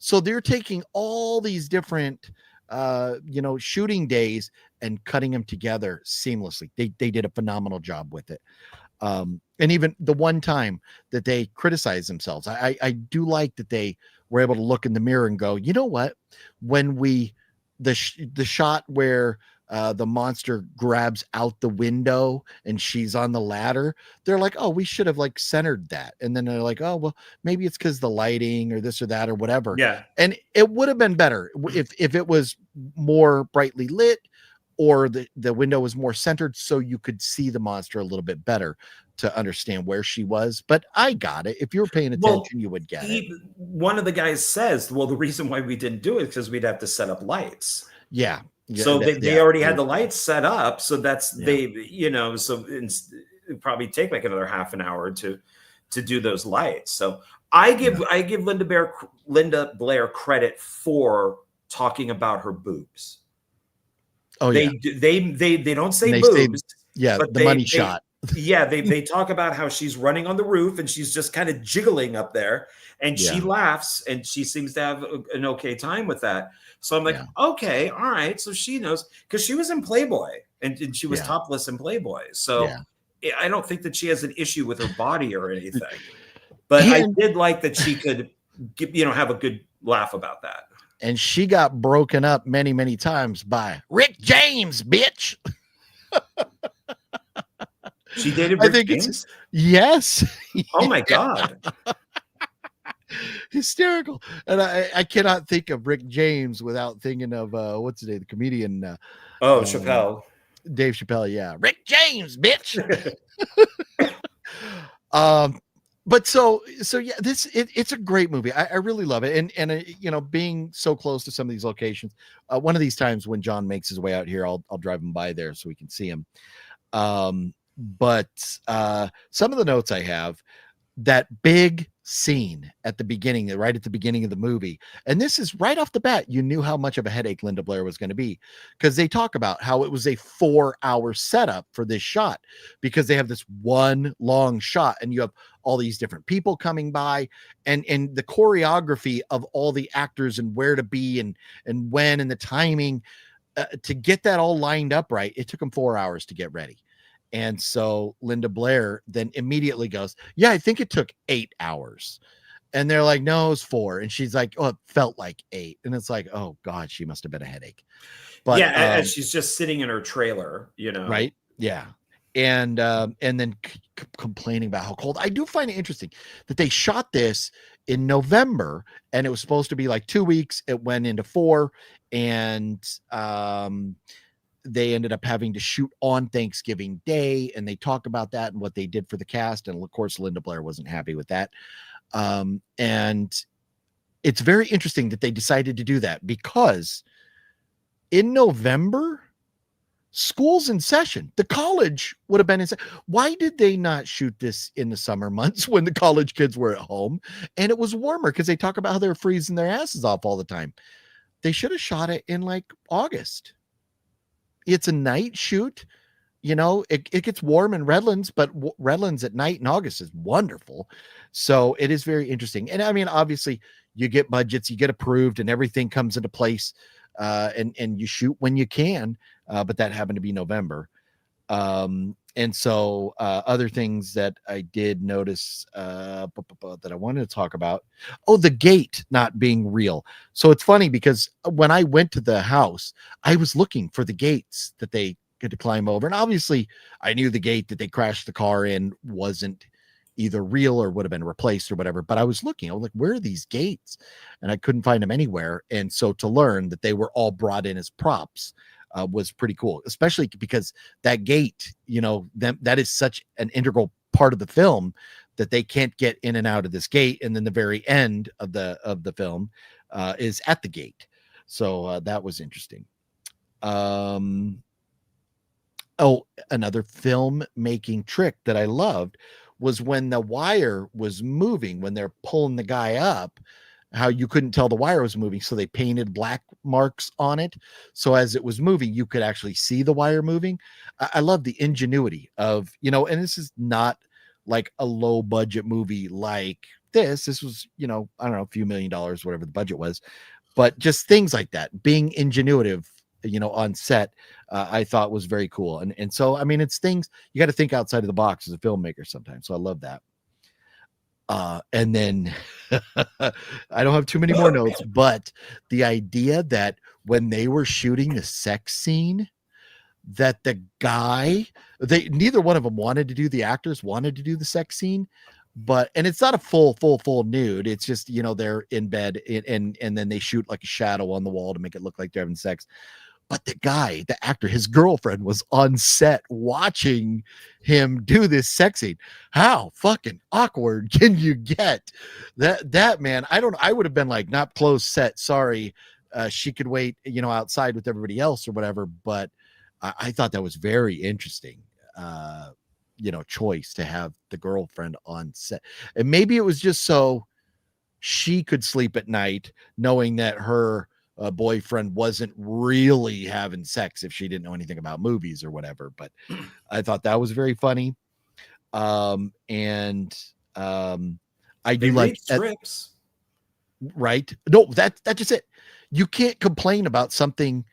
So they're taking all these different shooting days and cutting them together seamlessly. They did a phenomenal job with it. And even the one time that they criticize themselves, I do like that they were able to look in the mirror and go, you know what, when the shot where the monster grabs out the window and she's on the ladder, they're like, oh, we should have like centered that. And then they're like, oh, well, maybe it's because the lighting or this or that or whatever. Yeah. And it would have been better if it was more brightly lit, or the window was more centered so you could see the monster a little bit better to understand where she was. But I got it. If you were paying attention, you would get it. One of the guys says, well, the reason why we didn't do it is because we'd have to set up lights. Yeah. So they already had the lights set up. So that's so it'd probably take like another half an hour to do those lights. So I give Linda Blair credit for talking about her boobs. Oh, they don't say boobs. But the money shot. They talk about how she's running on the roof and she's just kind of jiggling up there, and she laughs and she seems to have an okay time with that. So I'm like, okay, all right. So she knows, because she was in Playboy and she was topless in Playboy. So I don't think that she has an issue with her body or anything. But I did like that she could, have a good laugh about that. And she got broken up many, many times by Rick James, bitch. She dated Rick James? Yes. Oh my God. Hysterical. And I cannot think of Rick James without thinking of what's his name, the comedian Chappelle. Dave Chappelle, yeah. Rick James, bitch. But so yeah, it's a great movie. I really love it. And being so close to some of these locations, one of these times when John makes his way out here, I'll drive him by there so we can see him. But some of the notes I have, that big scene at the beginning, right at the beginning of the movie, and this is right off the bat, you knew how much of a headache Linda Blair was going to be, because they talk about how it was a 4-hour setup for this shot, because they have this one long shot and you have all these different people coming by, and the choreography of all the actors and where to be and when, and the timing to get that all lined up right. It took them 4 hours to get ready. And so Linda Blair then immediately goes, yeah, I think it took 8 hours. And they're like, no, it was 4. And she's like, oh, it felt like 8. And it's like, oh God, she must've been a headache. But as she's just sitting in her trailer, right. Yeah. And then complaining about how cold. I do find it interesting that they shot this in November and it was supposed to be like 2 weeks. It went into 4, and they ended up having to shoot on Thanksgiving Day, and they talk about that and what they did for the cast. And of course, Linda Blair wasn't happy with that. And it's very interesting that they decided to do that, because in November, school's in session. The college would have been in session. Why did they not shoot this in the summer months when the college kids were at home and it was warmer? Because they talk about how they're freezing their asses off all the time. They should have shot it in like August. It's a night shoot. It gets warm in Redlands, but Redlands at night in August is wonderful. So it is very interesting. And I mean, obviously you get budgets, you get approved, and everything comes into place, and you shoot when you can. But that happened to be November. And And so other things that I did notice that I wanted to talk about. Oh, the gate not being real. So it's funny because when I went to the house, I was looking for the gates that they could to climb over. And obviously I knew the gate that they crashed the car in wasn't either real or would have been replaced or whatever. But I was looking, I was like, where are these gates? And I couldn't find them anywhere. And so to learn that they were all brought in as props was pretty cool, especially because that gate, that is such an integral part of the film that they can't get in and out of this gate. And then the very end of the film is at the gate. So that was interesting. Another filmmaking trick that I loved was when the wire was moving, when they're pulling the guy up, how you couldn't tell the wire was moving. So they painted black marks on it. So as it was moving, you could actually see the wire moving. I love the ingenuity of, and this is not like a low budget movie like this. This was, I don't know, a few $1 million, whatever the budget was, but just things like that, being ingenuitive, on set, I thought was very cool. And so, I mean, it's things you got to think outside of the box as a filmmaker sometimes. So I love that. And then I don't have too many more notes, but the idea that when they were shooting the sex scene, that the guy, neither one of them wanted to do, the actors wanted to do the sex scene, and it's not a full nude. It's just, they're in bed and then they shoot like a shadow on the wall to make it look like they're having sex. But the guy, the actor, his girlfriend was on set watching him do this sex scene. How fucking awkward can you get? That man, I would have been like, not close set. Sorry. She could wait, outside with everybody else or whatever. But I thought that was very interesting, choice to have the girlfriend on set. And maybe it was just so she could sleep at night knowing that her boyfriend wasn't really having sex if she didn't know anything about movies or whatever. But I thought that was very funny. I do like scripts, right? No, that's just it. You can't complain about something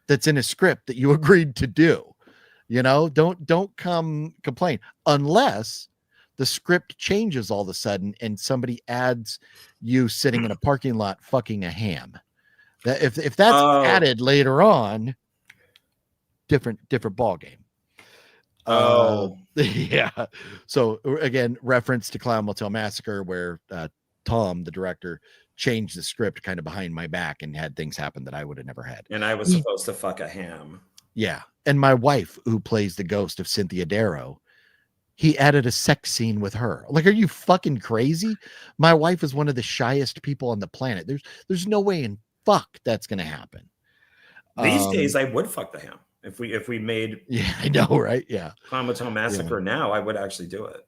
that's in a script that you agreed to do. Don't come complain unless the script changes all of a sudden and somebody adds you sitting in a parking lot fucking a ham. That if that's added later on, different ball game. Yeah. So again, reference to Clown Motel Massacre, where Tom, the director, changed the script kind of behind my back and had things happen that I would have never had. And I was supposed to fuck a ham. Yeah. And my wife, who plays the ghost of Cynthia Darrow, he added a sex scene with her. Like, are you fucking crazy? My wife is one of the shyest people on the planet. There's no way in fuck that's gonna happen. These days I would fuck the ham. If we made I know, right? Yeah. Clown Motel Massacre now, I would actually do it.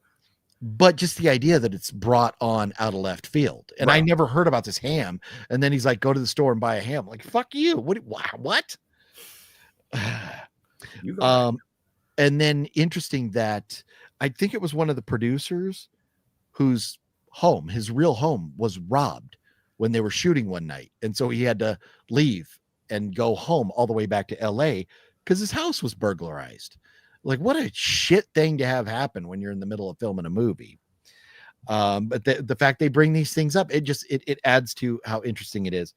But just the idea that it's brought on out of left field. And I never heard about this ham. And then he's like, go to the store and buy a ham. Like, fuck you. What? And then interesting that I think it was one of the producers whose his real home was robbed when they were shooting one night. And so he had to leave and go home all the way back to LA because his house was burglarized. Like, what a shit thing to have happen when you're in the middle of filming a movie. But the fact they bring these things up, it adds to how interesting it is.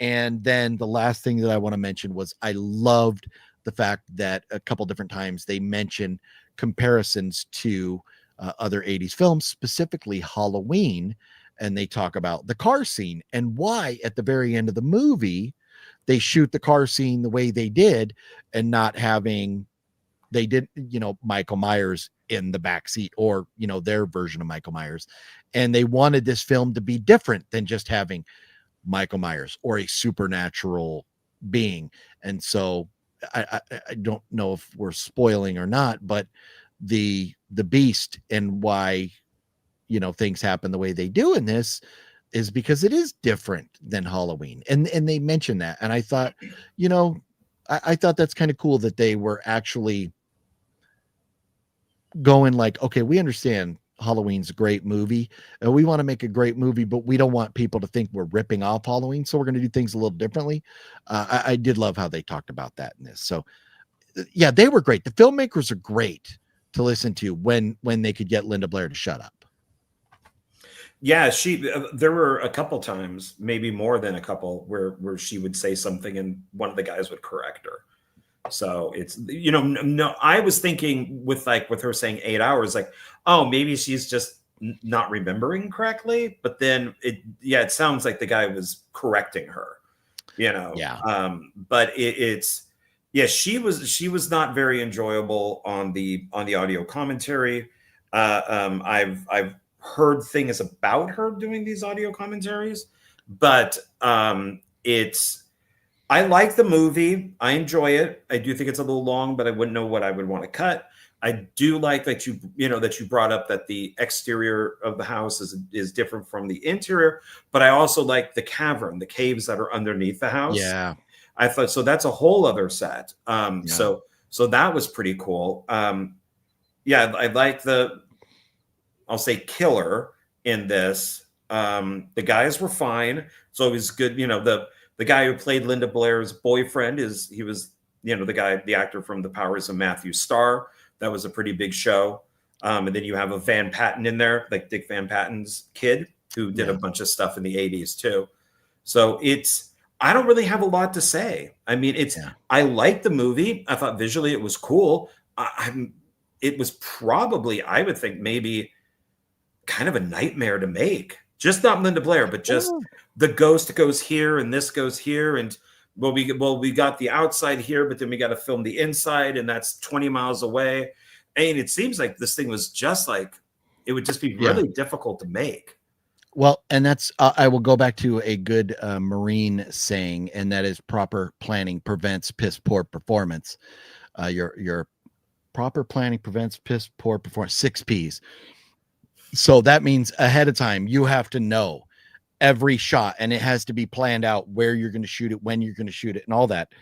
And then the last thing that I want to mention was I loved the fact that a couple different times they mention comparisons to other 80s films, specifically Halloween. And they talk about the car scene and why at the very end of the movie, they shoot the car scene the way they did and not having, they did, Michael Myers in the back seat or, their version of Michael Myers. And they wanted this film to be different than just having Michael Myers or a supernatural being. And so I don't know if we're spoiling or not, but the beast and why, things happen the way they do in this is because it is different than Halloween. And they mentioned that. And I thought, I thought that's kind of cool that they were actually going like, okay, we understand Halloween's a great movie and we want to make a great movie, but we don't want people to think we're ripping off Halloween. So we're going to do things a little differently. I did love how they talked about that in this. So yeah, they were great. The filmmakers are great to listen to when they could get Linda Blair to shut up. Yeah, there were a couple times, maybe more than a couple, where she would say something and one of the guys would correct her. So it's, no, I was thinking with her saying 8 hours, like, oh, maybe she's just not remembering correctly. But then it sounds like the guy was correcting her, Yeah. But she was not very enjoyable on the audio commentary. I've heard things about her doing these audio commentaries, but I like the movie. I enjoy it. I do think it's a little long, but I wouldn't know what I would want to cut. I do like that you brought up that the exterior of the house is different from the interior, but I also like the cavern, the caves that are underneath the house. Yeah. I thought so. That's a whole other set. So that was pretty cool. I like I'll say killer in this. The guys were fine. So it was good. The guy who played Linda Blair's boyfriend was the actor from The Powers of Matthew Starr. That was a pretty big show. And then you have a Van Patten in there, like Dick Van Patten's kid, who did a bunch of stuff in the 80s too. So I don't really have a lot to say. I mean, I liked the movie. I thought visually it was cool. It was probably, I would think, maybe kind of a nightmare to make. Just not Linda Blair, but just the ghost goes here and this goes here. And we got the outside here, but then we got to film the inside, and that's 20 miles away. And it seems like this thing was just like, it would just be really difficult to make. Well, and that's, I will go back to a good Marine saying, and that is proper planning prevents piss poor performance. Your proper planning prevents piss poor performance, 6 P's. So that means ahead of time, you have to know every shot, and it has to be planned out where you're going to shoot it, when you're going to shoot it, and all that.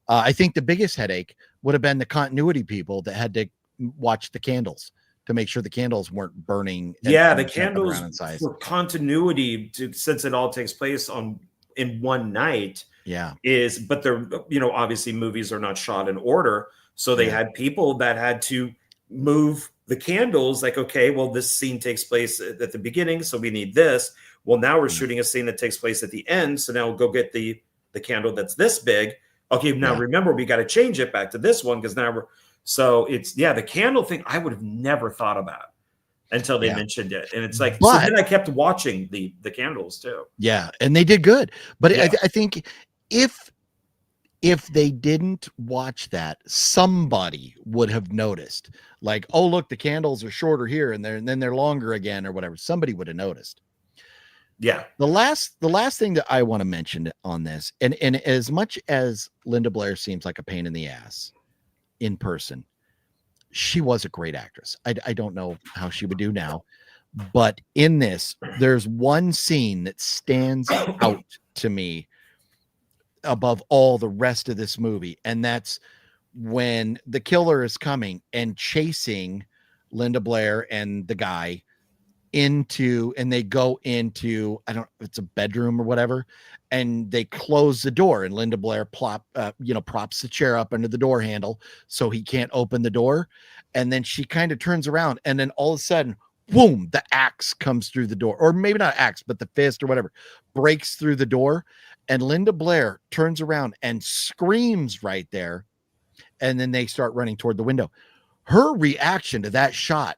I think the biggest headache would have been the continuity people that had to watch the candles to make sure the candles weren't burning. The candles for continuity, since it all takes place in one night. But they're, obviously movies are not shot in order. So they had people that had to move the candles, like, okay, well, this scene takes place at the beginning, so we need this. Well, now we're shooting a scene that takes place at the end, so now we'll go get the candle that's this big. Okay, now remember, we got to change it back to this one, because now the candle thing I would have never thought about until they mentioned it. And it's like, so then I kept watching the candles too. Yeah, and they did good. But I think if they didn't watch that, somebody would have noticed, like, oh, look, the candles are shorter here and then they're longer again or whatever. Somebody would have noticed. Yeah. The last thing that I want to mention on this, and as much as Linda Blair seems like a pain in the ass in person, she was a great actress. I don't know how she would do now, but in this, there's one scene that stands out to me above all the rest of this movie, and that's when the killer is coming and chasing Linda Blair and the guy and they go into, I don't know if it's a bedroom or whatever, and they close the door, and Linda Blair props the chair up under the door handle so he can't open the door, and then she kind of turns around, and then all of a sudden, boom, the axe comes through the door, or maybe not axe, but the fist or whatever breaks through the door, and Linda Blair turns around and screams right there, and then they start running toward the window. Her reaction to that shot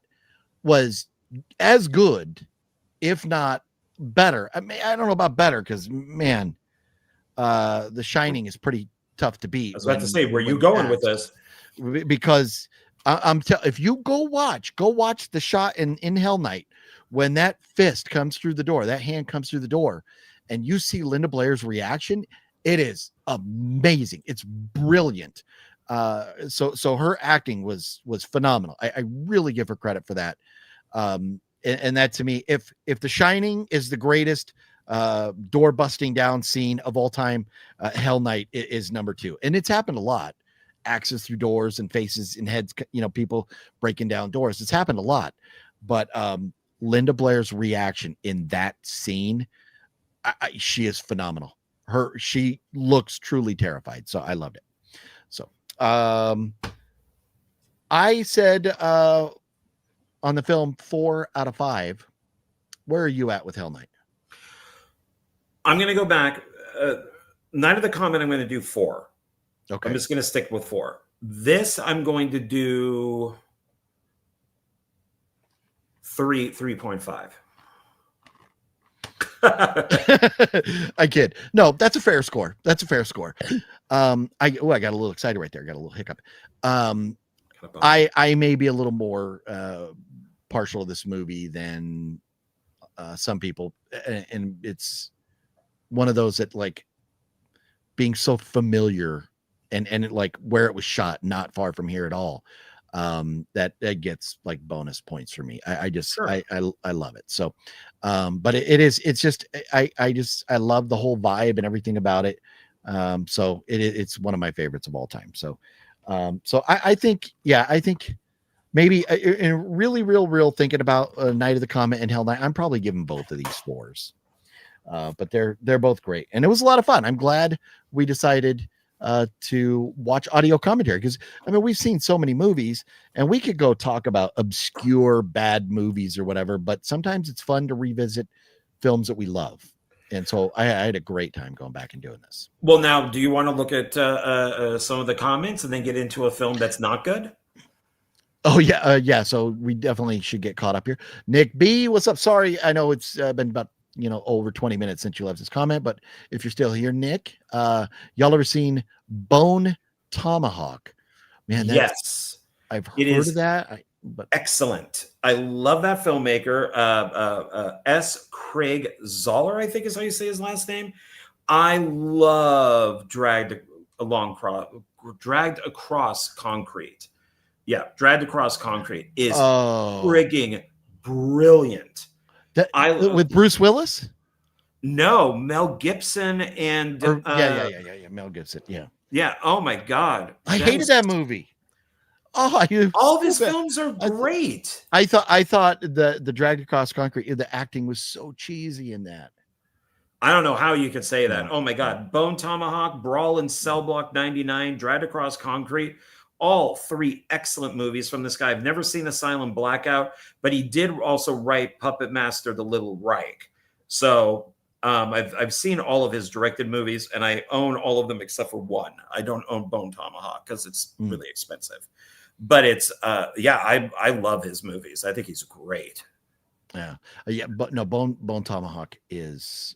was as good, if not better. I mean, I don't know about better, because man, The Shining is pretty tough to beat. I was about to say, where you going with this? Because if you go watch the shot in Hell Night, when that fist comes through the door, that hand comes through the door, and you see Linda Blair's reaction, it is amazing. It's brilliant. So her acting was phenomenal. I really give her credit for that. And that, to me, if The Shining is the greatest door busting down scene of all time, Hell Night is number 2, and it's happened a lot. Axes through doors and faces and heads, people breaking down doors. It's happened a lot, but Linda Blair's reaction in that scene, she is phenomenal. She looks truly terrified, so I loved it. So I said on the film 4 out of 5. Where are you at with Hell Night? I'm going to go back. Night of the Comet, I'm going to do 4. Okay. I'm just going to stick with 4. This, I'm going to do 3.5. I kid. No, that's a fair score. That's a fair score. I got a little excited right there. I got a little hiccup. I may be a little more partial to this movie than some people, and it's one of those that like being so familiar and like where it was shot, not far from here at all. That gets like bonus points for me. I just Sure. I love it. So, but it's just I love the whole vibe and everything about it. So it's one of my favorites of all time. So, I think maybe in really real thinking about Night of the Comet and Hell Night, I'm probably giving both of these 4s. But they're both great, and it was a lot of fun. I'm glad we decided to watch audio commentary, because I mean we've seen so many movies and we could go talk about obscure bad movies or whatever, but sometimes it's fun to revisit films that we love, and so I had a great time going back and doing this. Well, now, do you want to look at some of the comments and then get into a film that's not good? Oh yeah, so we definitely should get caught up here. Nick B, what's up? Sorry, I know it's been about over 20 minutes since you left this comment, but if you're still here, Nick, y'all ever seen Bone Tomahawk? Man, Yes, I've heard of that. But excellent. I love that filmmaker. S. Craig Zoller, I think is how you say his last name. I love Dragged Across Concrete. Yeah, Dragged Across Concrete is frigging brilliant. With Bruce Willis? No, Mel Gibson and yeah, Mel Gibson. Yeah. Oh my God, I hated that movie. All of his films are great. I thought the Dragged Across Concrete, the acting was so cheesy in that. I don't know how you could say that. Oh my God, Bone Tomahawk, Brawl in Cell Block 99, Dragged Across Concrete. All 3 excellent movies from this guy. I've never seen Asylum Blackout, but he did also write Puppet Master: The Little Reich. So I've seen all of his directed movies, and I own all of them except for one. I don't own Bone Tomahawk because it's really expensive. But it's I love his movies. I think he's great. But no, Bone Tomahawk is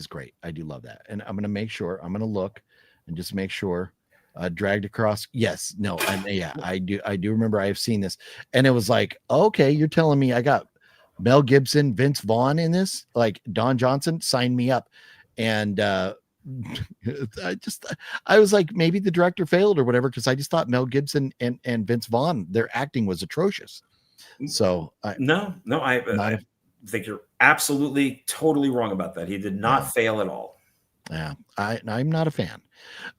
great. I do love that, and I'm gonna look and just make sure. Dragged Across. Yes. No. I do remember I've seen this, and it was like, okay, you're telling me I got Mel Gibson, Vince Vaughn in this, like Don Johnson, sign me up. And I was like, maybe the director failed or whatever, because I just thought Mel Gibson and Vince Vaughn, their acting was atrocious. So I think you're absolutely totally wrong about that. He did not fail at all. Yeah, I'm not a fan.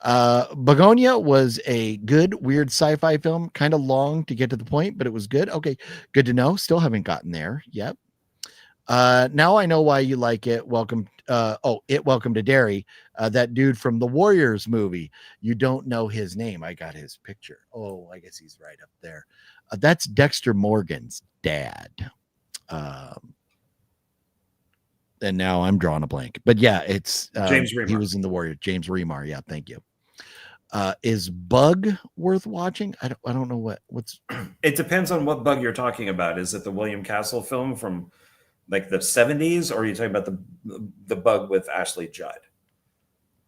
Begonia was a good, weird sci-fi film, kind of long to get to the point, but it was good. Okay, good to know. Still haven't gotten there yet. Now I know why you like it. Welcome to Derry. That dude from the Warriors movie. You don't know his name. I got his picture. Oh, I guess he's right up there. That's Dexter Morgan's dad. And now I'm drawing a blank, but yeah, it's James Remar. He was in the Warrior. James Remar. Yeah, thank you. Is Bug worth watching? I don't know what's. It depends on what Bug you're talking about. Is it the William Castle film from like the 70s, or are you talking about the Bug with Ashley Judd?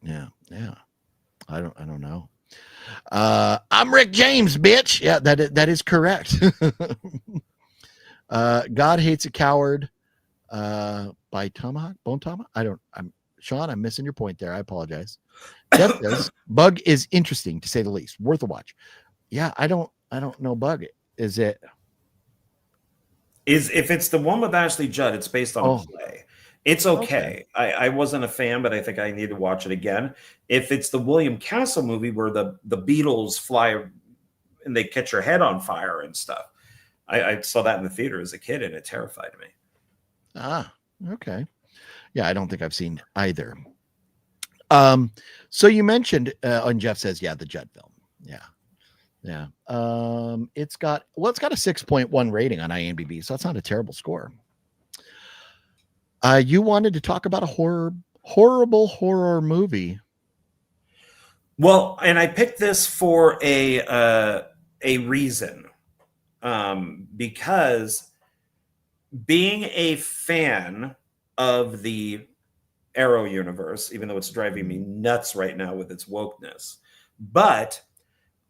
Yeah. I don't know. I'm Rick James, bitch. Yeah, that is correct. God Hates a Coward. By Bone Tomahawk. I'm Sean. I'm missing your point there. I apologize. Jeff says Bug is interesting to say the least. Worth a watch. Yeah, I don't know Bug. Is it? If it's the one with Ashley Judd, it's based on a play. It's okay. I wasn't a fan, but I think I need to watch it again. If it's the William Castle movie where the Beatles fly and they catch your head on fire and stuff, I saw that in the theater as a kid and it terrified me. Okay. Yeah, I don't think I've seen either. So you mentioned, and Jeff says, the Judd film. Yeah. Yeah. It's got a 6.1 rating on IMDb, so that's not a terrible score. You wanted to talk about a horrible horror movie. Well, and I picked this for a reason, because being a fan of the Arrow universe, even though it's driving me nuts right now with its wokeness, but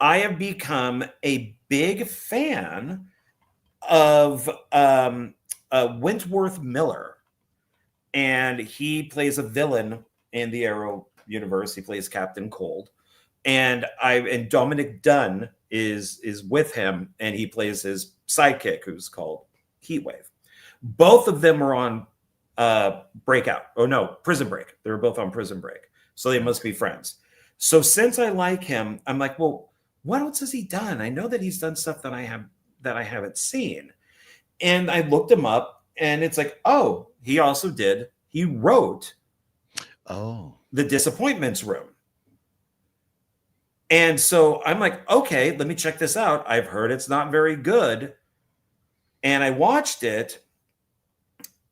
I have become a big fan of Wentworth Miller, and he plays a villain in the Arrow universe. He plays Captain Cold, and Dominic Dunn is with him, and he plays his sidekick, who's called Heatwave. Both of them are on Prison Break. They were both on Prison Break, so they must be friends. So since I like him, I'm like, well, what else has he done? I know that he's done stuff that I haven't seen, and I looked him up, and it's like, oh, he wrote The Disappointments Room. And so I'm like, okay, let me check this out. I've heard it's not very good. And I watched it,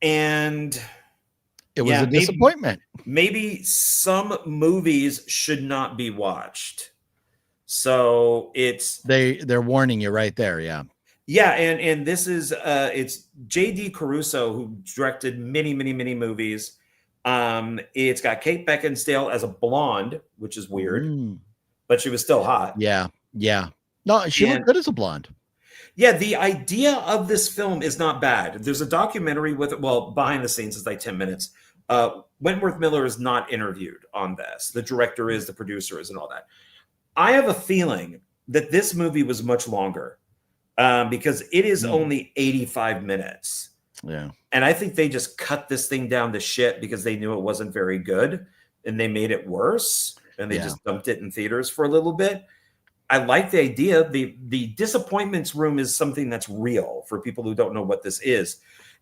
and it was a disappointment. Maybe some movies should not be watched. So they're warning you right there. Yeah. Yeah. And this is, it's J.D. Caruso, who directed many, many, many movies. It's got Kate Beckinsale as a blonde, which is weird, but she was still hot. Yeah. Yeah. No, she looked good as a blonde. Yeah, the idea of this film is not bad. There's a documentary behind the scenes is like 10 minutes. Wentworth Miller is not interviewed on this. The director is, the producer is, and all that. I have a feeling that this movie was much longer because it is only 85 minutes. Yeah. And I think they just cut this thing down to shit because they knew it wasn't very good, and they made it worse, and they just dumped it in theaters for a little bit. I like the idea. The Disappointments Room is something that's real for people who don't know what this is.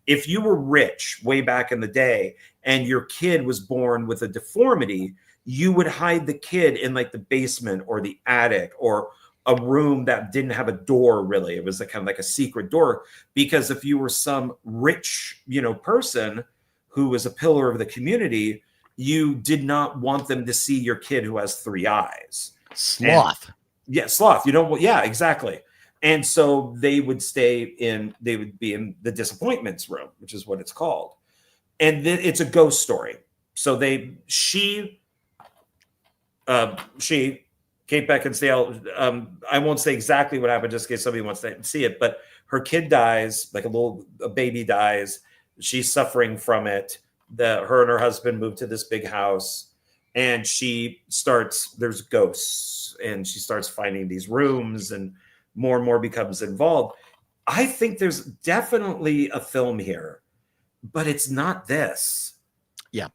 If you were rich way back in the day and your kid was born with a deformity, you would hide the kid in like the basement or the attic or a room that didn't have a door, really. It was kind of like a secret door, because if you were some rich, person who was a pillar of the community, you did not want them to see your kid who has 3 eyes. Sloth. Sloth. Yeah, exactly. And so they would be in the Disappointments Room, which is what it's called. And then it's a ghost story. So she, Kate Beckinsale, I won't say exactly what happened just in case somebody wants to see it, but her kid dies, like a baby dies. She's suffering from it. Her and her husband moved to this big house, and there's ghosts, and she starts finding these rooms, and more becomes involved. I think there's definitely a film here, but it's not this. Yeah.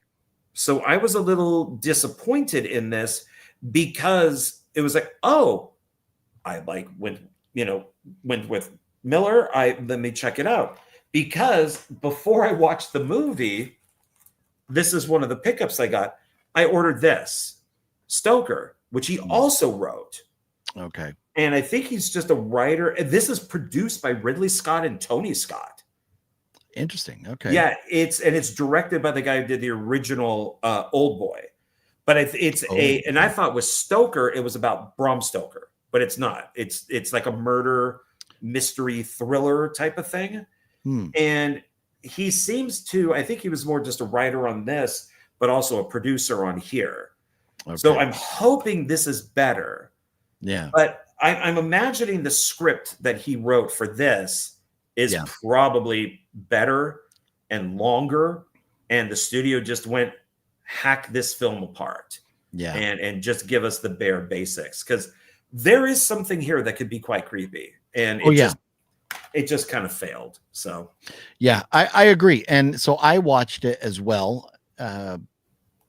So I was a little disappointed in this because it was like, oh, I went with Miller. Let me check it out. Because before I watched the movie, this is one of the pickups I got. I ordered this, Stoker, which he also wrote. Okay. And I think he's just a writer. And this is produced by Ridley Scott and Tony Scott. Interesting. Okay. Yeah, it's directed by the guy who did the original Old Boy. But and I thought with Stoker, it was about Bram Stoker, but it's not. It's like a murder mystery thriller type of thing. And he seems to, I think he was more just a writer on this, but also a producer on here. Okay. So I'm hoping this is better. Yeah. But I'm imagining the script that he wrote for this is probably better and longer. And the studio just went, hack this film apart. Yeah. And just give us the bare basics. Because there is something here that could be quite creepy. And it just kind of failed. So yeah, I agree. And so I watched it as well,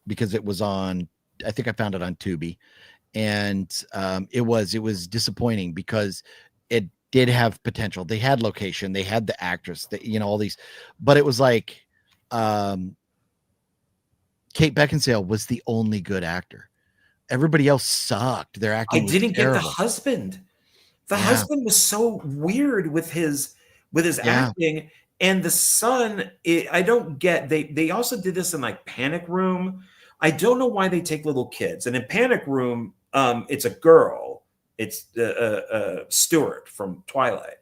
because it was on, I think I found it on Tubi, and it was disappointing because it did have potential. They had location, they had the actress, all these, but it was like Kate Beckinsale was the only good actor. Everybody else sucked. Their acting. I didn't get the husband. The Yeah. husband was so weird with his Yeah. acting, and the son, I don't get. They also did this in like Panic Room. I don't know why they take little kids. And in Panic Room, it's a girl. It's Stuart from Twilight.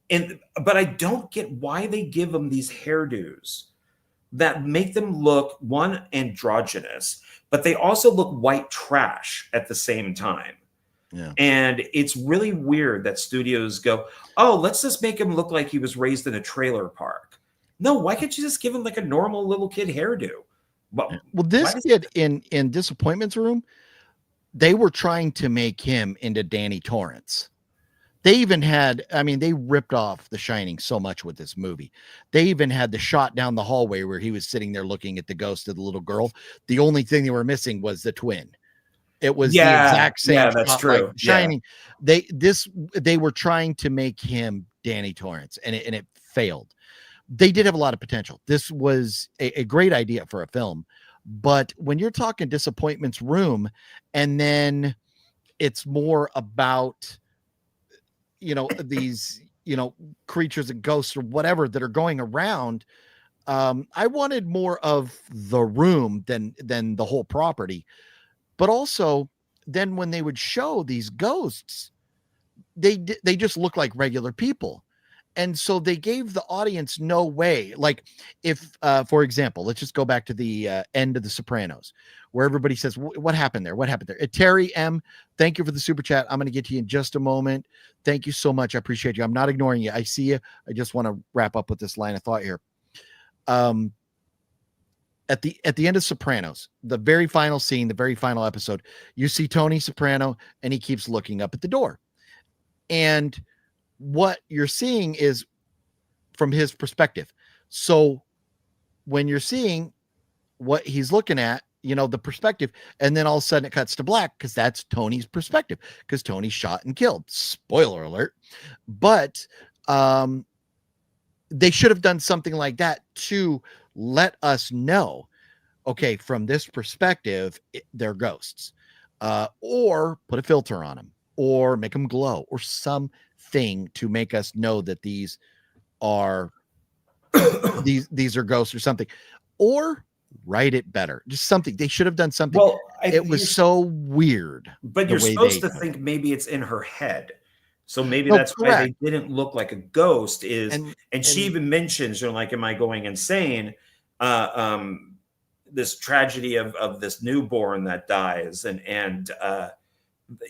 But I don't get why they give them these hairdos that make them look, one, androgynous, but they also look white trash at the same time. Yeah. And it's really weird that studios go, oh, let's just make him look like he was raised in a trailer park. No, why can't you just give him like a normal little kid hairdo? Well, this kid in Disappointments Room, they were trying to make him into Danny Torrance. They even had, I mean, they ripped off The Shining so much with this movie. They even had the shot down the hallway where he was sitting there looking at the ghost of the little girl. The only thing they were missing was the twin. It was the exact same. Yeah, that's true. Like Shining. They were trying to make him Danny Torrance, and it failed. They did have a lot of potential. This was a great idea for a film, but when you're talking Disappointments Room, and then it's more about, you know, these, you know, creatures and ghosts or whatever that are going around. I wanted more of The Room than the whole property. But also, then when they would show these ghosts, they just look like regular people. And so they gave the audience no way. Like if, for example, let's just go back to the end of The Sopranos, where everybody says, what happened there? What happened there? Terry M., thank you for the super chat. I'm going to get to you in just a moment. Thank you so much. I appreciate you. I'm not ignoring you. I see you. I just want to wrap up with this line of thought here. At the end of Sopranos, the very final scene, the very final episode, you see Tony Soprano and he keeps looking up at the door. And what you're seeing is from his perspective. So when you're seeing what he's looking at, you know, the perspective, and then all of a sudden it cuts to black because that's Tony's perspective, because Tony's shot and killed. Spoiler alert. But they should have done something like that to let us know, okay, from this perspective, they're ghosts, or put a filter on them, or make them glow, or something to make us know that these are these are ghosts or something, or write it better. Just something. They should have done something. Well, it was so weird. But you're supposed to think maybe it's in her head. So maybe that's why they didn't look like a ghost. And she even mentions, you know, like, am I going insane? This tragedy of this newborn that dies, and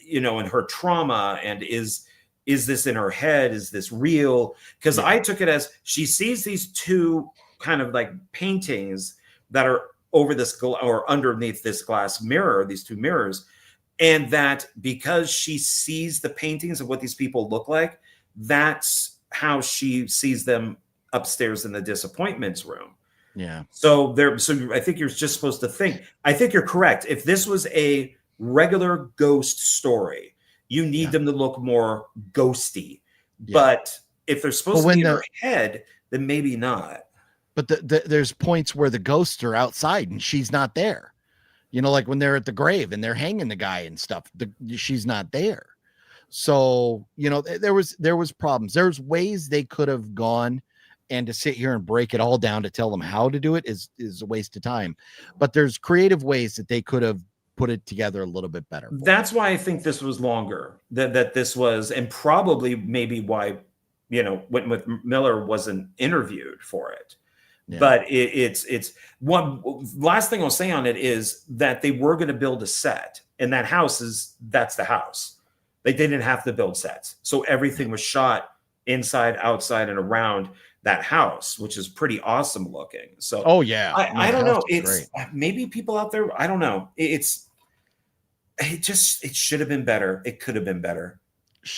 you know, and her trauma, and is this in her head? Is this real? Because I took it as she sees these two kind of like paintings that are over this or underneath this glass mirror, these two mirrors. And that because she sees the paintings of what these people look like, that's how she sees them upstairs in the Disappointments Room. Yeah. So I think you're just supposed to think. I think you're correct. If this was a regular ghost story, you need them to look more ghosty. Yeah. But if they're supposed to be in her head, then maybe not. But there's points where the ghosts are outside and she's not there. You know, like when they're at the grave and they're hanging the guy and stuff, she's not there. So, you know, there was problems. There's ways they could have gone, and to sit here and break it all down to tell them how to do it is a waste of time. But there's creative ways that they could have put it together a little bit better. That's why I think this was longer, that this was, and probably maybe why, you know, Whitmore Miller wasn't interviewed for it. Yeah. But it's one last thing I'll say on it is that they were going to build a set, and that's the house. They didn't have to build sets. So everything was shot inside, outside, and around that house, which is pretty awesome looking. So, oh yeah, I don't know. It's maybe people out there, I don't know. It should have been better. It could have been better.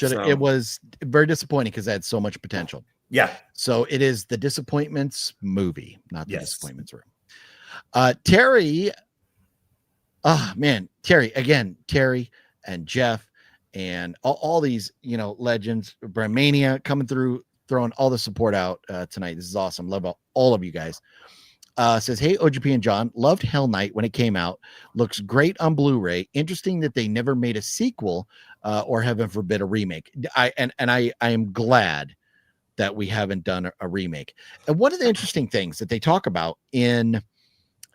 It was very disappointing because it had so much potential. Yeah. So it is the Disappointments movie, not the Disappointments Room. Terry. Oh man, Terry and Jeff and all these, you know, legends, Brandmania coming through, throwing all the support out tonight. This is awesome. Love all of you guys. Says, hey, OGP and John, loved Hell Night when it came out. Looks great on Blu-ray. Interesting that they never made a sequel or heaven forbid a remake. I am glad that we haven't done a remake. And one of the interesting things that they talk about in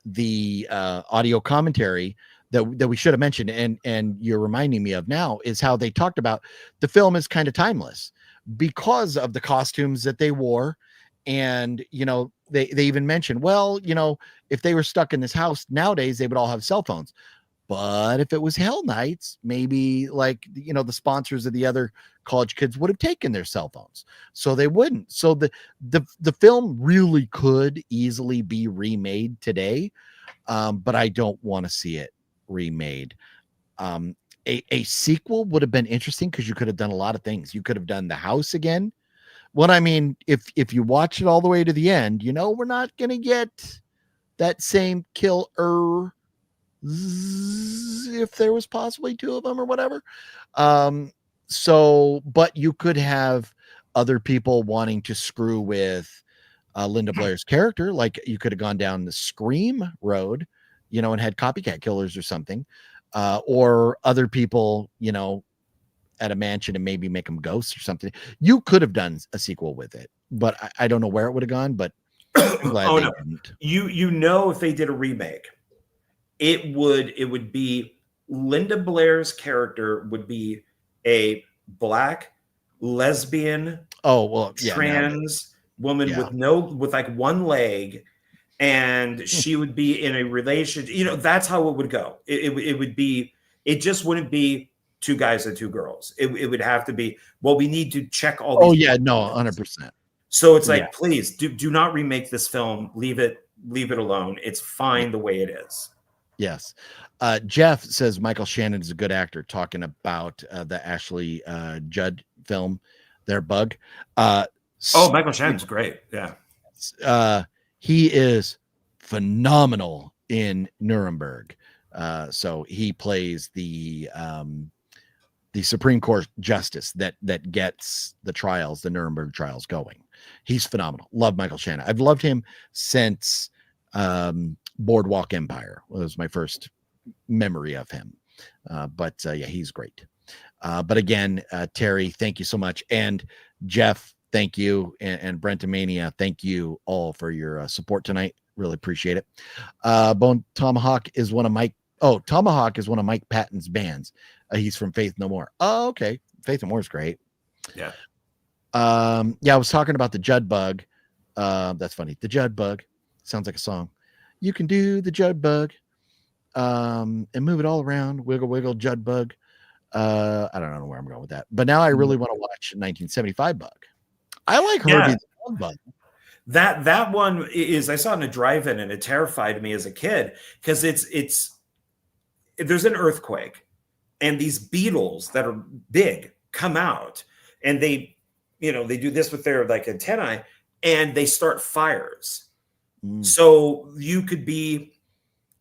the audio commentary that we should have mentioned, and you're reminding me of now, is how they talked about the film is kind of timeless because of the costumes that they wore. And, they even mentioned, well, if they were stuck in this house nowadays, they would all have cell phones. But if it was Hell Nights, maybe like, the sponsors of the other college kids would have taken their cell phones. So they wouldn't. So the film really could easily be remade today. But I don't want to see it remade. A sequel would have been interesting because you could have done a lot of things. You could have done the house again. Well, I mean, if you watch it all the way to the end, we're not going to get that same kill if there was possibly two of them or whatever. But you could have other people wanting to screw with Linda Blair's character. Like you could have gone down the Scream road, and had copycat killers or something, or other people, at a mansion and maybe make them ghosts or something. You could have done a sequel with it, but I don't know where it would have gone, but I'm glad they didn't. If they did a remake, it would be Linda Blair's character would be a black lesbian trans woman with like one leg, and she would be in a relationship. That's how it would go. It just wouldn't be two guys and two girls. It would have to be, we need to check all these. Oh yeah, no, 100%. So it's like, please do not remake this film. Leave it alone. It's fine the way it is. Yes. Jeff says Michael Shannon is a good actor, talking about the Ashley Judd film, their Bug. Michael Shannon's great. Yeah. He is phenomenal in Nuremberg. So he plays the Supreme Court justice that gets the Nuremberg trials going. He's phenomenal. Love Michael Shannon. I've loved him since Boardwalk Empire was my first memory of him. But he's great. But again, Terry, thank you so much. And Jeff, thank you. And Brentamania, thank you all for your support tonight. Really appreciate it. Tomahawk is one of Mike Patton's bands. He's from Faith No More. Oh, okay. Faith No More is great. Yeah. I was talking about the Judd Bug. That's funny. The Judd Bug sounds like a song. You can do the Judd Bug and move it all around. Wiggle, wiggle, Judd Bug. I don't know where I'm going with that. But now I really want to watch 1975 Bug. I like Herbie the Bug. That one is, I saw it in a drive-in and it terrified me as a kid because there's an earthquake and these beetles that are big come out and they do this with their like antennae and they start fires. So you could be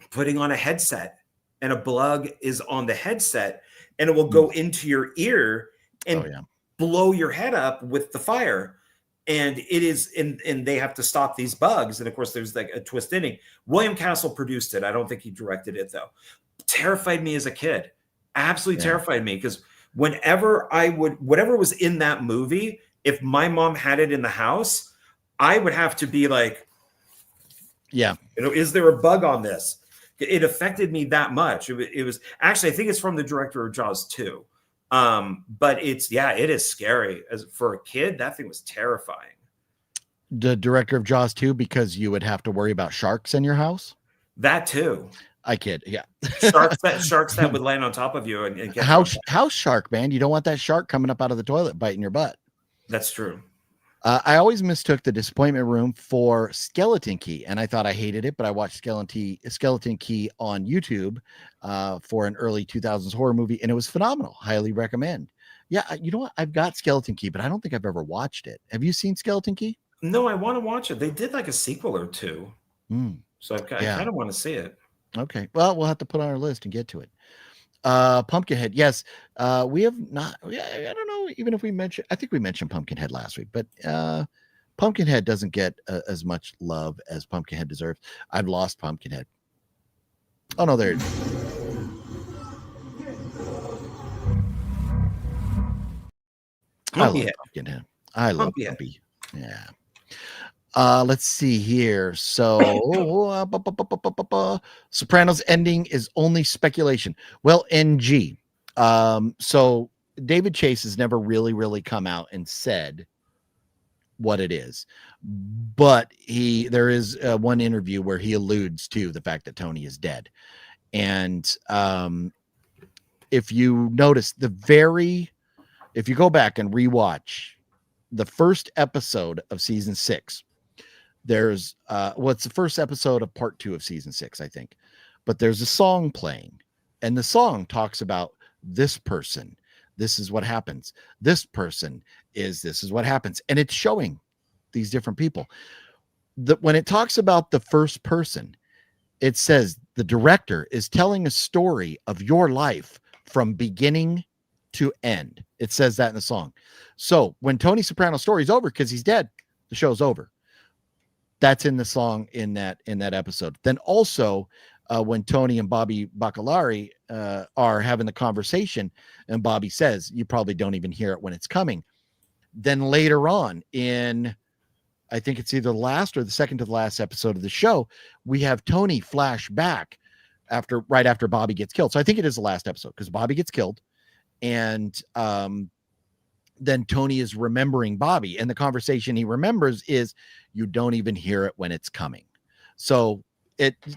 putting on a headset and a plug is on the headset and it will go into your ear and blow your head up with the fire. And it is, and they have to stop these bugs. And of course, there's like a twist ending. William Castle produced it. I don't think he directed it though. Terrified me as a kid. Absolutely terrified me because whatever was in that movie, if my mom had it in the house, I would have to be like, is there a bug on this? It affected me that much. It was actually, I think it's from the director of Jaws 2. But it is scary. As for a kid, that thing was terrifying. The director of Jaws 2, because you would have to worry about sharks in your house. That too. I kid. Yeah. Sharks that would land on top of you and get house shark, man. You don't want that shark coming up out of the toilet biting your butt. That's true. I always mistook the Disappointment Room for Skeleton Key, and I thought I hated it, but I watched Skeleton Key on YouTube for an early 2000s horror movie, and it was phenomenal. Highly recommend. Yeah, you know what? I've got Skeleton Key, but I don't think I've ever watched it. Have you seen Skeleton Key? No, I want to watch it. They did like a sequel or two. So I kind of want to see it. Okay. Well, we'll have to put on our list and get to it. Pumpkinhead. Yes. We have not, I don't know, even if we mentioned, I think we mentioned Pumpkinhead last week, but Pumpkinhead doesn't get as much love as Pumpkinhead deserves. I've lost Pumpkinhead. Oh no, there it is. I love Pumpkinhead. I love Pumpy. Yeah. Let's see here. So Sopranos ending is only speculation. Well, NG. So David Chase has never really come out and said what it is, but there is one interview where he alludes to the fact that Tony is dead. And if you notice if you go back and rewatch the first episode of season 6, there's it's the first episode of part 2 of season 6, I think, but there's a song playing, and the song talks about this person. This is what happens. This person this is what happens. And it's showing these different people. When it talks about the first person, it says the director is telling a story of your life from beginning to end. It says that in the song. So when Tony Soprano's story is over, because he's dead, the show's over. That's in the song in that episode. Then also when Tony and Bobby Bacalari are having the conversation, and Bobby says, you probably don't even hear it when it's coming. Then later on in, I think it's either the last or the second to the last episode of the show, we have Tony flash back right after Bobby gets killed. So I think it is the last episode, because Bobby gets killed, and then Tony is remembering Bobby, and the conversation he remembers is, you don't even hear it when it's coming. So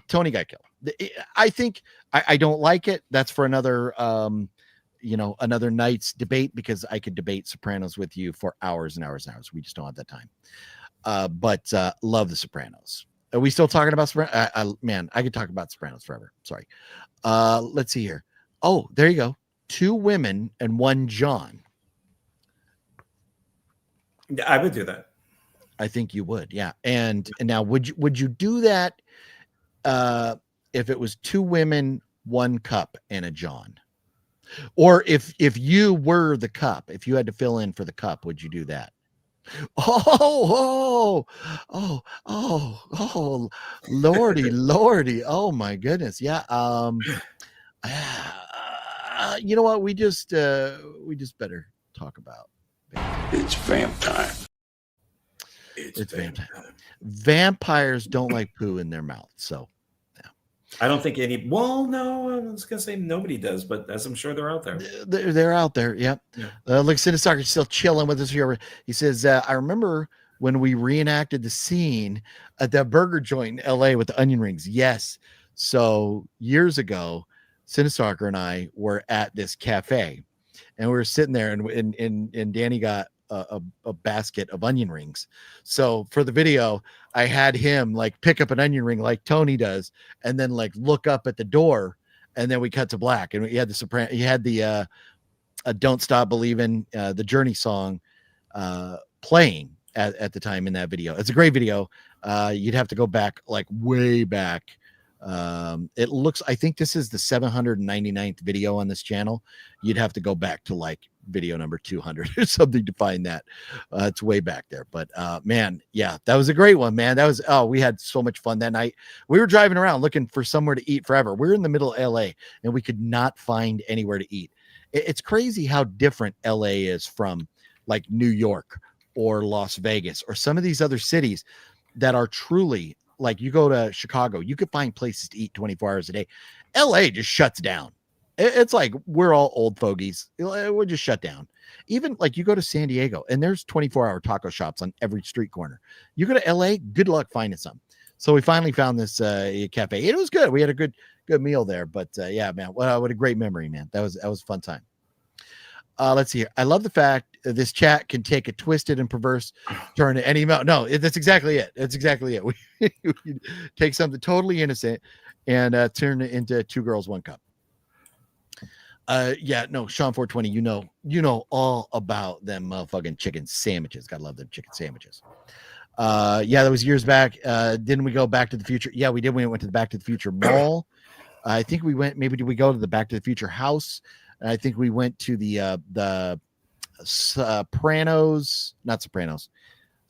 Tony got killed. I think I don't like it. That's for another another night's debate, because I could debate Sopranos with you for hours and hours and hours. We just don't have that time. But love the Sopranos. Are we still talking about Sopranos? Man, I could talk about Sopranos forever. Sorry. Let's see here. Oh, there you go. 2 women and 1 John. I would do that. I think you would. Yeah. And now would you do that if it was 2 women, 1 cup, and a John? Or if you were the cup, if you had to fill in for the cup, would you do that? Oh, Lordy. Oh my goodness. Yeah. You know what? We just better talk about. It's vamp time. It's vamp time. Vampires don't like poo in their mouth. So I don't think well, no, I was going to say nobody does, but as I'm sure they're out there. They're out there. Yep. Yeah. Look, Cinestalker still chilling with us here. He says, I remember when we reenacted the scene at that burger joint in LA with the onion rings. Yes. So years ago, Cinestalker and I were at this cafe, and we were sitting there, and Danny got a basket of onion rings. So for the video, I had him like pick up an onion ring like Tony does, and then like look up at the door, and then we cut to black, and he had the Don't Stop Believin', the Journey song playing at the time in that video. It's a great video. You'd have to go back, like way back. It looks, I think this is the 799th video on this channel. You'd have to go back to like video number 200 or something to find that. It's way back there, but man, yeah, that was a great one, man. We had so much fun that night. We were driving around looking for somewhere to eat forever. We're in the middle of LA, and we could not find anywhere to eat. It's crazy how different LA is from like New York or Las Vegas or some of these other cities that are truly, like, you go to Chicago, you could find places to eat 24 hours a day. LA just shuts down. It's like we're all old fogies. We're just shut down. Even like you go to San Diego, and there's 24-hour taco shops on every street corner. You go to LA, good luck finding some. So we finally found this cafe. It was good. We had a good meal there. But yeah, man, what a great memory, man. That was a fun time. Let's see here. I love the fact this chat can take a twisted and perverse turn at any amount. No, that's exactly it. That's exactly it. We take something totally innocent and turn it into 2 girls, 1 cup. Yeah, no, Sean 420, you know all about them motherfucking chicken sandwiches. Gotta love them chicken sandwiches. Yeah, that was years back. Didn't we go Back to the Future? Yeah, we did. We went to the Back to the Future mall. I think we went, maybe did we go to the Back to the Future house? I think we went to the Sopranos, not Sopranos,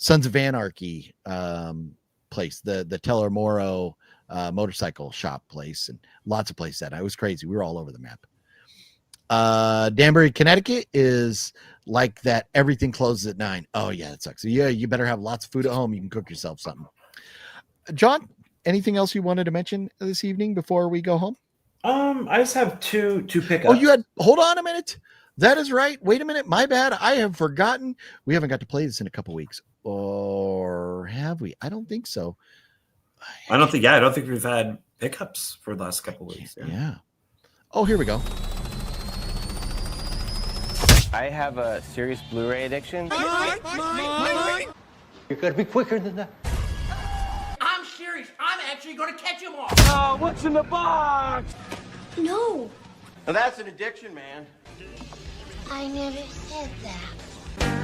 Sons of Anarchy place, the Tellermoro motorcycle shop place, and lots of places that. I was crazy. We were all over the map. Danbury, Connecticut is like that. Everything closes at 9. Oh yeah, that sucks. So yeah, you better have lots of food at home. You can cook yourself something. John, anything else you wanted to mention this evening before we go home? I just have two pickups. Oh, hold on a minute. That is right. Wait a minute. My bad. I have forgotten. We haven't got to play this in a couple weeks. Or have we? I don't think so. I don't think we've had pickups for the last couple of weeks. Yeah. Oh, here we go. I have a serious Blu-ray addiction. You're gonna be quicker than that. I'm serious. I'm actually going to catch him all. Oh, what's in the box? No, Now that's an addiction, man. I never said that.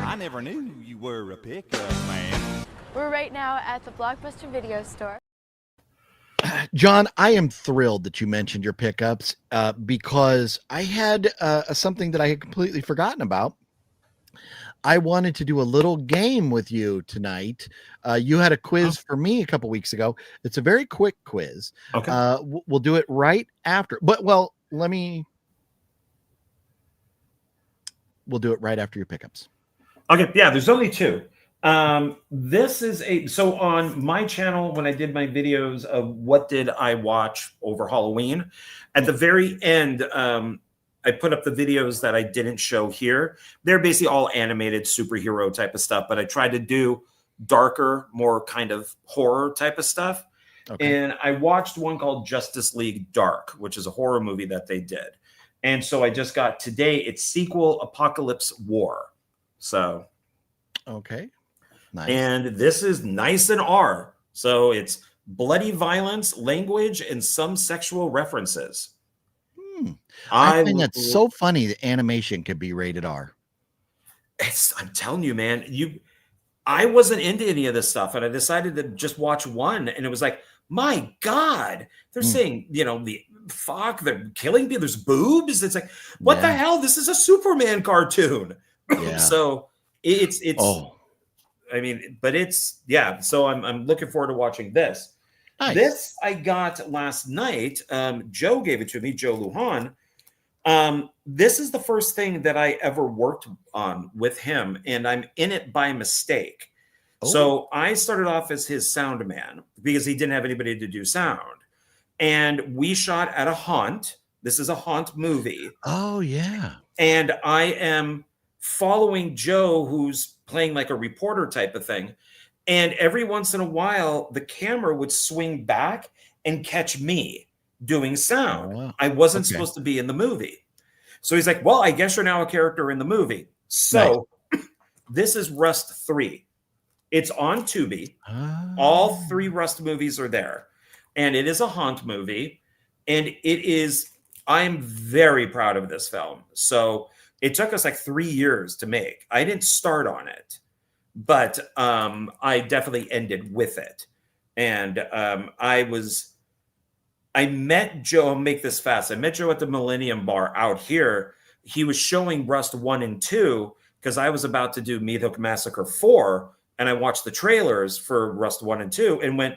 I never knew you were a pickup man. We're right now at the Blockbuster Video Store. John, I am thrilled that you mentioned your pickups because I had something that I had completely forgotten about. I wanted to do a little game with you tonight. You had a quiz for me a couple weeks ago. It's a very quick quiz. Okay. We'll do it right after. We'll do it right after your pickups. Okay. Yeah, there's only two. This is so on my channel, when I did my videos of what did I watch over Halloween, at the very end, I put up the videos that I didn't show here. They're basically all animated superhero type of stuff, but I tried to do darker, more kind of horror type of stuff. Okay. And I watched one called Justice League Dark, which is a horror movie that they did. And so I just got today its sequel, Apocalypse War. So. Okay. Nice. And this is nice and R. So it's bloody violence, language, and some sexual references. I think that's so funny that animation could be rated R. I'm telling you, man, I wasn't into any of this stuff, and I decided to just watch one, and it was like, my God, they're saying, they're killing people, there's boobs. It's like, what the hell? This is a Superman cartoon. Yeah. So it's I mean, but so I'm looking forward to watching this. Nice. This I got last night. Joe gave it to me, Joe Lujan. This is the first thing that I ever worked on with him, and I'm in it by mistake. Oh. So I started off as his sound man because he didn't have anybody to do sound. And we shot at a haunt. This is a haunt movie. Oh, yeah. And I am following Joe, who's playing like a reporter type of thing. And every once in a while, the camera would swing back and catch me doing sound. Oh, wow. I wasn't supposed to be in the movie. So he's like, well, I guess you're now a character in the movie. So this is Rust 3. It's on Tubi. All 3 Rust movies are there. And it is a haunt movie. And I'm very proud of this film. So it took us like 3 years to make. I didn't start on it, but I definitely ended with it. And I met Joe. I'll make this fast. I met Joe at the Millennium Bar out here. He was showing Rust 1 and 2 because I was about to do Meat Hook Massacre 4, and I watched the trailers for Rust 1 and 2 and went,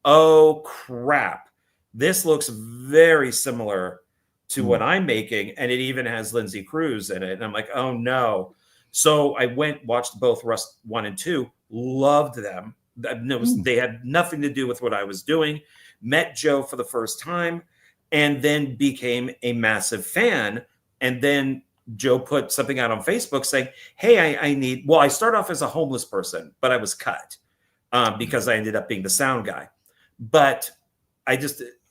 oh, crap. This looks very similar to what I'm making, and it even has Lindsay Cruz in it. And I'm like, oh no. So I watched both Rust 1 and 2, loved them. They had nothing to do with what I was doing. Met Joe for the first time, and then became a massive fan. And then Joe put something out on Facebook saying, hey, I started off as a homeless person, but I was cut because I ended up being the sound guy. But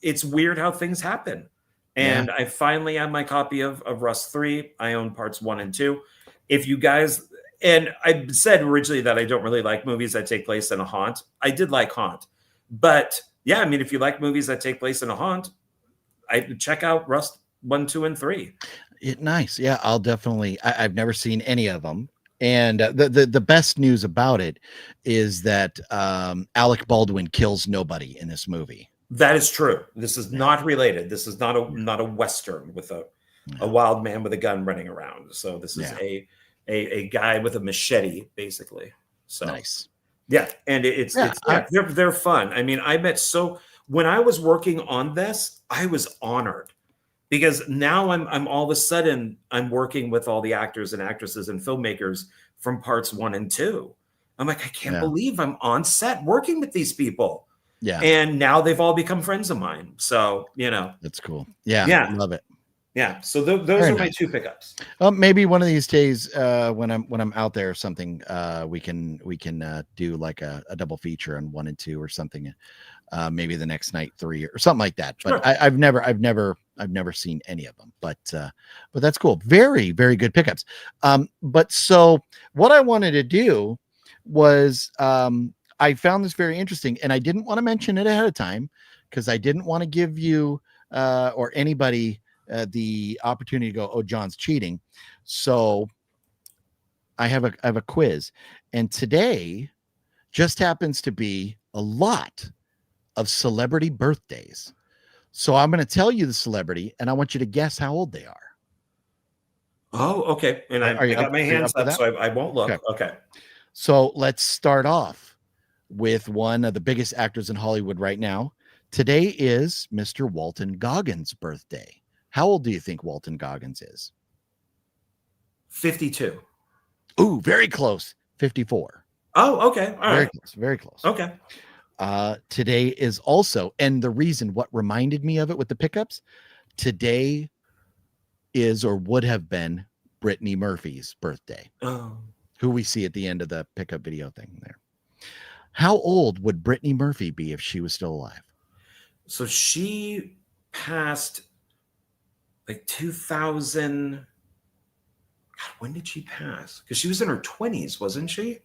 it's weird how things happen. And I finally have my copy of Rust 3. I own parts 1 and 2. If you guys, and I said originally that I don't really like movies that take place in a haunt. I did like Haunt. But yeah, I mean, if you like movies that take place in a haunt, I check out Rust 1, 2, and 3. Nice. Yeah, I'll definitely. I've never seen any of them. And the best news about it is that Alec Baldwin kills nobody in this movie. That is true. This is not related. This is not a Western with a wild man with a gun running around. So this is a guy with a machete, basically. So nice. Yeah, and they're fun. I mean, when I was working on this, I was honored because now I'm all of a sudden I'm working with all the actors and actresses and filmmakers from parts 1 and 2. I'm like, I can't believe I'm on set working with these people. Yeah. And now they've all become friends of mine. So, that's cool. Yeah. Love it. Yeah. So those are my 2 pickups. Maybe one of these days, when I'm out there or something, we can do like a double feature on 1 and 2 or something. Maybe the next night 3 or something like that. But Sure. I've never seen any of them. But that's cool. Very, very good pickups. But so what I wanted to do was I found this very interesting, and I didn't want to mention it ahead of time because I didn't want to give you or anybody the opportunity to go, oh, John's cheating. So I have a quiz, and today just happens to be a lot of celebrity birthdays. So I'm going to tell you the celebrity, and I want you to guess how old they are. Oh, okay. And I got my hands up, so I won't look. Okay. So let's start off with one of the biggest actors in Hollywood right now. Today is Mr. Walton Goggins' birthday. How old do you think Walton Goggins is? 52. Ooh, very close. 54. Oh, okay. All right. Close. Very close. Okay. Today is also, and the reason what reminded me of it with the pickups, today is or would have been Brittany Murphy's birthday. Oh. Who we see at the end of the pickup video thing there. How old would Brittany Murphy be if she was still alive? So she passed like 2000. God, when did she pass? Because she was in her 20s, wasn't she?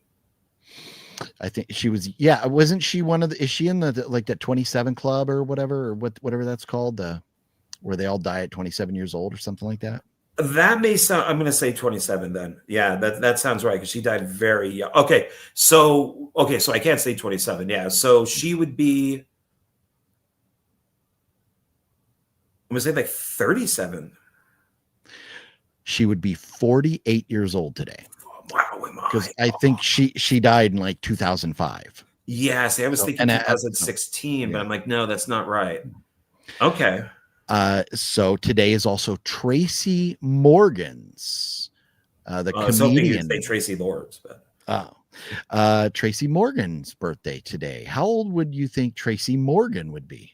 I think she was. Yeah, wasn't she one of the? Is she in the like that 27 club or whatever, or whatever that's called? Where they all die at 27 years old or something like that. That may sound. I'm going to say 27 then. Yeah, that sounds right because she died very young. Okay, so I can't say 27. Yeah, so she would be. I'm going to say like 37. She would be 48 years old today. Wow, because I think she died in like 2005. Yeah, see, I was thinking 2016, but I'm like, no, that's not right. Okay. So today is also Tracy Morgan's, the comedian. Say Tracy Lords, but Tracy Morgan's birthday today. How old would you think Tracy Morgan would be?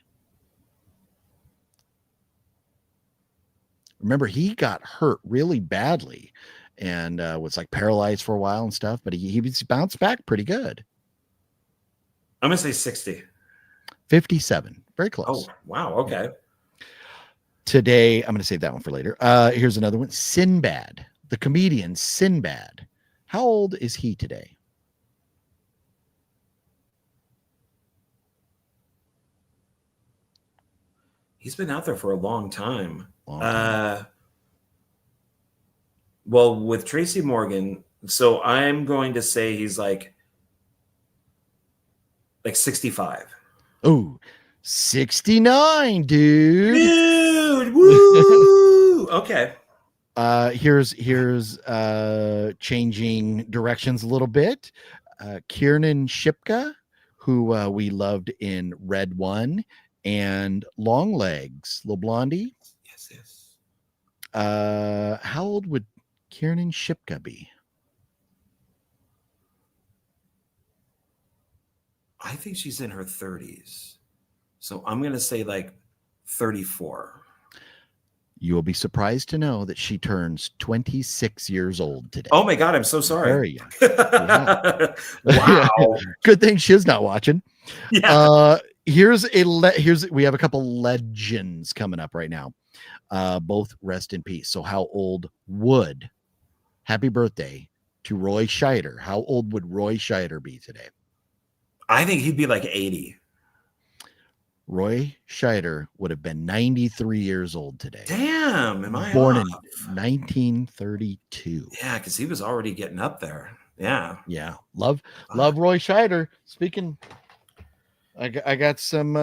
Remember, he got hurt really badly and was like paralyzed for a while and stuff, but he bounced back pretty good. I'm going to say 60. 57. Very close. Oh, wow. Okay. Today, I'm going to save that one for later. Here's another one. Sinbad, the comedian Sinbad. How old is he today? He's been out there for a long time. Well, with Tracy Morgan, so I'm going to say he's like 65. Oh, 69, dude. Dude, woo! Okay. Here's changing directions a little bit. Kiernan Shipka, who we loved in Red One and Long Legs, Little Blondie. Yes. How old would Kiernan Shipka be? I think she's in her 30s. So I'm going to say like 34. You will be surprised to know that she turns 26 years old today. Oh my God, I'm so sorry. Very young. Yeah. Wow. Good thing she's not watching. Yeah. Here's we have a couple legends coming up right now. Both rest in peace. So how old would happy birthday to Roy Scheider? How old would Roy Scheider be today? I think he'd be like 80. Roy Scheider would have been 93 years old today. Damn, am I born off? in 1932? Yeah, because he was already getting up there. Yeah. Love Roy Scheider. Speaking, I got some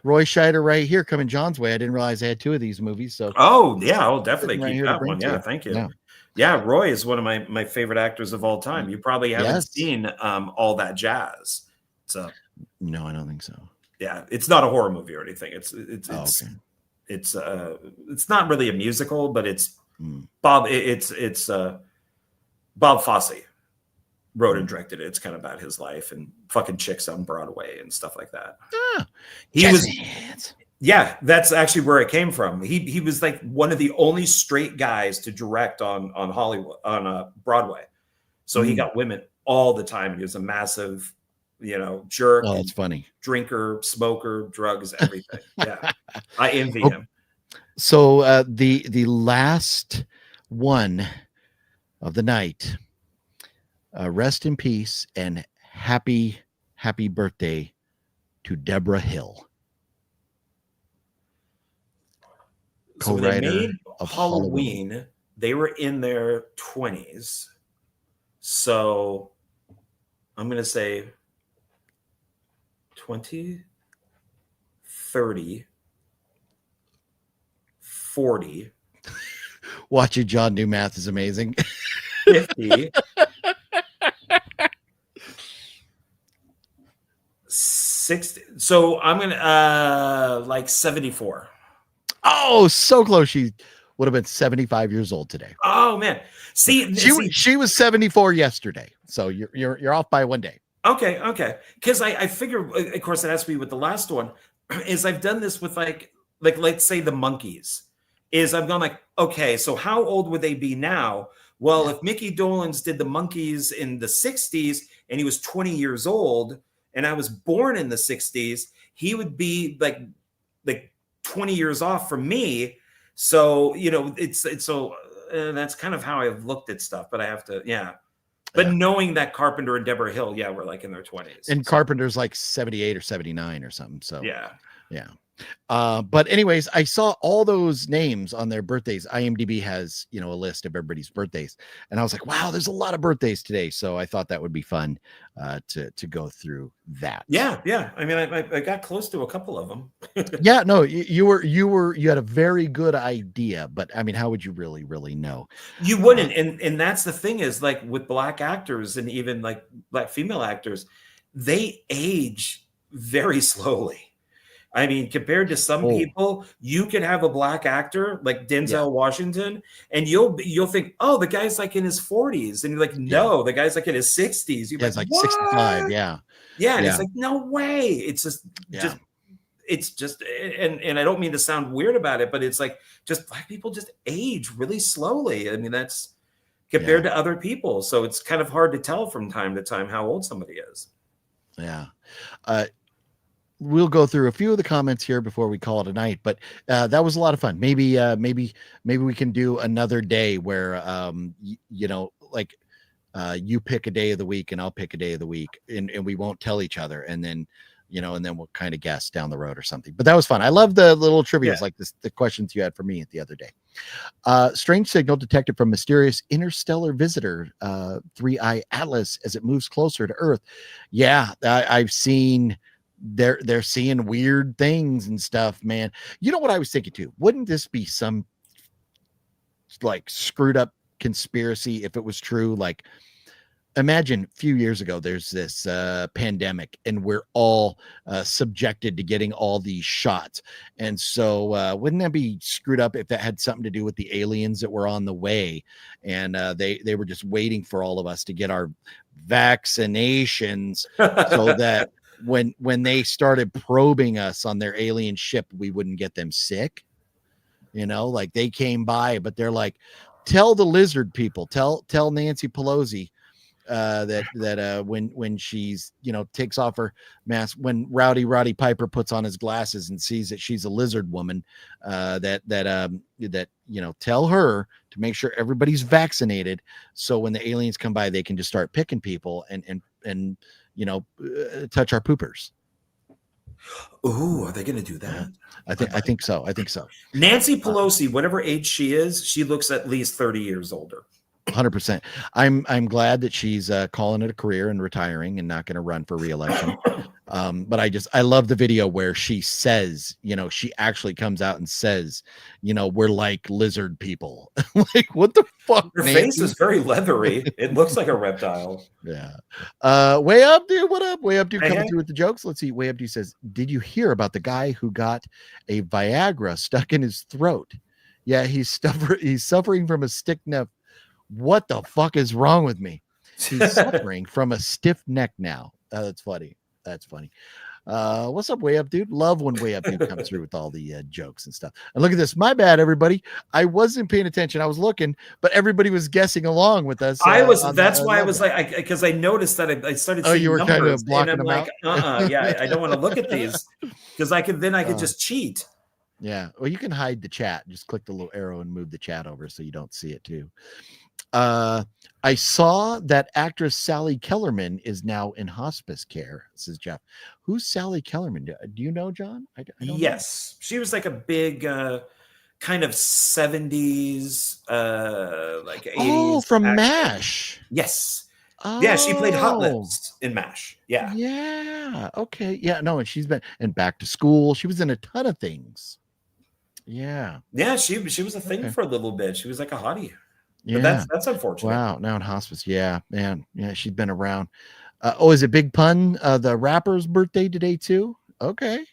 Roy Scheider right here coming John's way. I didn't realize I had two of these movies. So oh yeah, I'll definitely keep here that one. Yeah, thank you. Yeah, Roy is one of my favorite actors of all time. You probably haven't Yes. seen All That Jazz. So No, I don't think so. yeah, it's not a horror movie or anything. Okay. It's not really a musical, but it's Mm. Bob. It's Bob Fosse wrote and directed it. It's kind of about his life and fucking chicks on Broadway and stuff like that. Ah, He was. Jazz. Yeah, that's actually where it came from. He was like one of the only straight guys to direct on Hollywood on Broadway. So he got women all the time. He was a massive, jerk. Oh, that's funny. Drinker, smoker, drugs, everything. Yeah, I envy him. So the last one of the night. Rest in peace and happy birthday to Deborah Hill. So when they made of Halloween, they were in their 20s. So I'm going to say 20, 30, 40. Watching John do math is amazing. 50. 60. So I'm going to like 74. Oh, so close. She would have been 75 years old today. Oh man. See, she was 74 yesterday. So you're off by one day. Okay. Because I figure, of course, it has to be with the last one. Is I've done this with like let's say the Monkees. Is I've gone like, okay, so how old would they be now? Well, if Mickey Dolenz did the Monkees in the 60s and he was 20 years old, and I was born in the 60s, he would be like 20 years off from me. So, it's so that's kind of how I've looked at stuff, but I have to, But knowing that Carpenter and Deborah Hill, we're like in their 20s. And Carpenter's like 78 or 79 or something. So yeah. But anyways, I saw all those names on their birthdays. IMDb has, a list of everybody's birthdays. And I was like, wow, there's a lot of birthdays today. So I thought that would be fun to go through that. Yeah. I mean, I got close to a couple of them. Yeah, no, you had a very good idea, but I mean, how would you really know? You wouldn't. And that's the thing is like with black actors and even like black female actors, they age very slowly. I mean, compared to some people, you could have a black actor like Denzel Washington, and you'll think, oh, the guy's like in his 40s, and you're like, no, the guy's like in his 60s. You're like 65, and it's like, no way. It's just and I don't mean to sound weird about it, but it's like just black people just age really slowly. I mean, that's compared to other people, so it's kind of hard to tell from time to time how old somebody is. Yeah. We'll go through a few of the comments here before we call it a night, but that was a lot of fun. Maybe we can do another day where, you pick a day of the week and I'll pick a day of the week and we won't tell each other. And then, and then we'll kind of guess down the road or something, but that was fun. I love the little trivia like this, the questions you had for me the other day. Strange signal detected from mysterious interstellar visitor, 3i Atlas as it moves closer to Earth. Yeah. I've seen, they're seeing weird things and stuff, man. You know what I was thinking too? Wouldn't this be some like screwed up conspiracy if it was true? Like, imagine a few years ago, there's this pandemic and we're all subjected to getting all these shots. And so wouldn't that be screwed up if that had something to do with the aliens that were on the way? And they were just waiting for all of us to get our vaccinations so that when they started probing us on their alien ship, we wouldn't get them sick. Like they came by, but they're like, tell the lizard people, tell Nancy Pelosi that when she's takes off her mask, when Rowdy Piper puts on his glasses and sees that she's a lizard woman, that tell her to make sure everybody's vaccinated, so when the aliens come by, they can just start picking people and touch our poopers. Ooh, are they going to do that? I think so. Nancy Pelosi, whatever age she is, she looks at least 30 years older. 100%. I'm glad that she's calling it a career and retiring and not going to run for re-election. But I love the video where she says, she actually comes out and says, we're like lizard people. Like, what the fuck? Her Nancy? face is very leathery. It looks like a reptile. Yeah. Way Up Dude, what up? Way Up Dude Hey, coming hey. through with the jokes. Let's see. Way Up Dude says, did you hear about the guy who got a Viagra stuck in his throat? Yeah, he's suffering from a stiff neck. What the fuck is wrong with me? He's suffering from a stiff neck now. That's funny. That's funny. What's up, Way Up Dude? Love when Way Up Dude comes through with all the jokes and stuff. And look at this. My bad, everybody. I wasn't paying attention. I was looking, but everybody was guessing along with us. That's why I was like, because I noticed that I started seeing you were numbers, kind of blocking and I'm them like, out. Yeah, I don't want to look at these because I could just cheat. Yeah. Well, you can hide the chat. Just click the little arrow and move the chat over so you don't see it too. I saw that actress Sally Kellerman is now in hospice care, says Jeff. Who's Sally Kellerman? Do you know, John? I don't Yes. She was like a big kind of 70s, like 80s. Oh, from actress. MASH. Yes. Oh. Yeah, she played Hot Lips in MASH. Yeah. Yeah. Okay. Yeah. No, and she's been and Back to School. She was in a ton of things. Yeah. Yeah, she was a thing for a little bit. She was like a hottie. Yeah. But that's unfortunate. Wow. Now in hospice. Yeah, man. Yeah, she's been around. Is it Big Pun? The rapper's birthday today too? Okay.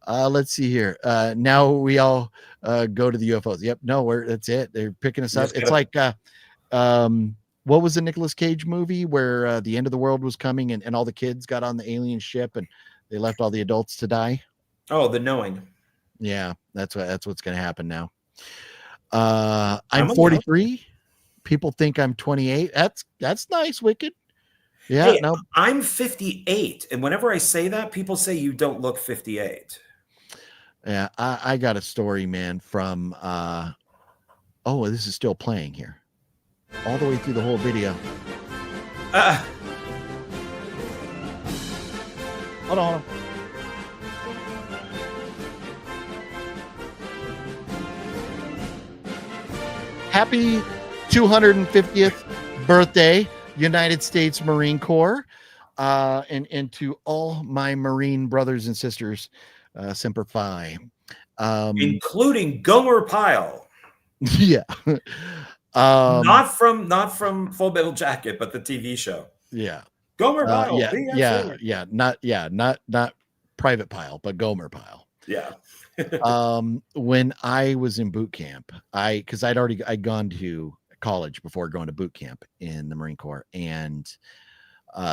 Let's see here. Now we all go to the UFOs. Yep. No, that's it. They're picking us up. It's like what was the Nicolas Cage movie where the end of the world was coming and all the kids got on the alien ship and they left all the adults to die? Oh, The Knowing. Yeah, that's what's gonna happen now. I'm 43. People think I'm 28. That's nice, Wicked. Yeah, hey, no. I'm 58, and whenever I say that, people say you don't look 58. Yeah, I got a story, man, from this is still playing here. All the way through the whole video. Hold on. Happy 250th birthday, United States Marine Corps, and to all my Marine brothers and sisters, Semper Fi, including Gomer Pyle. Yeah, not from Full Metal Jacket, but the TV show. Yeah, Gomer Pyle. Not Private Pyle, but Gomer Pyle. Yeah. When I was in boot camp, because I'd gone to college before going to boot camp in the Marine Corps, and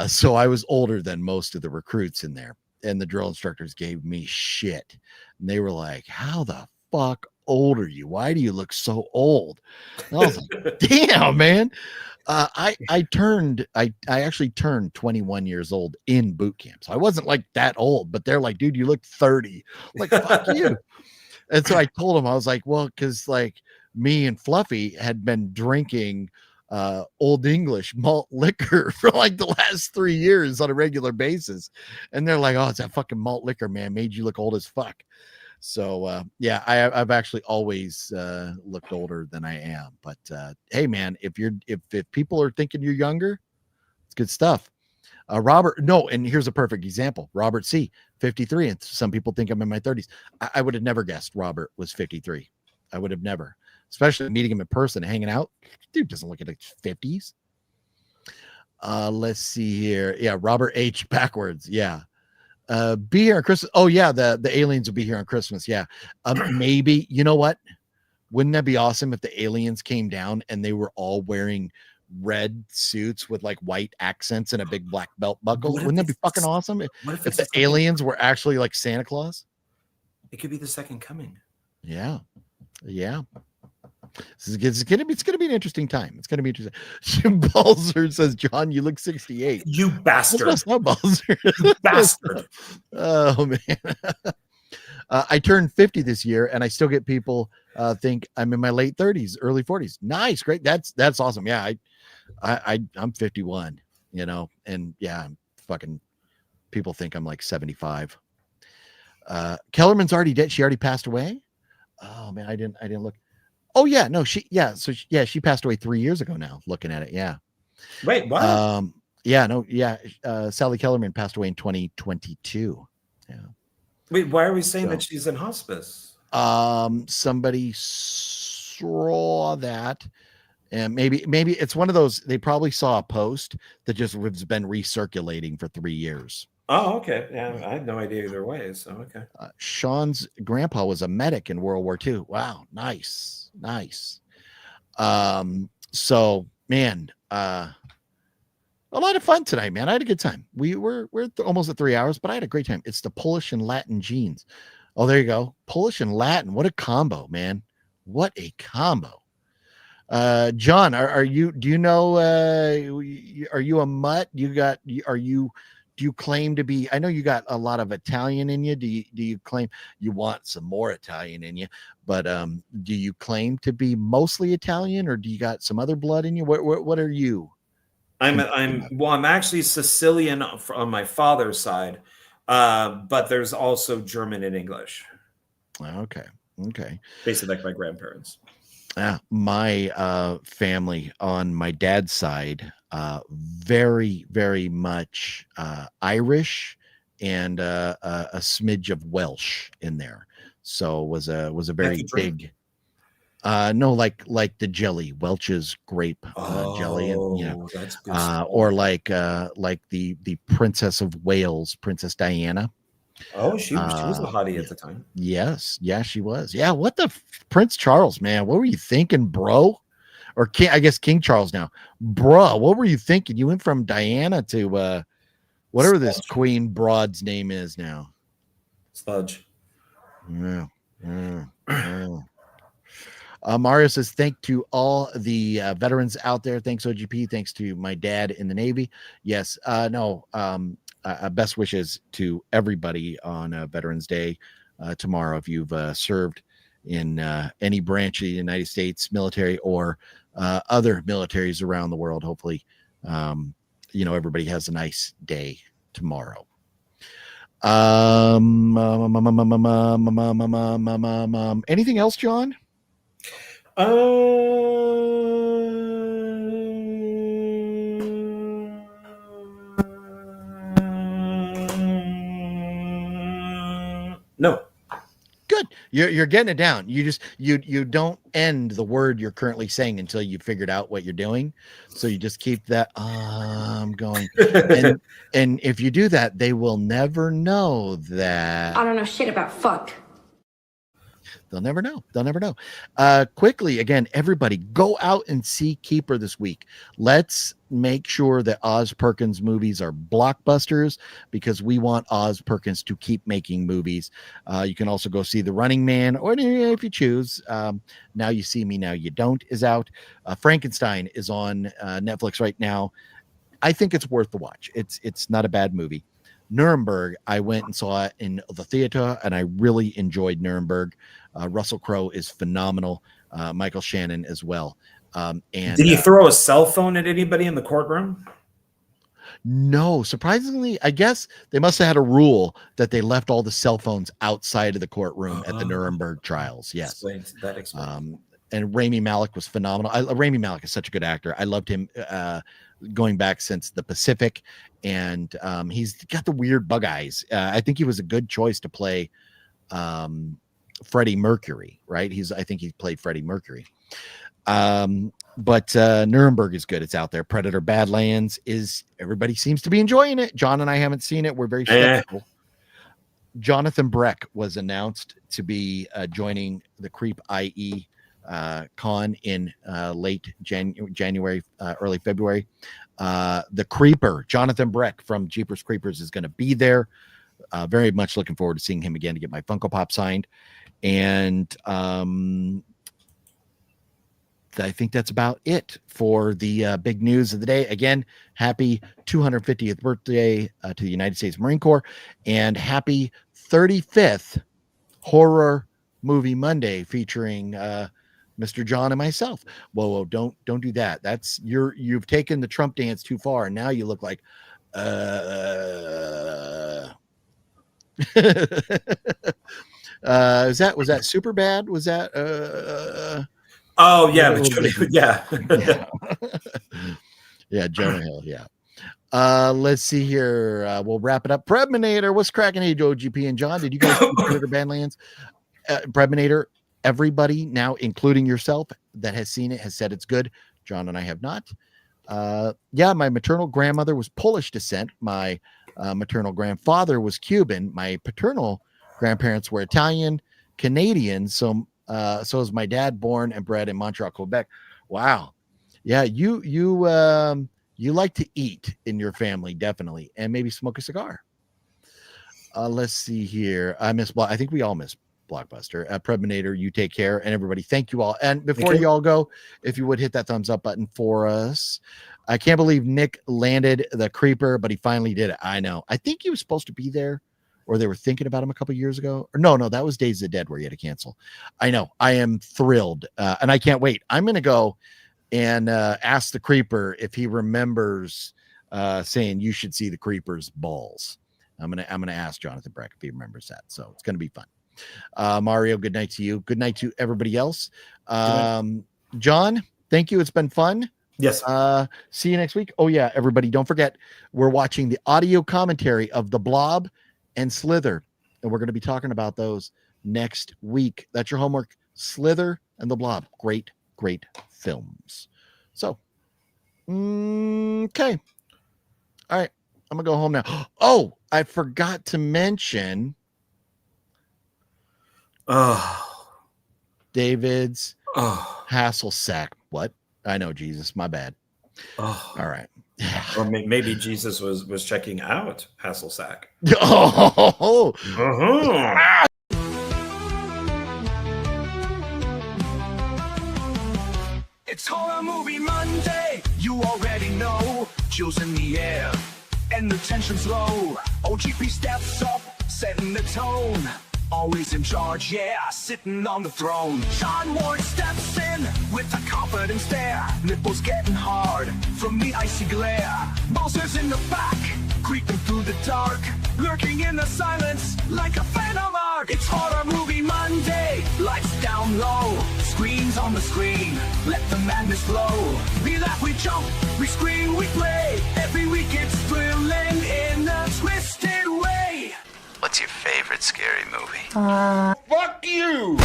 so I was older than most of the recruits in there, and the drill instructors gave me shit, and they were like, "How the fuck old are you? Why do you look so old?" And I was like, "Damn, man." I actually turned 21 years old in boot camp. So I wasn't like that old, but they're like, "Dude, you look 30. I'm like, fuck you. And so I told them, I was like, well, because like me and Fluffy had been drinking Old English malt liquor for like the last 3 years on a regular basis. And they're like, "Oh, it's that fucking malt liquor, man, made you look old as fuck." So yeah, I've actually always looked older than I am. But hey, man, if people are thinking you're younger, it's good stuff. Robert, no, and here's a perfect example. Robert C, 53, and some people think I'm in my 30s. I would have never guessed Robert was 53. I would have never, especially meeting him in person, hanging out. Dude doesn't look at his 50s. Let's see here. Yeah, Robert H backwards. Yeah. Be here on Christmas. Oh yeah, the aliens will be here on Christmas. Yeah. Maybe, you know what? Wouldn't that be awesome if the aliens came down and they were all wearing red suits with like white accents and a big black belt buckle? Wouldn't that be fucking awesome? If the aliens were actually like Santa Claus? It could be the second coming. Yeah. Yeah. It's gonna be an interesting time. It's gonna be interesting. Balzer says, "John, you look 68. You bastard." That's not Balzer. You bastard. Oh man. I turned 50 this year, and I still get people think I'm in my late 30s, early 40s. Nice, great. That's awesome. Yeah, I'm 51. And yeah, I'm fucking. People think I'm like 75. Kellerman's already dead. She already passed away. Oh man, I didn't look. Oh yeah, no, she passed away 3 years ago now. Looking at it, yeah. Wait, what? Sally Kellerman passed away in 2022. Yeah. Wait, why are we saying that she's in hospice? Somebody saw that, and maybe it's one of those. They probably saw a post that just has been recirculating for 3 years. Oh, okay. Yeah, I had no idea either way. So okay. Sean's grandpa was a medic in World War II. Wow, nice. So man, a lot of fun tonight, man. I had a good time. We're almost at 3 hours, but I had a great time. It's the Polish and Latin genes. Oh, there you go. Polish and Latin. What a combo, man. What a combo. John, do you know, are you a mutt? Do you claim to be, I know you got a lot of Italian in you. Do you claim you want some more Italian in you, but, do you claim to be mostly Italian, or do you got some other blood in you? What are you? I'm actually Sicilian on my father's side, but there's also German and English. Okay. Basically like my grandparents. My family on my dad's side, very, very much Irish and a smidge of Welsh in there. So was a very big. No, like the jelly, Welch's grape jelly, and that's good or like the Princess of Wales, Princess Diana. Oh, she was a hottie at the time. Yes, she was. Yeah, what the Prince Charles, man? What were you thinking, bro? Or King, I guess King Charles now, bro. What were you thinking? You went from Diana to whatever this Queen Broad's name is now. Sludge. Yeah. Mario says, thank to all the veterans out there. Thanks, OGP. Thanks to my dad in the Navy. Yes. Best wishes to everybody on Veterans Day tomorrow. If you've served in any branch of the United States military or other militaries around the world, hopefully, everybody has a nice day tomorrow. Anything else, John? No. Good. You're getting it down. You don't end the word you're currently saying until you figured out what you're doing. So you just keep that going. And if you do that, they will never know that. I don't know shit about fuck. They'll never know. Quickly, again, everybody go out and see Keeper this week. Let's make sure that Oz Perkins movies are blockbusters, because we want Oz Perkins to keep making movies. You can also go see The Running Man, or if you choose, Now You See Me, Now You Don't is out. Frankenstein is on Netflix right now. I think it's worth the watch. It's not a bad movie. Nuremberg, I went and saw it in the theater, and I really enjoyed Nuremberg. Russell Crowe is phenomenal. Michael Shannon as well. And did he throw a cell phone at anybody in the courtroom? No, surprisingly, I guess they must have had a rule that they left all the cell phones outside of the courtroom at the Nuremberg trials. Yes, that explains. And Rami Malek was phenomenal. Rami Malek is such a good actor. I loved him going back since The Pacific, and he's got the weird bug eyes. I think he was a good choice to play Freddie Mercury, right? I think he played Freddie Mercury. But Nuremberg is good. It's out there. Predator Badlands everybody seems to be enjoying it. John and I haven't seen it. We're very skeptical. Jonathan Breck was announced to be joining the Creep I.E con in late January, early February. The Creeper, Jonathan Breck from Jeepers Creepers, is going to be there. Very much looking forward to seeing him again to get my Funko Pop signed. And I think that's about it for the big news of the day. Again, happy 250th birthday to the United States Marine Corps, and happy 35th Horror Movie Monday featuring Mr. John and myself. Whoa, don't do that. That's you've taken the Trump dance too far, and now you look like was that super bad? Was that oh yeah, yeah. Yeah, Jonah Hill, yeah. Let's see here. We'll wrap it up. Preminator, what's cracking? Hey, OGP and John, did you guys see Predator Badlands? Preminator, everybody now, including yourself, that has seen it has said it's good. John and I have not. Yeah, my maternal grandmother was Polish descent. My maternal grandfather was Cuban. My paternal grandparents were Italian, Canadian. So is my dad, born and bred in Montreal, Quebec. Wow. Yeah, you like to eat in your family, definitely, and maybe smoke a cigar. Let's see here. I think we all miss Blockbuster. Preminator, you take care, and everybody, thank you all. And before you all go, if you would hit that thumbs up button for us. I can't believe Nick landed the creeper, but he finally did it. I know. I think he was supposed to be there, or they were thinking about him a couple years ago. Or no, that was Days of the Dead where he had to cancel. I know. I am thrilled, and I can't wait. I'm gonna go and ask the creeper if he remembers saying you should see the creeper's balls. I'm gonna ask Jonathan Breck if he remembers that. So it's gonna be fun. Mario, good night to you. Good night to everybody else. John, thank you. It's been fun. Yes. See you next week. Oh yeah, everybody, don't forget we're watching the audio commentary of The Blob and Slither, and we're going to be talking about those next week. That's your homework. Slither and The Blob, great films. So okay, all right, I'm gonna go home now. Oh, I forgot to mention David's hassle sack. What? I know, Jesus, my bad. All right. Or maybe Jesus was checking out Hasselsack. Oh, It's Horror Movie Monday, you already know. Chills in the air, and the tension's low. OGP steps up, setting the tone. Always in charge, yeah, sitting on the throne. Sean Ward steps in with a confident stare. Nipples getting hard from the icy glare. Bowser's in the back, creeping through the dark, lurking in the silence like a phantom arc. It's Horror Movie Monday, lights down low, screens on the screen, let the madness flow. We laugh, we jump, we scream, we play. Every week it's thrilling in a twisted way. What's your favorite scary movie? Fuck you!